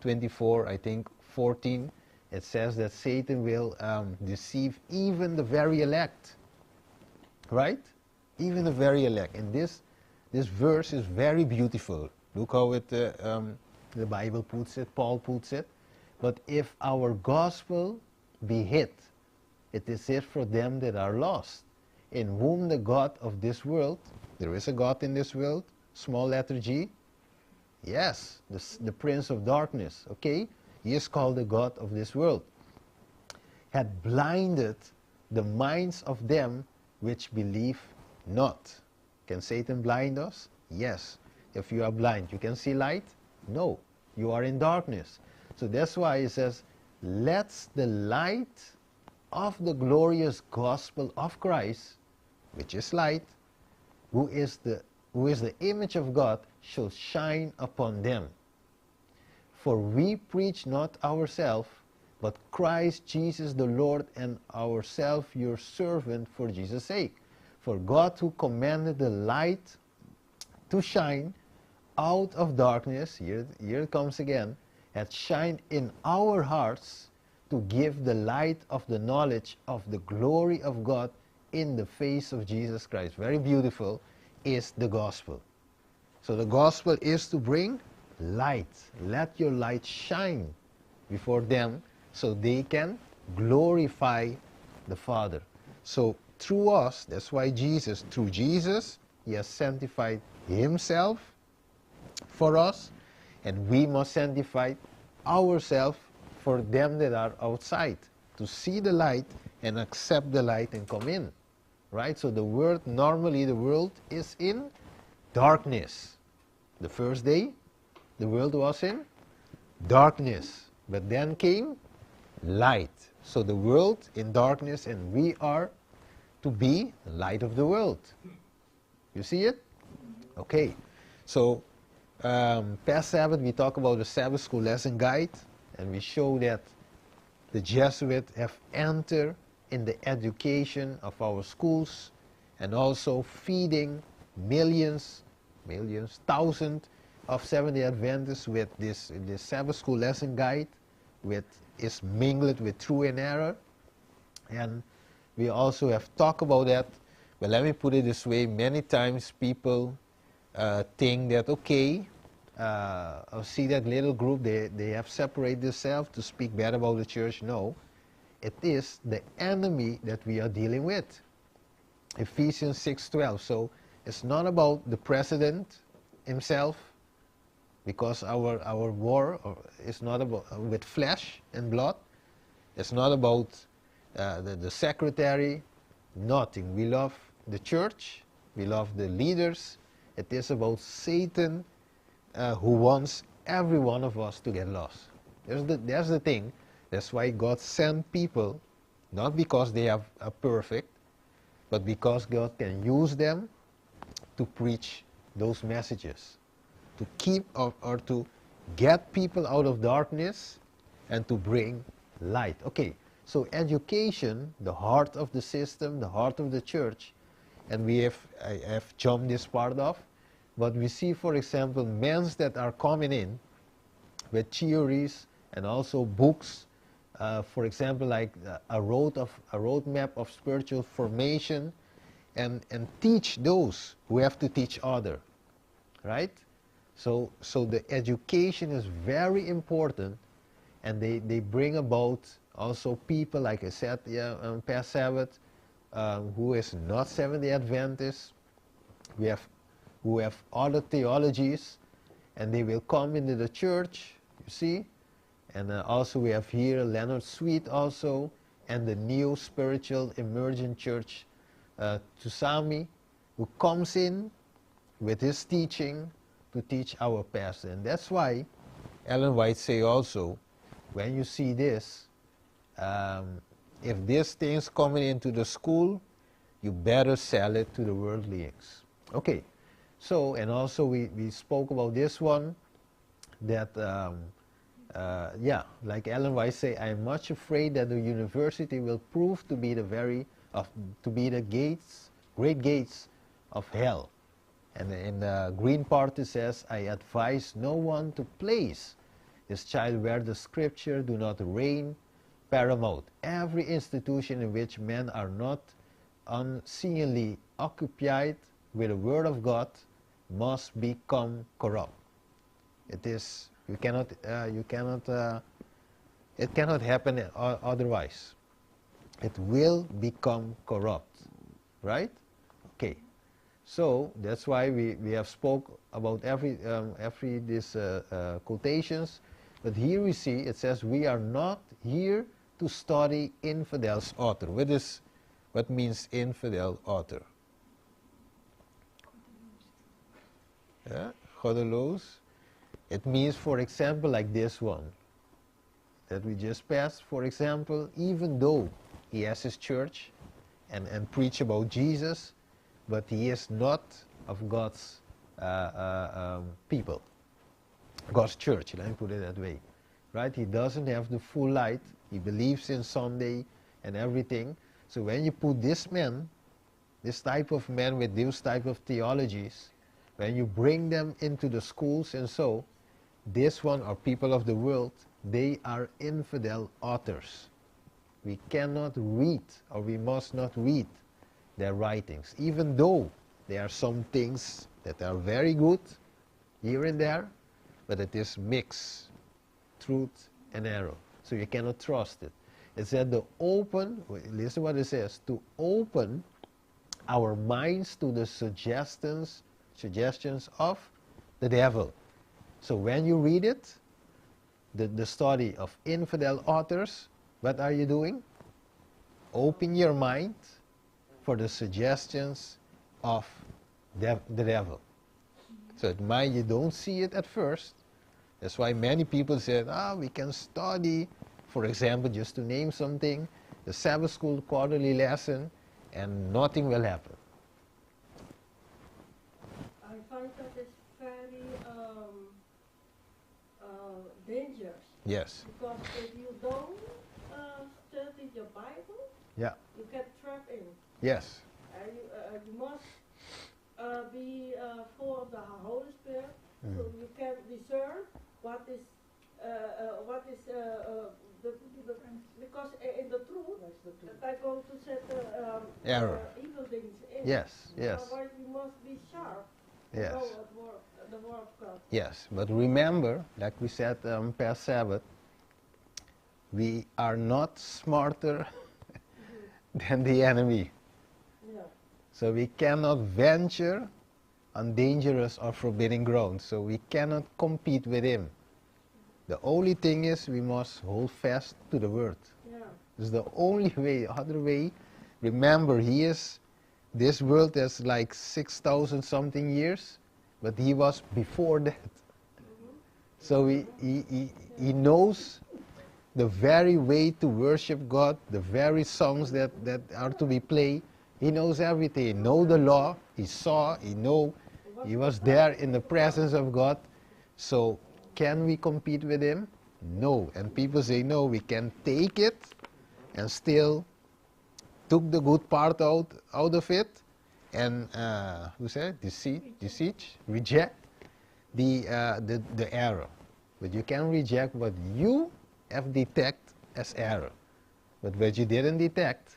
24, I think 14, it says that Satan will deceive even the very elect. Right? Even the very elect. And this verse is very beautiful. Look how the Bible puts it, Paul puts it. But if our gospel be hid, it is hid for them that are lost, in whom the God of this world, there is a God in this world, small letter G, yes, the prince of darkness, okay, he is called the God of this world, had blinded the minds of them which believe not. Can Satan blind us? Yes. If you are blind, you can see light? No. You are in darkness. So that's why it says, let the light of the glorious gospel of Christ, which is light, who is the image of God, shall shine upon them. For we preach not ourselves, but Christ Jesus the Lord, and ourselves your servant for Jesus' sake. For God, who commanded the light to shine out of darkness, here it comes again, hath shined in our hearts to give the light of the knowledge of the glory of God in the face of Jesus Christ. Very beautiful is the gospel. So the gospel is to bring light. Let your light shine before them so they can glorify the Father. So through us, that's why through Jesus, he has sanctified himself for us, and we must sanctify ourselves for them that are outside, to see the light and accept the light and come in. Right? So normally the world is in darkness. The first day, the world was in darkness. But then came light. So the world in darkness, and we are to be the light of the world. You see it? Okay, so past Sabbath we talk about the Sabbath School Lesson Guide, and we show that the Jesuits have entered in the education of our schools and also feeding millions, thousands of Seventh-day Adventists with this Sabbath School Lesson Guide, which is mingled with true and error. And we also have talked about that, but let me put it this way: many times people think that, okay, I'll see that little group, they have separated themselves to speak bad about the church. No, it is the enemy that we are dealing with. Ephesians 6:12. So it's not about the president himself, because our war is not about with flesh and blood. It's not about the secretary. Nothing. We love the church. We love the leaders. It is about Satan, who wants every one of us to get lost. That's the thing. That's why God sent people, not because they are perfect, but because God can use them to preach those messages, to keep or to get people out of darkness and to bring light. Okay, so education, the heart of the system, the heart of the church, and I have jumped this part off, but we see, for example, men that are coming in with theories and also books, for example, like a roadmap of spiritual formation, and teach those who have to teach others, right? So the education is very important, and they bring about also people, like I said, past Sabbath, who is not Seventh-day Adventist, who have other theologies, and they will come into the church, you see. And also we have here Leonard Sweet also, and the new spiritual emergent church, Tusami, who comes in with his teaching to teach our pastor. And that's why Ellen White say also, when you see this, if these things coming into the school, you better sell it to the worldlings. Okay, so, and also we spoke about this one, that like Ellen White say, I am much afraid that the university will prove to be the gates, great gates of hell. And in the green part it says, I advise no one to place his child where the scripture do not reign paramount. Every institution in which men are not unseeingly occupied with the word of God must become corrupt. It is, it cannot happen otherwise. It will become corrupt, right? Okay, so that's why we have spoke about every these quotations, but here we see it says we are not here to study infidels author. What means infidel author? Yeah, goddeloos. It means, for example, like this one that we just passed, for example, even though he has his church and preach about Jesus, but he is not of God's people, God's church, let me put it that way, right? He doesn't have the full light. He believes in Sunday and everything. So when you put this man, this type of men with those type of theologies, when you bring them into the schools and so, this one are people of the world, they are infidel authors. We cannot read, or we must not read their writings, even though there are some things that are very good here and there, but it is mixed, truth and error. So you cannot trust it. It said to open, listen what it says, to open our minds to the suggestions of the devil. So when you read it, the study of infidel authors, what are you doing? Open your mind for the suggestions of the devil. So it might, you don't see it at first. That's why many people said, we can study, for example, just to name something, the Sabbath School quarterly lesson, and nothing will happen. I I find that it's very dangerous. Yes. Because if you don't study your Bible, Yeah. you get trapped in. Yes. You must be full of the Holy Spirit, so you can discern what is because in the truth, they're going to set Error. evil things in. Yes. Yes. Otherwise, you must be sharp. Yes. To know the word of God. Yes. But remember, like we said past Sabbath, we are not smarter than the enemy. Yeah. So we cannot venture on dangerous or forbidden ground. So we cannot compete with him. The only thing is we must hold fast to the word. Yeah. It's the only way. Other way, remember, this world has like 6,000 something years, but he was before that. So he knows the very way to worship God, the very songs that are to be played. He knows everything. He knows the law. He saw. He was there in the presence of God. So can we compete with him? No. And people say, no, we can take it and still took the good part out of it and reject the error. But you can reject what you have detected as error. But what you didn't detect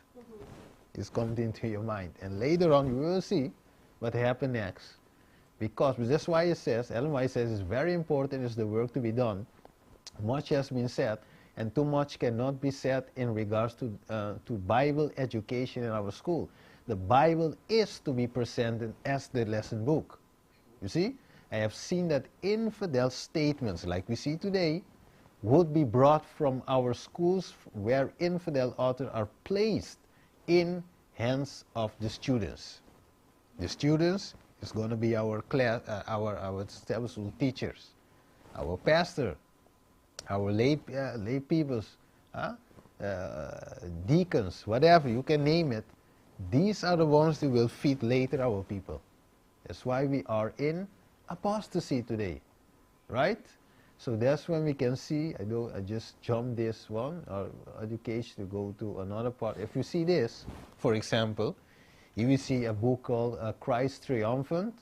is coming into your mind. And later on you will see what happened next. Because that's why it says, Ellen White says, it's very important is the work to be done. Much has been said, and too much cannot be said in regards to Bible education in our school. The Bible is to be presented as the lesson book. You see? I have seen that infidel statements, like we see today, would be brought from our schools where infidel authors are placed in hands of the students. The students is going to be our class, our Sabbath school teachers, our pastor, our lay peoples, deacons, whatever you can name it. These are the ones that will feed later our people. That's why we are in apostasy today, right? So that's when we can see. I just jumped this one, our education, to go to another part. If you see this, for example, you will see a book called Christ Triumphant.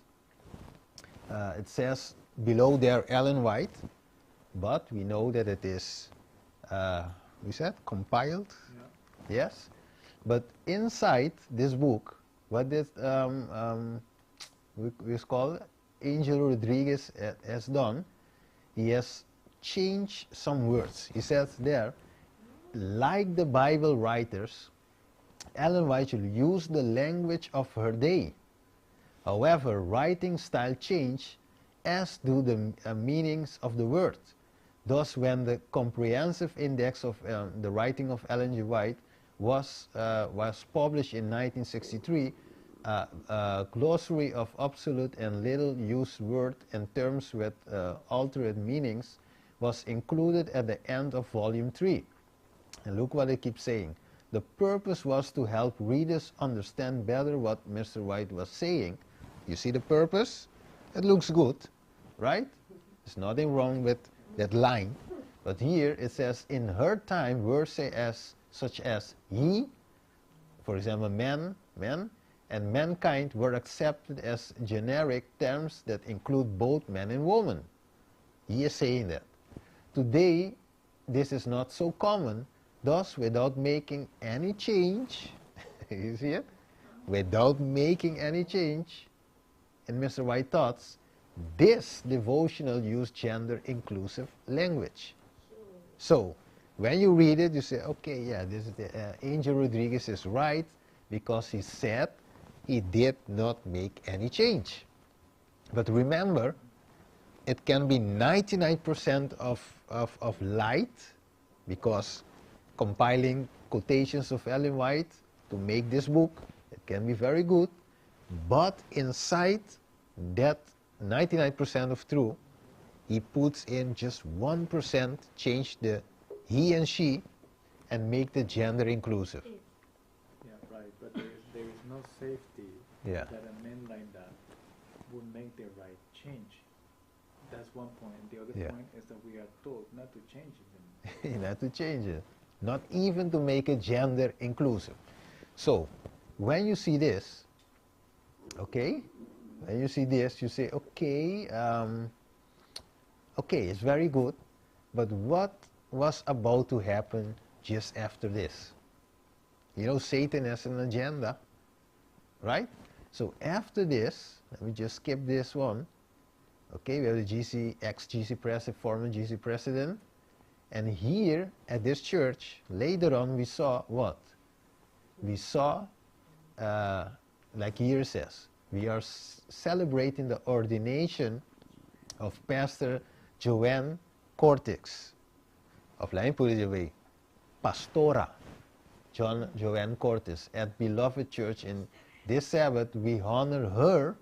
It says below there Ellen White, but we know that it is, we said, compiled. Yeah. Yes, but inside this book, what did we call Angel Rodriguez has done? He has changed some words. He says there, like the Bible writers, Ellen White should use the language of her day. However, writing style changed, as do the meanings of the word. Thus, when the comprehensive index of the writing of Ellen G. White was published in 1963, a glossary of obsolete and little used words and terms with altered meanings was included at the end of volume 3. And look what it keeps saying. The purpose was to help readers understand better what Mr. White was saying. You see the purpose? It looks good, right? There's nothing wrong with that line. But here it says, in her time, words such as he, for example, men, and mankind were accepted as generic terms that include both men and women. He is saying that. Today, this is not so common. Thus, without making any change, you see it? Without making any change in Mr. White's thoughts, this devotional used gender-inclusive language. So, when you read it, you say, okay, yeah, this is Angel Rodriguez is right, because he said he did not make any change. But remember, it can be 99% of light, because compiling quotations of Ellen White to make this book, it can be very good, but inside that 99% of truth, he puts in just 1%, change the he and she, and make the gender inclusive. Yeah, right, but there is no safety Yeah. that a man like that will make the right change. That's one point. And the other Yeah. point is that we are told not to change it. Not to change it. Not even to make it gender inclusive. So, when you see this, okay, when you see this, you say, okay, okay, it's very good, but what was about to happen just after this? You know, Satan has an agenda, right? So after this, let me just skip this one. Okay, we have the ex-GC president, former GC president. And here at this church, later on we saw what? We saw, like here it says, we are celebrating the ordination of Pastor Joanne Cortix. Of let me put it away, Pastora Joanne Cortix at Beloved Church. In this Sabbath, we honor her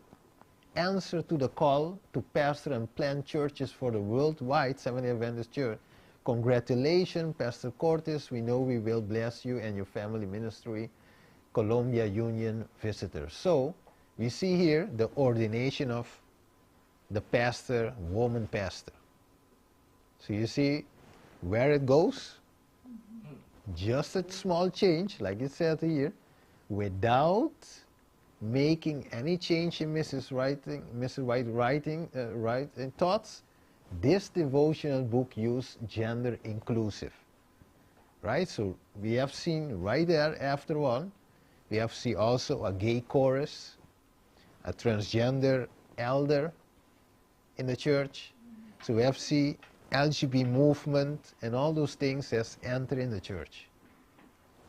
answer to the call to pastor and plant churches for the worldwide Seventh-day Adventist Church. Congratulations, Pastor Cortez. We know we will bless you and your family ministry. Columbia Union visitors. So, we see here the ordination of the pastor, woman pastor. So you see where it goes? Just a small change, like it said here, without making any change in Mrs. White writing thoughts. This devotional book used gender inclusive, right? So we have seen right there after one, we have seen also a gay chorus, a transgender elder in the church. So we have seen LGBT movement and all those things has entered in the church.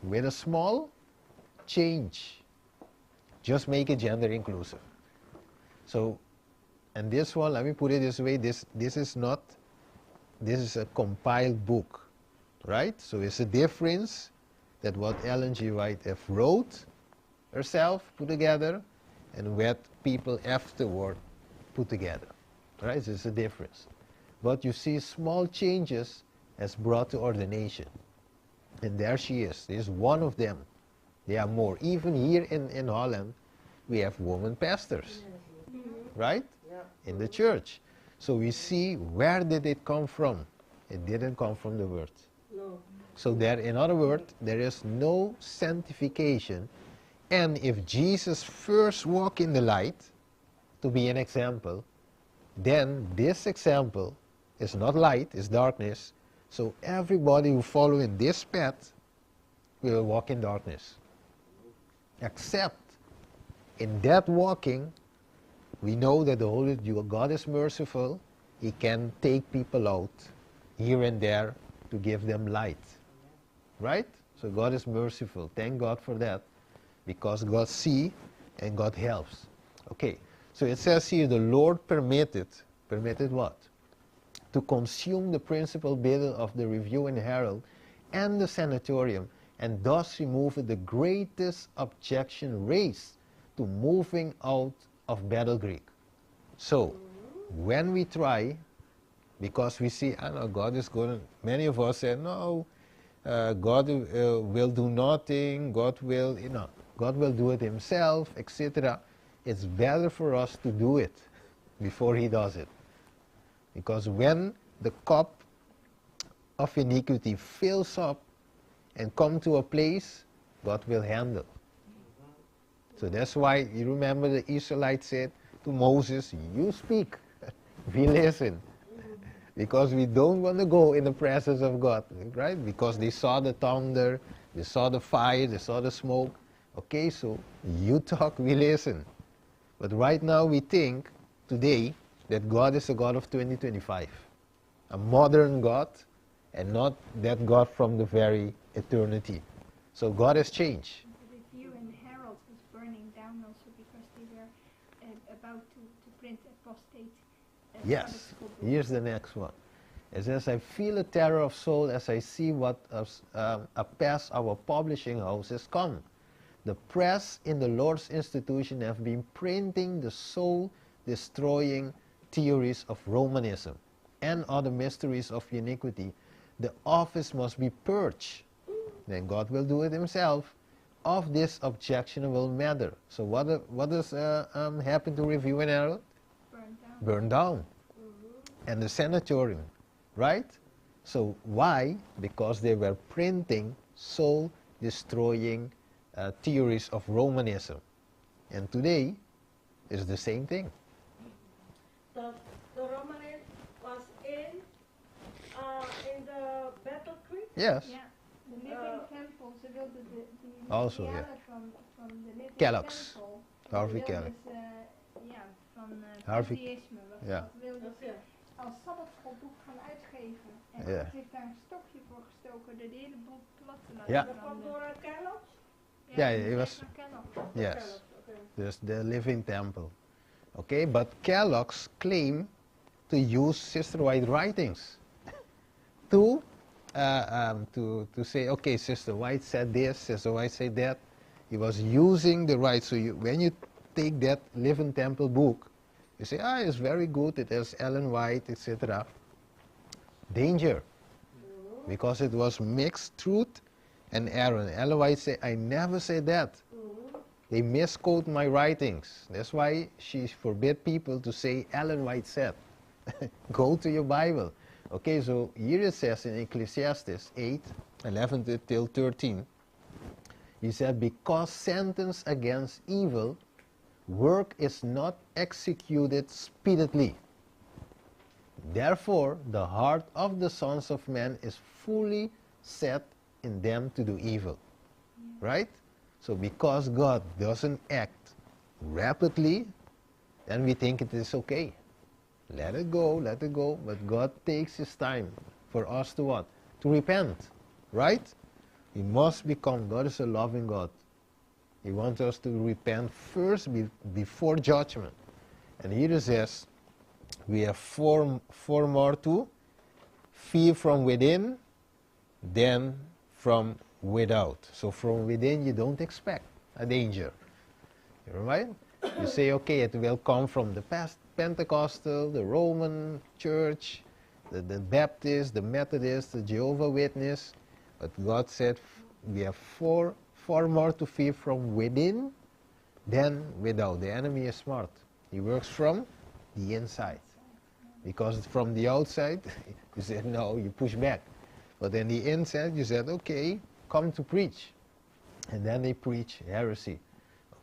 With a small change, just make it gender inclusive. So, and this one, let me put it this way, this is a compiled book, right? So it's a difference that what Ellen G. White have wrote herself, put together, and what people afterward put together, right? So it's a difference. But you see small changes as brought to ordination. And there she is. There's one of them. There are more. Even here in Holland, we have women pastors, right? Yeah. In the church. So we see where did it come from? It didn't come from the word. No. So there, in other words, there is no sanctification. And if Jesus first walked in the light, to be an example, then this example is not light, it's darkness. So everybody who follow in this path will walk in darkness. Except in that walking, we know that the Holy God is merciful. He can take people out here and there to give them light. Right? So God is merciful. Thank God for that. Because God sees and God helps. Okay. So it says here, the Lord permitted what? To consume the principal building of the Review and Herald and the Sanatorium, and thus removed the greatest objection raised to moving out of Battle Creek. So, when we try, because we see, I know God is going to, many of us say, no, God will do nothing, God will do it himself, etc. It's better for us to do it before he does it. Because when the cup of iniquity fills up and come to a place, God will handle. So that's why, you remember the Israelites said to Moses, you speak, we listen. Because we don't want to go in the presence of God, right? Because they saw the thunder, they saw the fire, they saw the smoke. Okay, so you talk, we listen. But right now we think, today, that God is a God of 2025. A modern God, and not that God from the very eternity. So God has changed. The Review and Herald was burning down also because they were about to print apostate. Yes, here's the next one. It says, I feel a terror of soul as I see what a pass our publishing house has come. The press in the Lord's institution have been printing the soul-destroying theories of Romanism and other mysteries of iniquity. The office must be purged. Then God will do it himself of this objectionable matter. So what does happen to Review and Herald? Burned down. Burned down. And the sanatorium, right? So why? Because they were printing soul-destroying theories of Romanism. And today is the same thing. The Romanism was in the Battle Creek. Yes. Ja, de Living Temple. Ze wilden de Also, materialen yeah. van de Living Kellogg's. Temple. Harvey wilden Kellogg. ze, ja, van Harvey- Judaïsme. ja. Dat wilden ze als sabbatschoolboek gaan uitgeven. En Ja. God heeft daar een stokje voor gestoken door de hele boel plat te laten Ja. Dat kwam branden. door Kellogg's. Ja, hij was- naar Kellogg. Yes. Kellogg's, oké. There's the Living Temple. Okay, but Kellogg's claim to use Sister White writings to say, okay, Sister White said this, Sister White said that. He was using the right. So when you take that Living Temple book, you say, it's very good. It has Ellen White, etc. Danger, because it was mixed truth and error. Ellen White said, I never said that. They misquote my writings. That's why she forbid people to say Ellen White said. Go to your Bible. Okay, so here it says in Ecclesiastes 8, 11 till 13, he said, because sentence against evil, work is not executed speedily. Therefore, the heart of the sons of men is fully set in them to do evil. Right? So because God doesn't act rapidly, then we think it is okay. Let it go, but God takes His time for us to what? To repent, right? We must become, God is a loving God. He wants us to repent first before judgment. And here it says, we have four more to fear from within, then from without. So from within you don't expect a danger. Right? You say, okay, it will come from the past Pentecostal, the Roman Church, the Baptist, the Methodist, the Jehovah Witness. But God said we have far more to fear from within than without. The enemy is smart. He works from the inside. Because from the outside, you said no, you push back. But then the inside, you said, okay, come to preach. And then they preach heresy.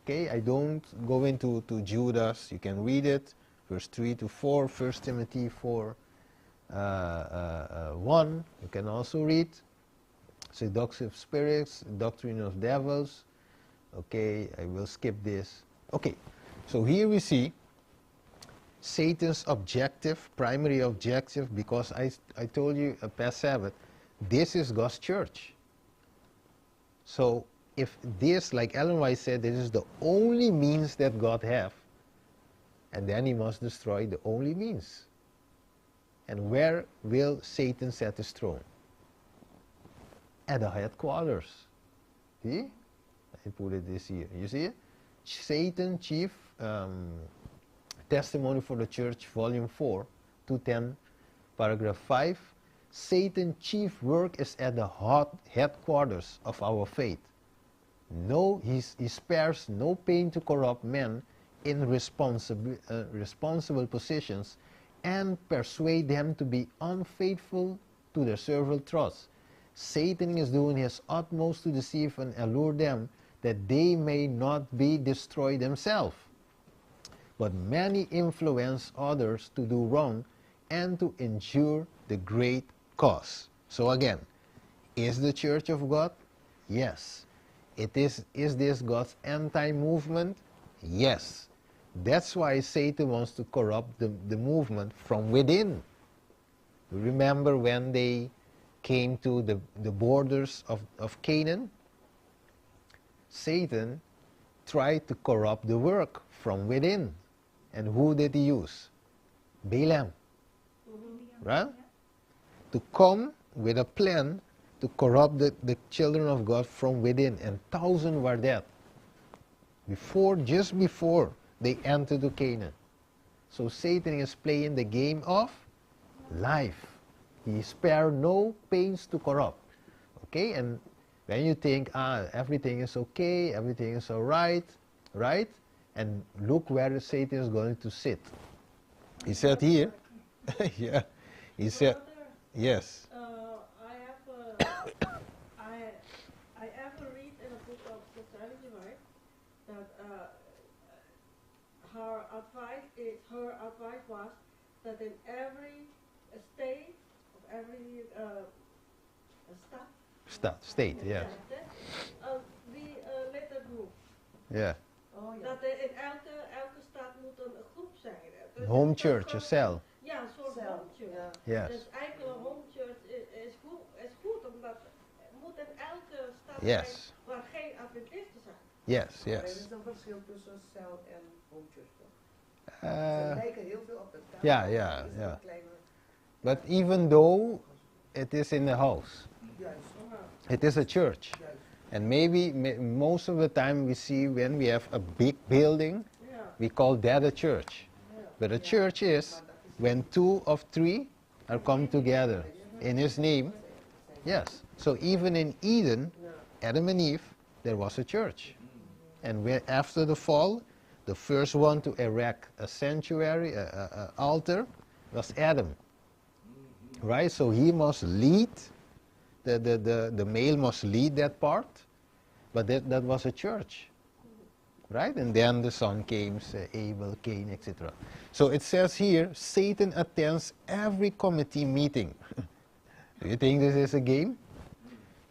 Okay, I don't go into Judas. You can read it, verse 3 to 4, 1 Timothy 4, 1. You can also read seductive spirits, doctrine of devils. Okay, I will skip this. Okay, so here we see Satan's objective, primary objective, because I told you past Sabbath, this is God's church. So if this, like Ellen White said, this is the only means that God have, and then He must destroy the only means. And where will Satan set his throne? At the headquarters. See? I put it this here. You see it? Satan, Chief Testimony for the Church, Volume 4, 210, Paragraph 5. Satan's chief work is at the headquarters of our faith. No, he spares no pain to corrupt men in responsible positions and persuade them to be unfaithful to their servile trust. Satan is doing his utmost to deceive and allure them that they may not be destroyed themselves. But many influence others to do wrong and to endure the great cause. So again, is the Church of God? Yes. Is this God's anti-movement? Yes. That's why Satan wants to corrupt the movement from within. Remember when they came to the borders of Canaan? Satan tried to corrupt the work from within. And who did he use? Balaam. Right? To come with a plan to corrupt the children of God from within. And thousands were dead. Just before they entered to Canaan. So Satan is playing the game of life. He spared no pains to corrupt. Okay, and When you think, everything is okay, everything is all right, right? And look where Satan is going to sit. He said here, yeah, he said, yes. I ever read in a book of Sister Ellen G. White that her advice was that in every state of every State, yes. Die lidgroep. Yeah. Oh ja. Dat er in elke stad moet een groep zijn. Dus Home dat church, kan- a cell. Ja, een soort Cel, home church. ja. Yes. Dus eigenlijk een home church is goed, omdat het moet in elke stad Yes. zijn waar geen adventisten zijn. Yes, Maar er yes. is een verschil tussen cel en home church, toch? Ze Uh, lijken heel veel op elkaar. ja, maar ja, het is ja. een kleine- but even though it is in the house, Juist, it is a church. juist. And maybe most of the time we see when we have a big building, Ja. we call that a church. But a church is when 2 of 3 are come together in his name. Yes. So even in Eden, Adam and Eve, there was a church. And after the fall, the first one to erect a sanctuary, a altar, was Adam. Right? So he must lead, the male must lead that part, but that was a church. Right? And then the son came, Abel, Cain, etc. So it says here, Satan attends every committee meeting. Do you think this is a game?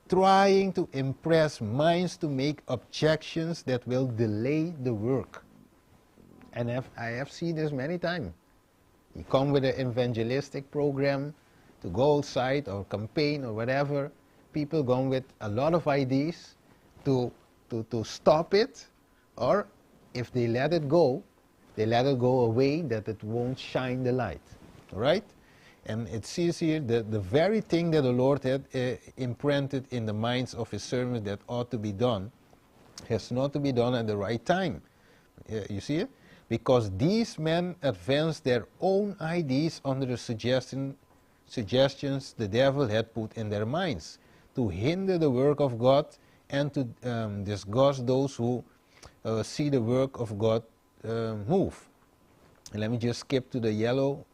Trying to impress minds to make objections that will delay the work. And I have seen this many times. You come with an evangelistic program to go outside or campaign or whatever. People go with a lot of ideas to stop it, or if they let it go away that it won't shine the light. All right? And it says here that the very thing that the Lord had imprinted in the minds of his servants that ought to be done has not to be done at the right time. You see it? Because these men advanced their own ideas under the suggestions the devil had put in their minds to hinder the work of God and to disgust those who see the work of God move. And let me just skip to the yellow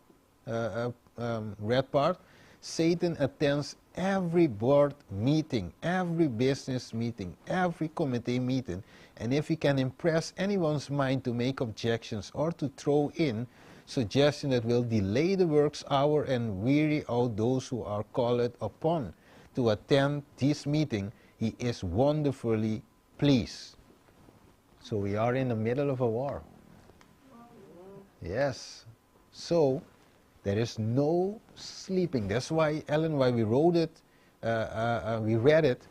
red part. Satan attends every board meeting, every business meeting, every committee meeting, and if he can impress anyone's mind to make objections or to throw in suggestions that will delay the work's hour and weary out those who are called upon to attend this meeting, he is wonderfully pleased. So we are in the middle of a war. Yes. So there is no sleeping. That's why, Ellen, why we wrote it, we read it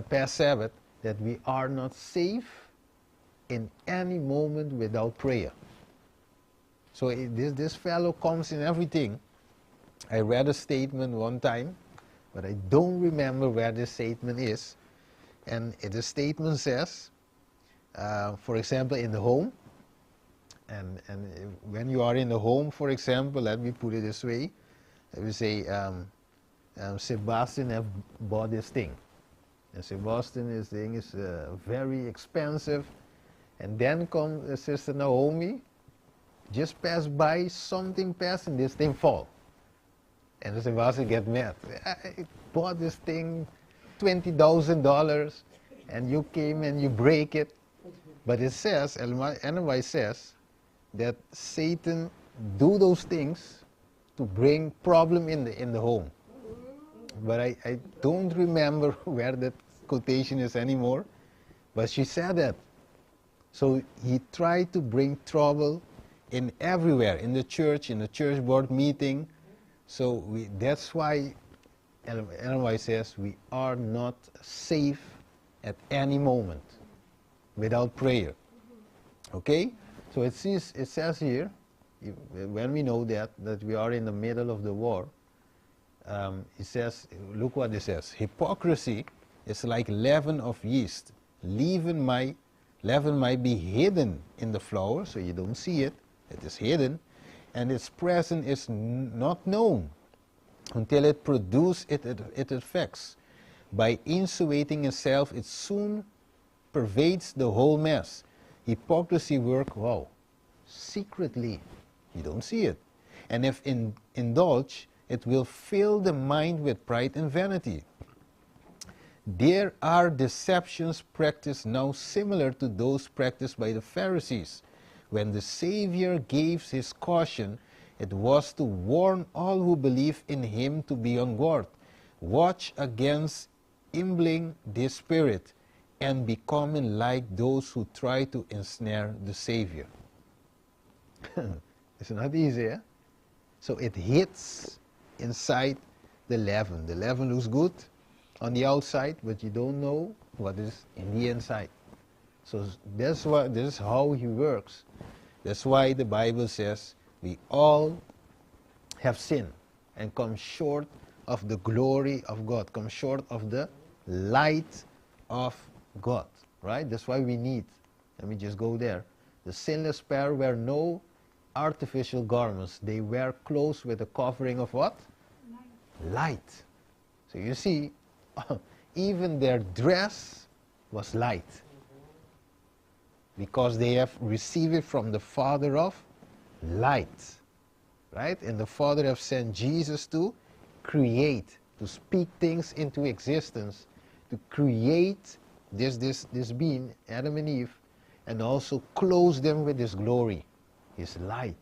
past Sabbath, that we are not safe in any moment without prayer. So this fellow comes in everything. I read a statement one time, but I don't remember where this statement is. And the statement says, for example, in the home, and when you are in the home, for example, let me put it this way, we say, Sebastian have bought this thing. And Sebastian, this thing is very expensive. And then comes Sister Naomi, just pass by, something pass, and this thing fall. And Sebastian get mad. I bought this thing, $20,000, and you came and you break it. But it says, NY says, that Satan do those things to bring problem in the home. But I don't remember where that quotation is anymore. But she said that. So he tried to bring trouble in everywhere, in the church board meeting. So that's why NY says we are not safe at any moment without prayer. Okay? So it says here, when we know that we are in the middle of the war, it says, look what it says. Hypocrisy is like leaven of yeast. Leaven might be hidden in the flour, so you don't see it. It is hidden. And its presence is not known until it produces its effects. By insinuating itself, it soon pervades the whole mass. Hypocrisy work, wow, secretly. You don't see it. And if indulged, it will fill the mind with pride and vanity. There are deceptions practiced now similar to those practiced by the Pharisees. When the Savior gave his caution, it was to warn all who believe in him to be on guard. Watch against imbibing this spirit and becoming like those who try to ensnare the Savior. It's not easy, eh? So it hits inside the leaven. The leaven looks good on the outside, but you don't know what is in the inside. So this is how he works. That's why the Bible says we all have sinned and come short of the glory of God, come short of the light of God, right? That's why we need, let me just go there. The sinless pair wear no artificial garments. They wear clothes with a covering of what? Light. So you see, even their dress was light. Because they have received it from the Father of light. Right? And the Father have sent Jesus to create, to speak things into existence, to create this being, Adam and Eve, and also clothe them with his glory, his light.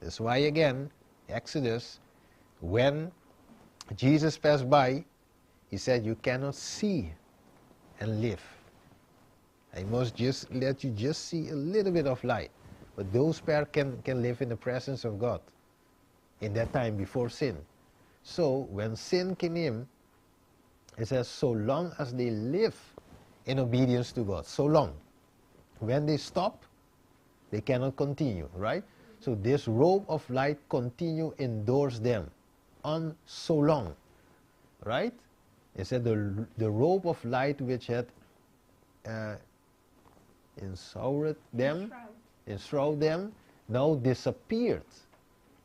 That's why again, Exodus, when Jesus passed by, he said, you cannot see and live. I must just let you just see a little bit of light. But those pair can live in the presence of God in that time before sin. So when sin came in, it says, so long as they live in obedience to God, so long. When they stop, they cannot continue, right? So this robe of light continue endures them on so long, right? It said the robe of light which had enshrouded them, now disappeared,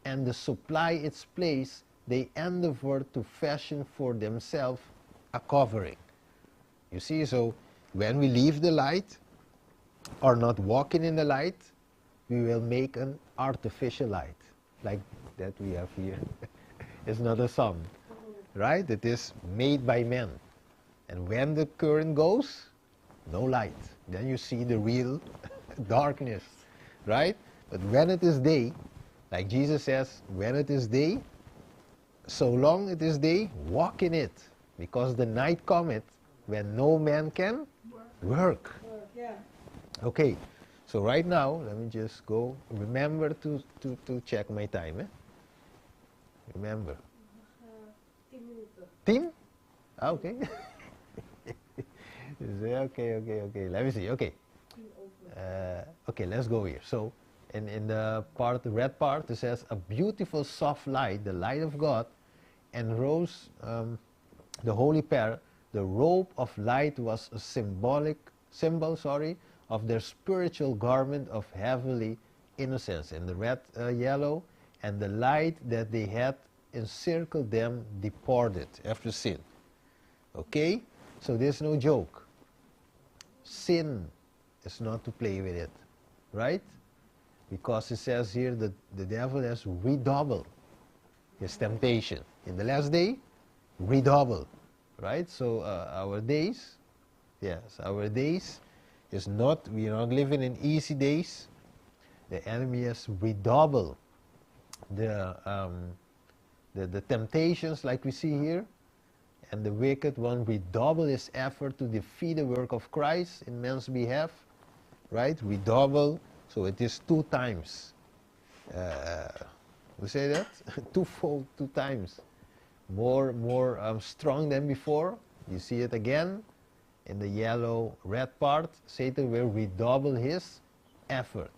and to supply its place, they endeavored to fashion for themselves a covering. You see, so when we leave the light, or not walking in the light, we will make an artificial light, like that we have here. It's not a sun, right? It is made by men. And when the current goes, no light. Then you see the real darkness, right? But when it is day, like Jesus says, when it is day, so long it is day, walk in it, because the night cometh when no man can work. Yeah. Okay, so right now, let me just go, remember to check my time, eh? Remember. 10 minuten. 10? Ah, okay. Okay. Let me see. Okay. Okay, let's go here. So, in the part, the red part, it says, a beautiful soft light, the light of God, and rose the holy pair. The robe of light was a symbol, of their spiritual garment of heavenly innocence. And the red, yellow, and the light that they had encircled them departed after sin. Okay? So there's no joke. Sin is not to play with it. Right? Because it says here that the devil has redoubled his temptation. In the last day, redouble. Right? So our days, yes, our days is not, we are not living in easy days. The enemy has redoubled the temptations like we see here, and the wicked one redouble his effort to defeat the work of Christ in man's behalf, right? Redouble, so it is 2 times. We say that? Twofold, 2 times. More strong than before. You see it again in the yellow red part. Satan will redouble his effort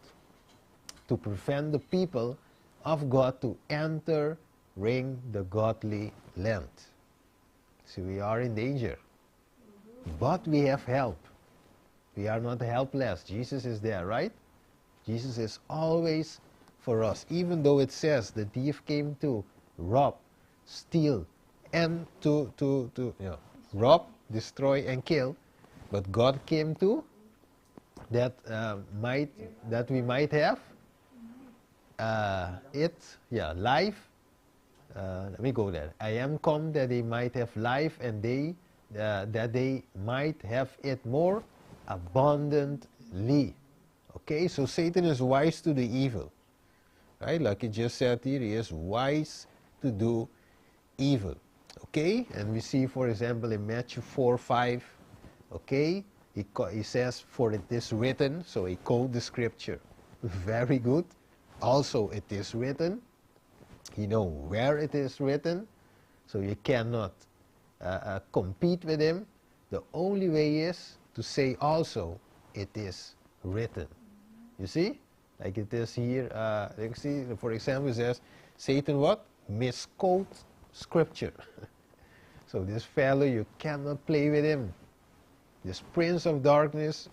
to prevent the people of God to enter the godly land. So we are in danger. But we have help. We are not helpless. Jesus is there, right? Jesus is always for us. Even though it says the thief came to rob, steal, and to rob, destroy, and kill, but God came to that we might have life. Let me go there. I am come that they might have life, and that they might have it more abundantly. Okay, so Satan is wise to the evil, right? Like it just said here, he is wise to do evil. Okay, and we see, for example, in Matthew 4:5. Okay, he says, "For it is written," so he quotes the scripture. Very good. Also, it is written. You know where it is written, so you cannot compete with him. The only way is to say also, it is written. You see? Like it is here, you see, for example, it says, Satan what? Misquote scripture. So this fellow, you cannot play with him. This prince of darkness,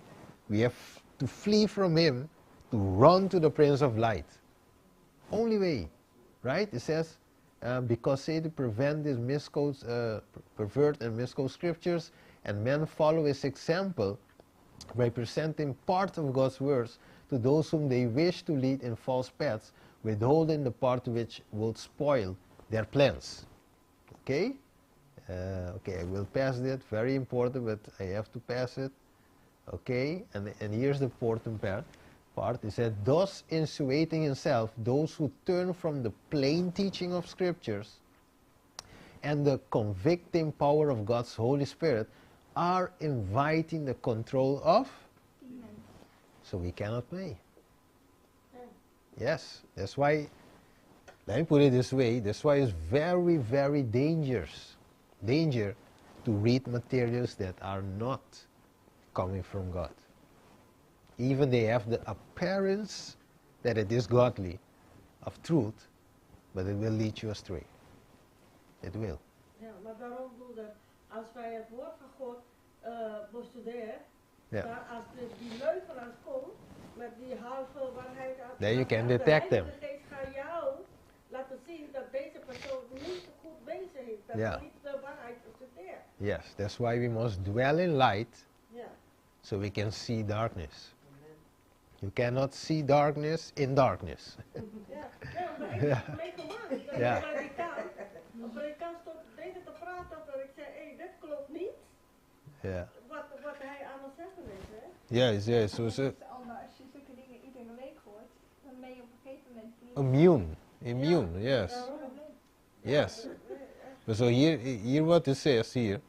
we have to flee from him, to run to the prince of light. Only way, right? It says, because Satan prevent these misquotes, pervert and misquote scriptures, and men follow his example by presenting part of God's words to those whom they wish to lead in false paths, withholding the part which will spoil their plans. Okay? Okay, I will pass that. Very important, but I have to pass it. Okay? And here's the important part. It said, thus insinuating himself, those who turn from the plain teaching of scriptures and the convicting power of God's Holy Spirit are inviting the control of demons. So we cannot play. Yes, that's why, let me put it this way, that's why it's very, very danger to read materials that are not coming from God. Even they have the appearance that it is godly, of truth, but it will lead you astray. It will. Ja, maar daarom bedoel dat als wij het woord van God bestuderen, dan als die leugenaars komt met die halve waarheid uit, then you can detect them. De Geest gaat jou laten zien dat deze persoon niet goed bezig is, dat hij niet de waarheid bestudeert. Yes, that's why we must dwell in light, Ja. so we can see darkness. You cannot see darkness in darkness. Ja, meegemaakt. Ja. Een predikant stond deze te praten dat ik zei, hé, dit klopt niet. Ja. Wat hij aan het zeggen is, hè? Yes, yes. So, Als je zulke dingen iedere week hoort, dan ben je op een gegeven moment immune, yes. Yes. But so here what it says here,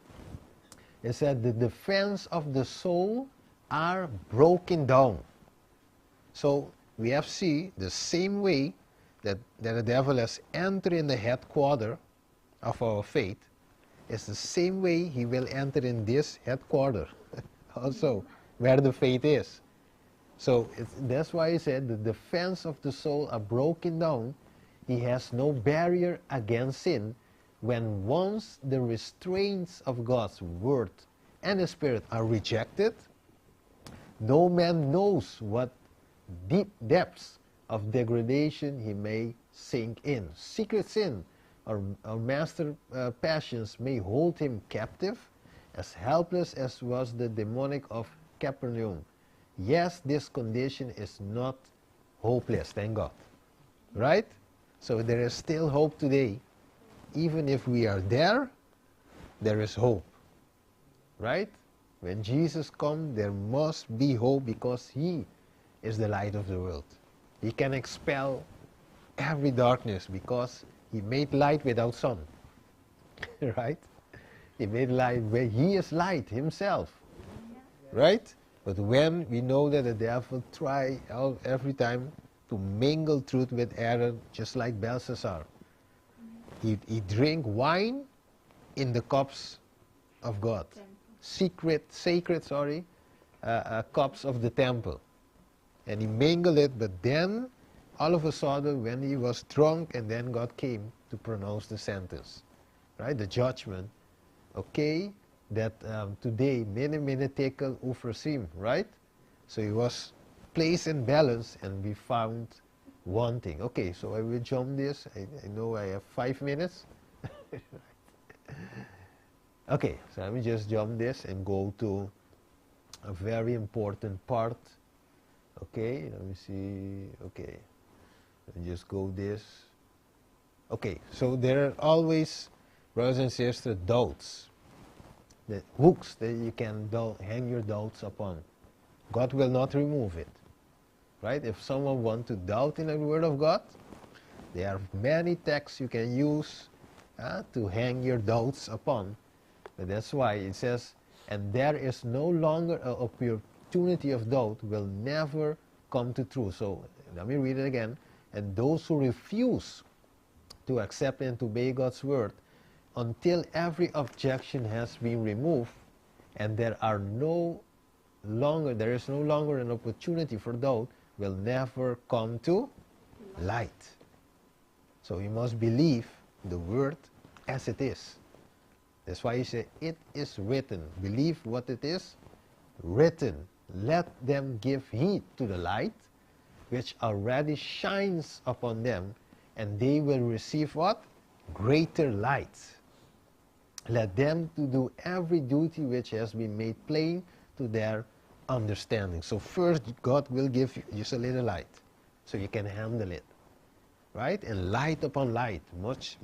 it said the defense of the soul are broken down. So we have seen the same way that the devil has entered in the headquarter of our faith, is the same way he will enter in this headquarter also, where the faith is. So that's why he said the defense of the soul are broken down. He has no barrier against sin. When once the restraints of God's word and the Spirit are rejected, no man knows what deep depths of degradation he may sink in. Secret sin or master passions may hold him captive, as helpless as was the demonic of Capernaum. Yes, this condition is not hopeless, thank God. Right? So there is still hope today. Even if we are there is hope. Right? When Jesus comes, there must be hope, because he is the light of the world. He can expel every darkness because he made light without sun. Right? He made light where he is light himself. Right? But when we know that the devil tries every time to mingle truth with error, just like Belshazzar, he drink wine in the cups of God. Sacred cups of the temple. And he mingled it, but then all of a sudden when he was drunk, and then God came to pronounce the sentence, right, the judgment, okay, that today many tekel uversim, right? So he was placed in balance and be found wanting. Okay, so I will jump this. I know I have 5 minutes. Okay, so let me just jump this and go to a very important part. Okay, let me see. Okay, let me just go this. Okay, so there are always, brothers and sisters, doubts, the hooks that you can hang your doubts upon. God will not remove it, right? If someone wants to doubt in the Word of God, there are many texts you can use to hang your doubts upon. But that's why it says, and there is no longer an opportunity of doubt will never come to truth. So let me read it again. And those who refuse to accept and to obey God's word until every objection has been removed and there is no longer an opportunity for doubt will never come to light. So you must believe the word as it is. That's why you say, it is written. Believe what it is written. Let them give heed to the light, which already shines upon them, and they will receive what? Greater light. Let them to do every duty which has been made plain to their understanding. So first, God will give you just a little light, so you can handle it. Right? And light upon light, much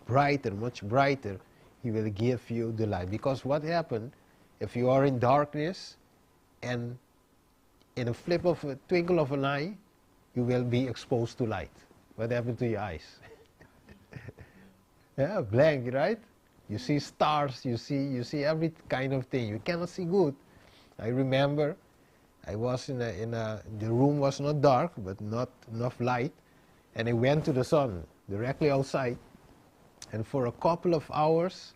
brighter, He will give you the light. Because what happened if you are in darkness and in a twinkle of an eye, you will be exposed to light. What happened to your eyes? Yeah, blank, right? You see stars, you see every kind of thing. You cannot see good. I remember I was the room was not dark, but not enough light, and I went to the sun directly outside. And for a couple of hours,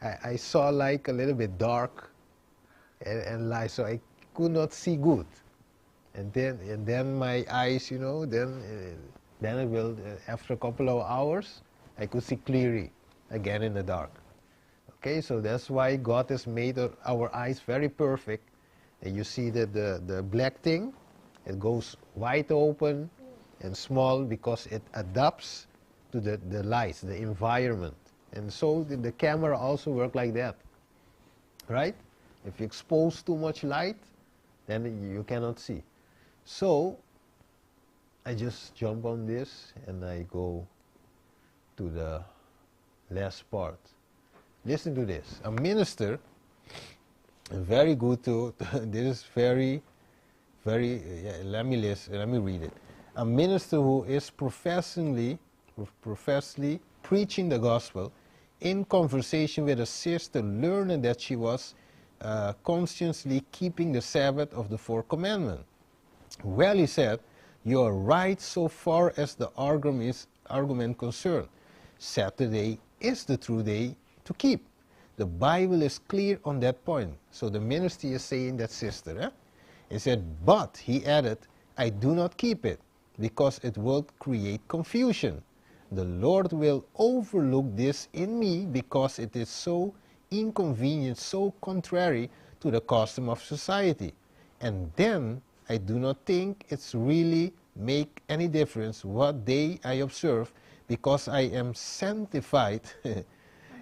I saw like a little bit dark and light, so I could not see good. And then my eyes, then it will, after a couple of hours, I could see clearly again in the dark. Okay, so that's why God has made our eyes very perfect. And you see that the black thing, it goes wide open and small because it adapts to the lights, the environment. And so the camera also works like that, right? If you expose too much light, then you cannot see. So I just jump on this and I go to the last part. Listen to this. A minister, very good to, this is very, let me read it. A minister who is professionally preaching the gospel in conversation with a sister learned that she was conscientiously keeping the Sabbath of the 4 commandments. Well, he said, you are right so far as the argument concerned. Saturday is the true day to keep. The Bible is clear on that point. So the ministry is saying that, sister. He said, but, he added, I do not keep it because it will create confusion. The Lord will overlook this in me because it is so inconvenient, so contrary to the custom of society. And then I do not think it's really make any difference what day I observe because I am sanctified.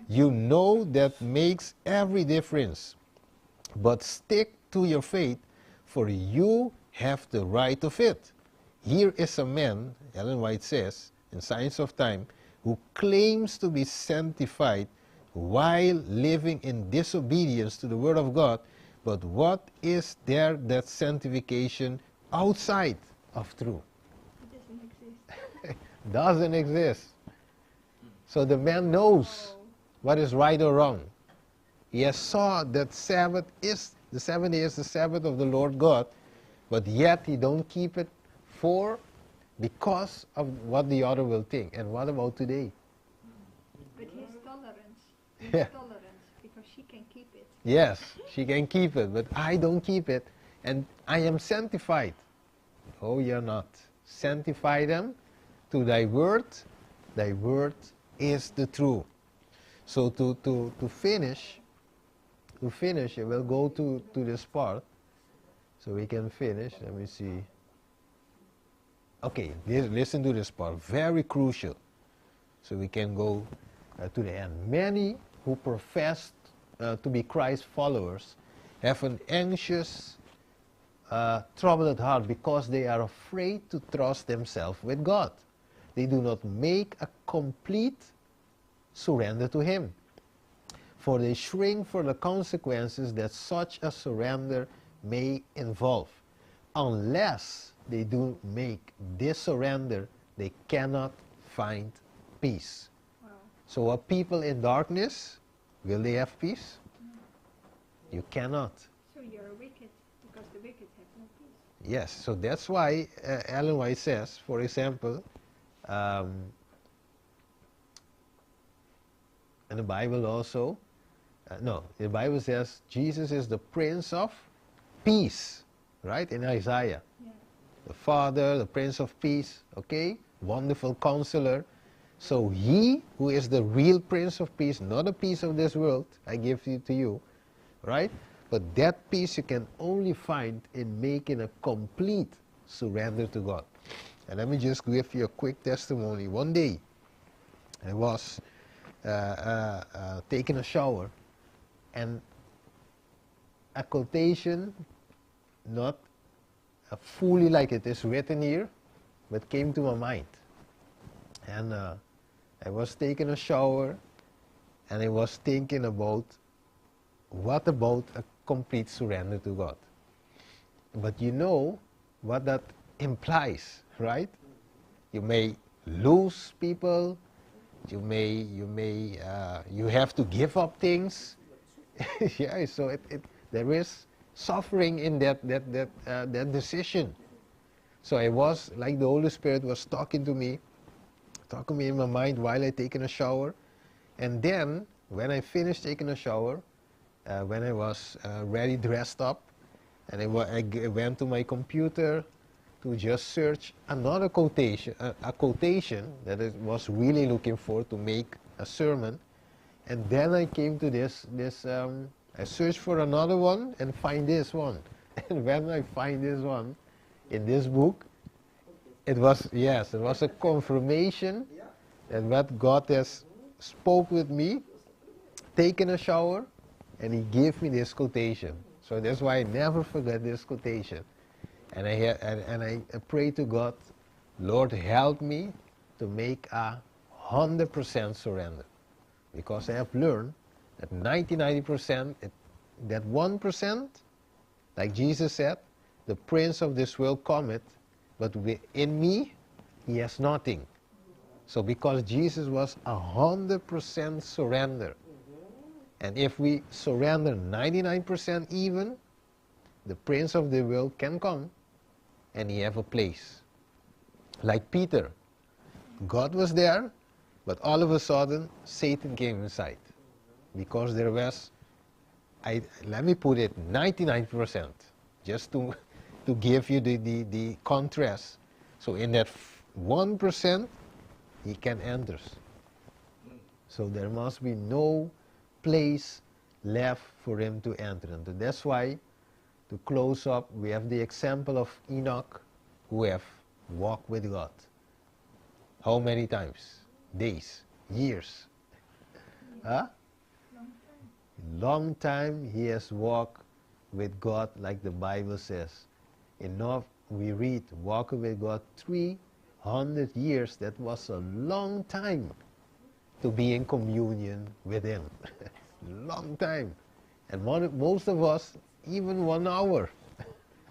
You know that makes every difference. But stick to your faith, for you have the right of it. Here is a man, Ellen White says, in Science of Time, who claims to be sanctified while living in disobedience to the Word of God, but what is there that sanctification outside of truth? It doesn't exist. Doesn't exist. So the man knows what is right or wrong. He has saw that the seventh day is the Sabbath of the Lord God, but yet he don't keep it because of what the other will think. And what about today? But his tolerance. Yeah. Tolerance, because she can keep it. Yes, she can keep it, but I don't keep it, and I am sanctified. Oh, you're not. Sanctify them to thy word. Thy word is the truth. So to finish, we'll go to this part, so we can finish. Let me see. Okay, listen to this part, very crucial. So we can go to the end. Many who profess to be Christ followers have an anxious, troubled heart because they are afraid to trust themselves with God. They do not make a complete surrender to Him, for they shrink for the consequences that such a surrender may involve. Unless they do make this surrender, they cannot find peace. Wow. So a people in darkness, will they have peace? You cannot. So you're wicked, because the wicked have no peace. Yes, so that's why Ellen White says, for example, in the Bible also, the Bible says Jesus is the Prince of Peace, right, in Isaiah. Yeah. The Father, the Prince of Peace, okay, wonderful counselor. So He who is the real Prince of Peace, not a peace of this world, I give it to you, right? But that peace you can only find in making a complete surrender to God. And let me just give you a quick testimony. One day, I was taking a shower, and a quotation, not fully like it is written here, but came to my mind. And I was taking a shower, and I was thinking about, what about a complete surrender to God? But you know what that implies, right? You may lose people, you have to give up things. Yeah, so there is suffering in that decision. So I was, like the Holy Spirit was talking to me in my mind while I taking a shower. And then, when I finished taking a shower, when I was ready, dressed up, and I went to my computer to just search another quotation, a quotation that I was really looking for to make a sermon. And then I came to I searched for another one and find this one. And when I find this one in this book, it was a confirmation that what God has spoke with me, taken a shower, and He gave me this quotation. So that's why I never forget this quotation. And I pray to God, Lord, help me to make 100% surrender. Because I have learned that 99%, that 1%, like Jesus said, the prince of this world cometh, but in me, he has nothing. So because Jesus was 100% surrender, and if we surrender 99% even, the prince of the world can come and he have a place. Like Peter, God was there, but all of a sudden Satan came inside, because there was, let me put it, 99%, just to give you the contrast. So in that 1%, he can enter. So there must be no place left for him to enter into. That's why, to close up, we have the example of Enoch, who have walked with God. How many times? Days, years. Huh? Long time he has walked with God, like the Bible says. Enough, we read, walking with God 300 years. That was a long time to be in communion with Him. Long time. And most of us, even 1 hour,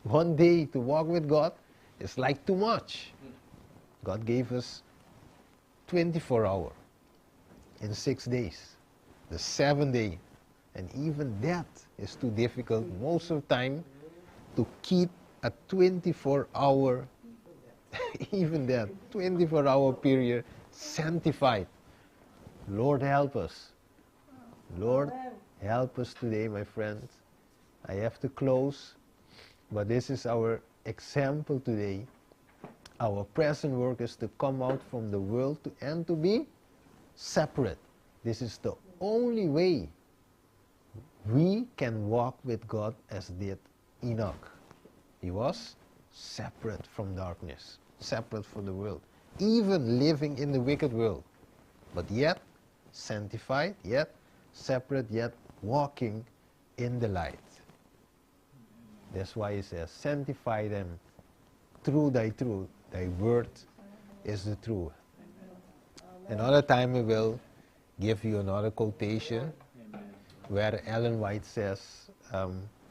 1 day to walk with God is like too much. God gave us 24 hours in 6 days, the 7th day. And even that is too difficult most of the time to keep a 24-hour, even that 24-hour period sanctified. Lord, help us. Lord, help us today, my friends. I have to close, but this is our example today. Our present work is to come out from the world and to be separate. This is the only way we can walk with God as did Enoch. He was separate from darkness, separate from the world, even living in the wicked world, but yet sanctified, yet separate, yet walking in the light. That's why it says, sanctify them through thy truth. Thy word is the truth. Another time we will give you another quotation where Ellen White says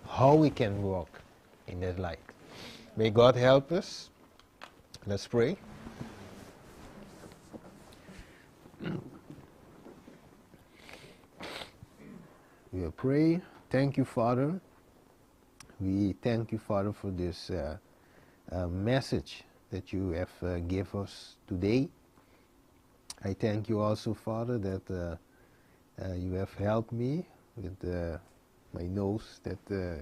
how we can walk in that light. May God help us. Let's pray. We will pray. Thank you, Father. We thank you, Father, for this message that you have given us today. I thank you also, Father, that you have helped me with my nose, that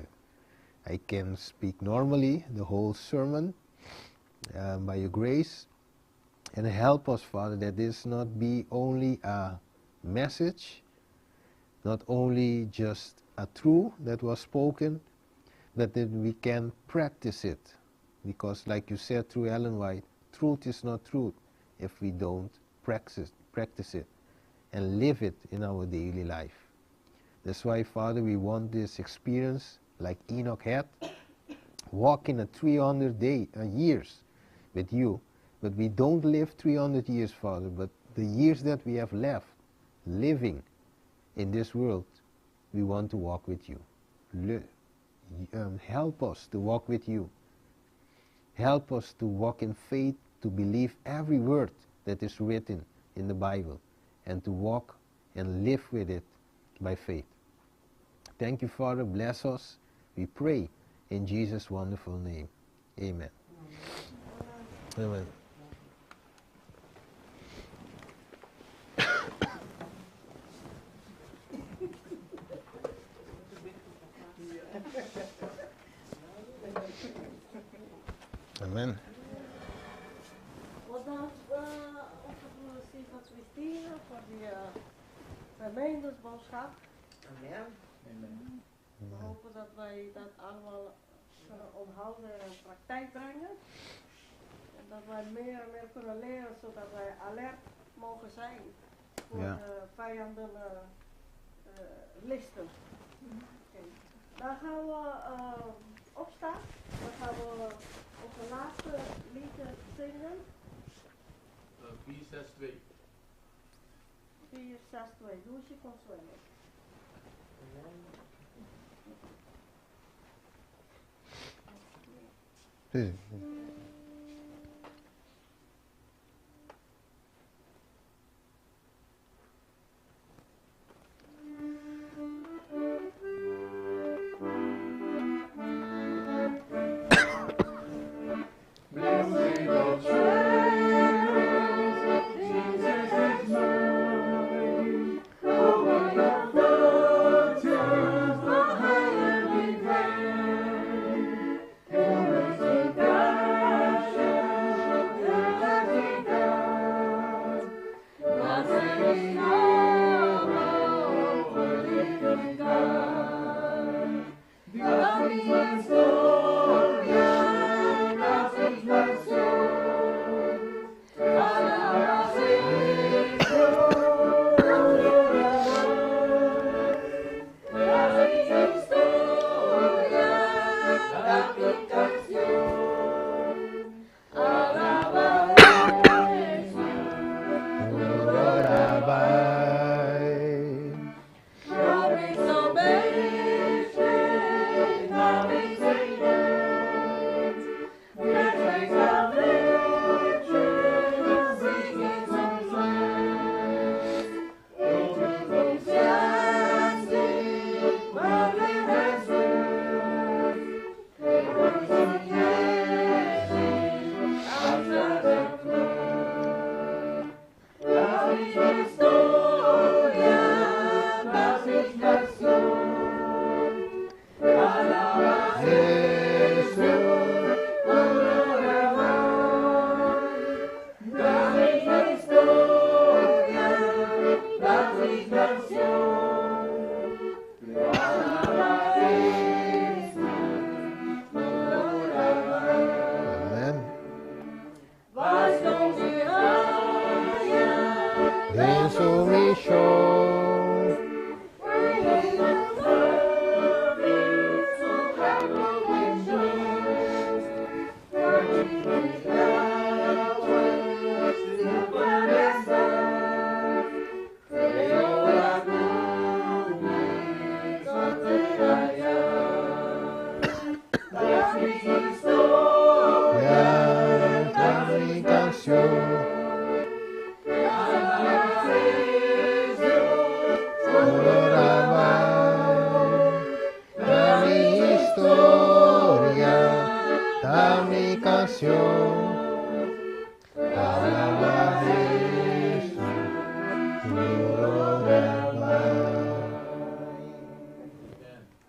I can speak normally the whole sermon by your grace. And help us, Father, that this not be only a message, not only just a truth that was spoken, but that we can practice it. Because like you said through Ellen White, truth is not truth if we don't practice it and live it in our daily life. That's why, Father, we want this experience like Enoch had, walking a 300 years with you. But we don't live 300 years, Father, but the years that we have left living in this world, we want to walk with you. Help us to walk with you. Help us to walk in faith, to believe every word that is written in the Bible, and to walk and live with it by faith. Thank you, Father. Bless us. We pray in Jesus' wonderful name. Amen. Amen. Amen. Wat dank onze broer Stefan Christine voor die vermeendersboodschap. Amen. We hopen dat wij dat allemaal kunnen onthouden en in praktijk brengen. En dat wij meer en meer kunnen leren, zodat wij alert mogen zijn voor de vijanden listen. Okay. Dan gaan we opstaan. Dan gaan we onze laatste liedje zingen. 462. 462, Lucy Consuelo. Amen.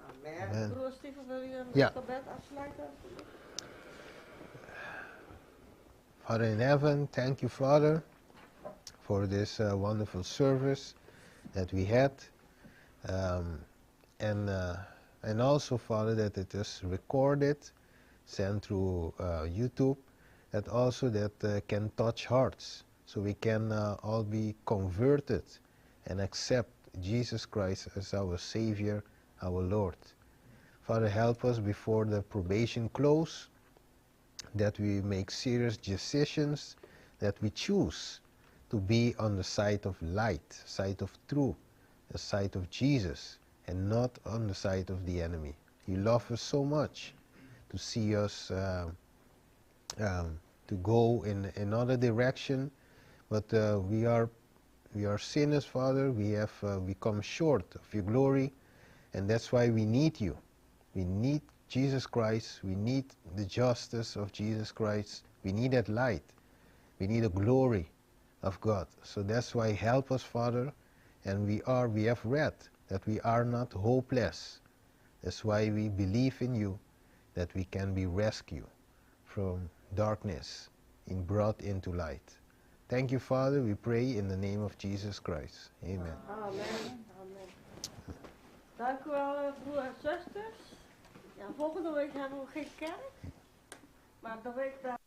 Amen. Broer Steven, wil je Ja. het gebed afsluiten? Father in heaven, thank you, Father, for this wonderful service that we had. And also, Father, that it is recorded, sent through YouTube, that also that can touch hearts, so we can all be converted and accept Jesus Christ as our Savior, our Lord. Father, help us before the probation close, that we make serious decisions, that we choose to be on the side of light, side of truth, the side of Jesus, and not on the side of the enemy. You love us so much to see us to go in another direction, but we are sinners, Father. We have come short of your glory, and that's why we need you. We need Jesus Christ. We need the justice of Jesus Christ. We need that light. We need the glory of God. So that's why help us, Father. And we have read that we are not hopeless. That's why we believe in you, that we can be rescued from darkness and brought into light. Thank you, Father. We pray in the name of Jesus Christ. Amen. Amen. Amen. Dank u wel, broer en zusters. Ja, volgende week hebben we geen kerk. Maar de week daar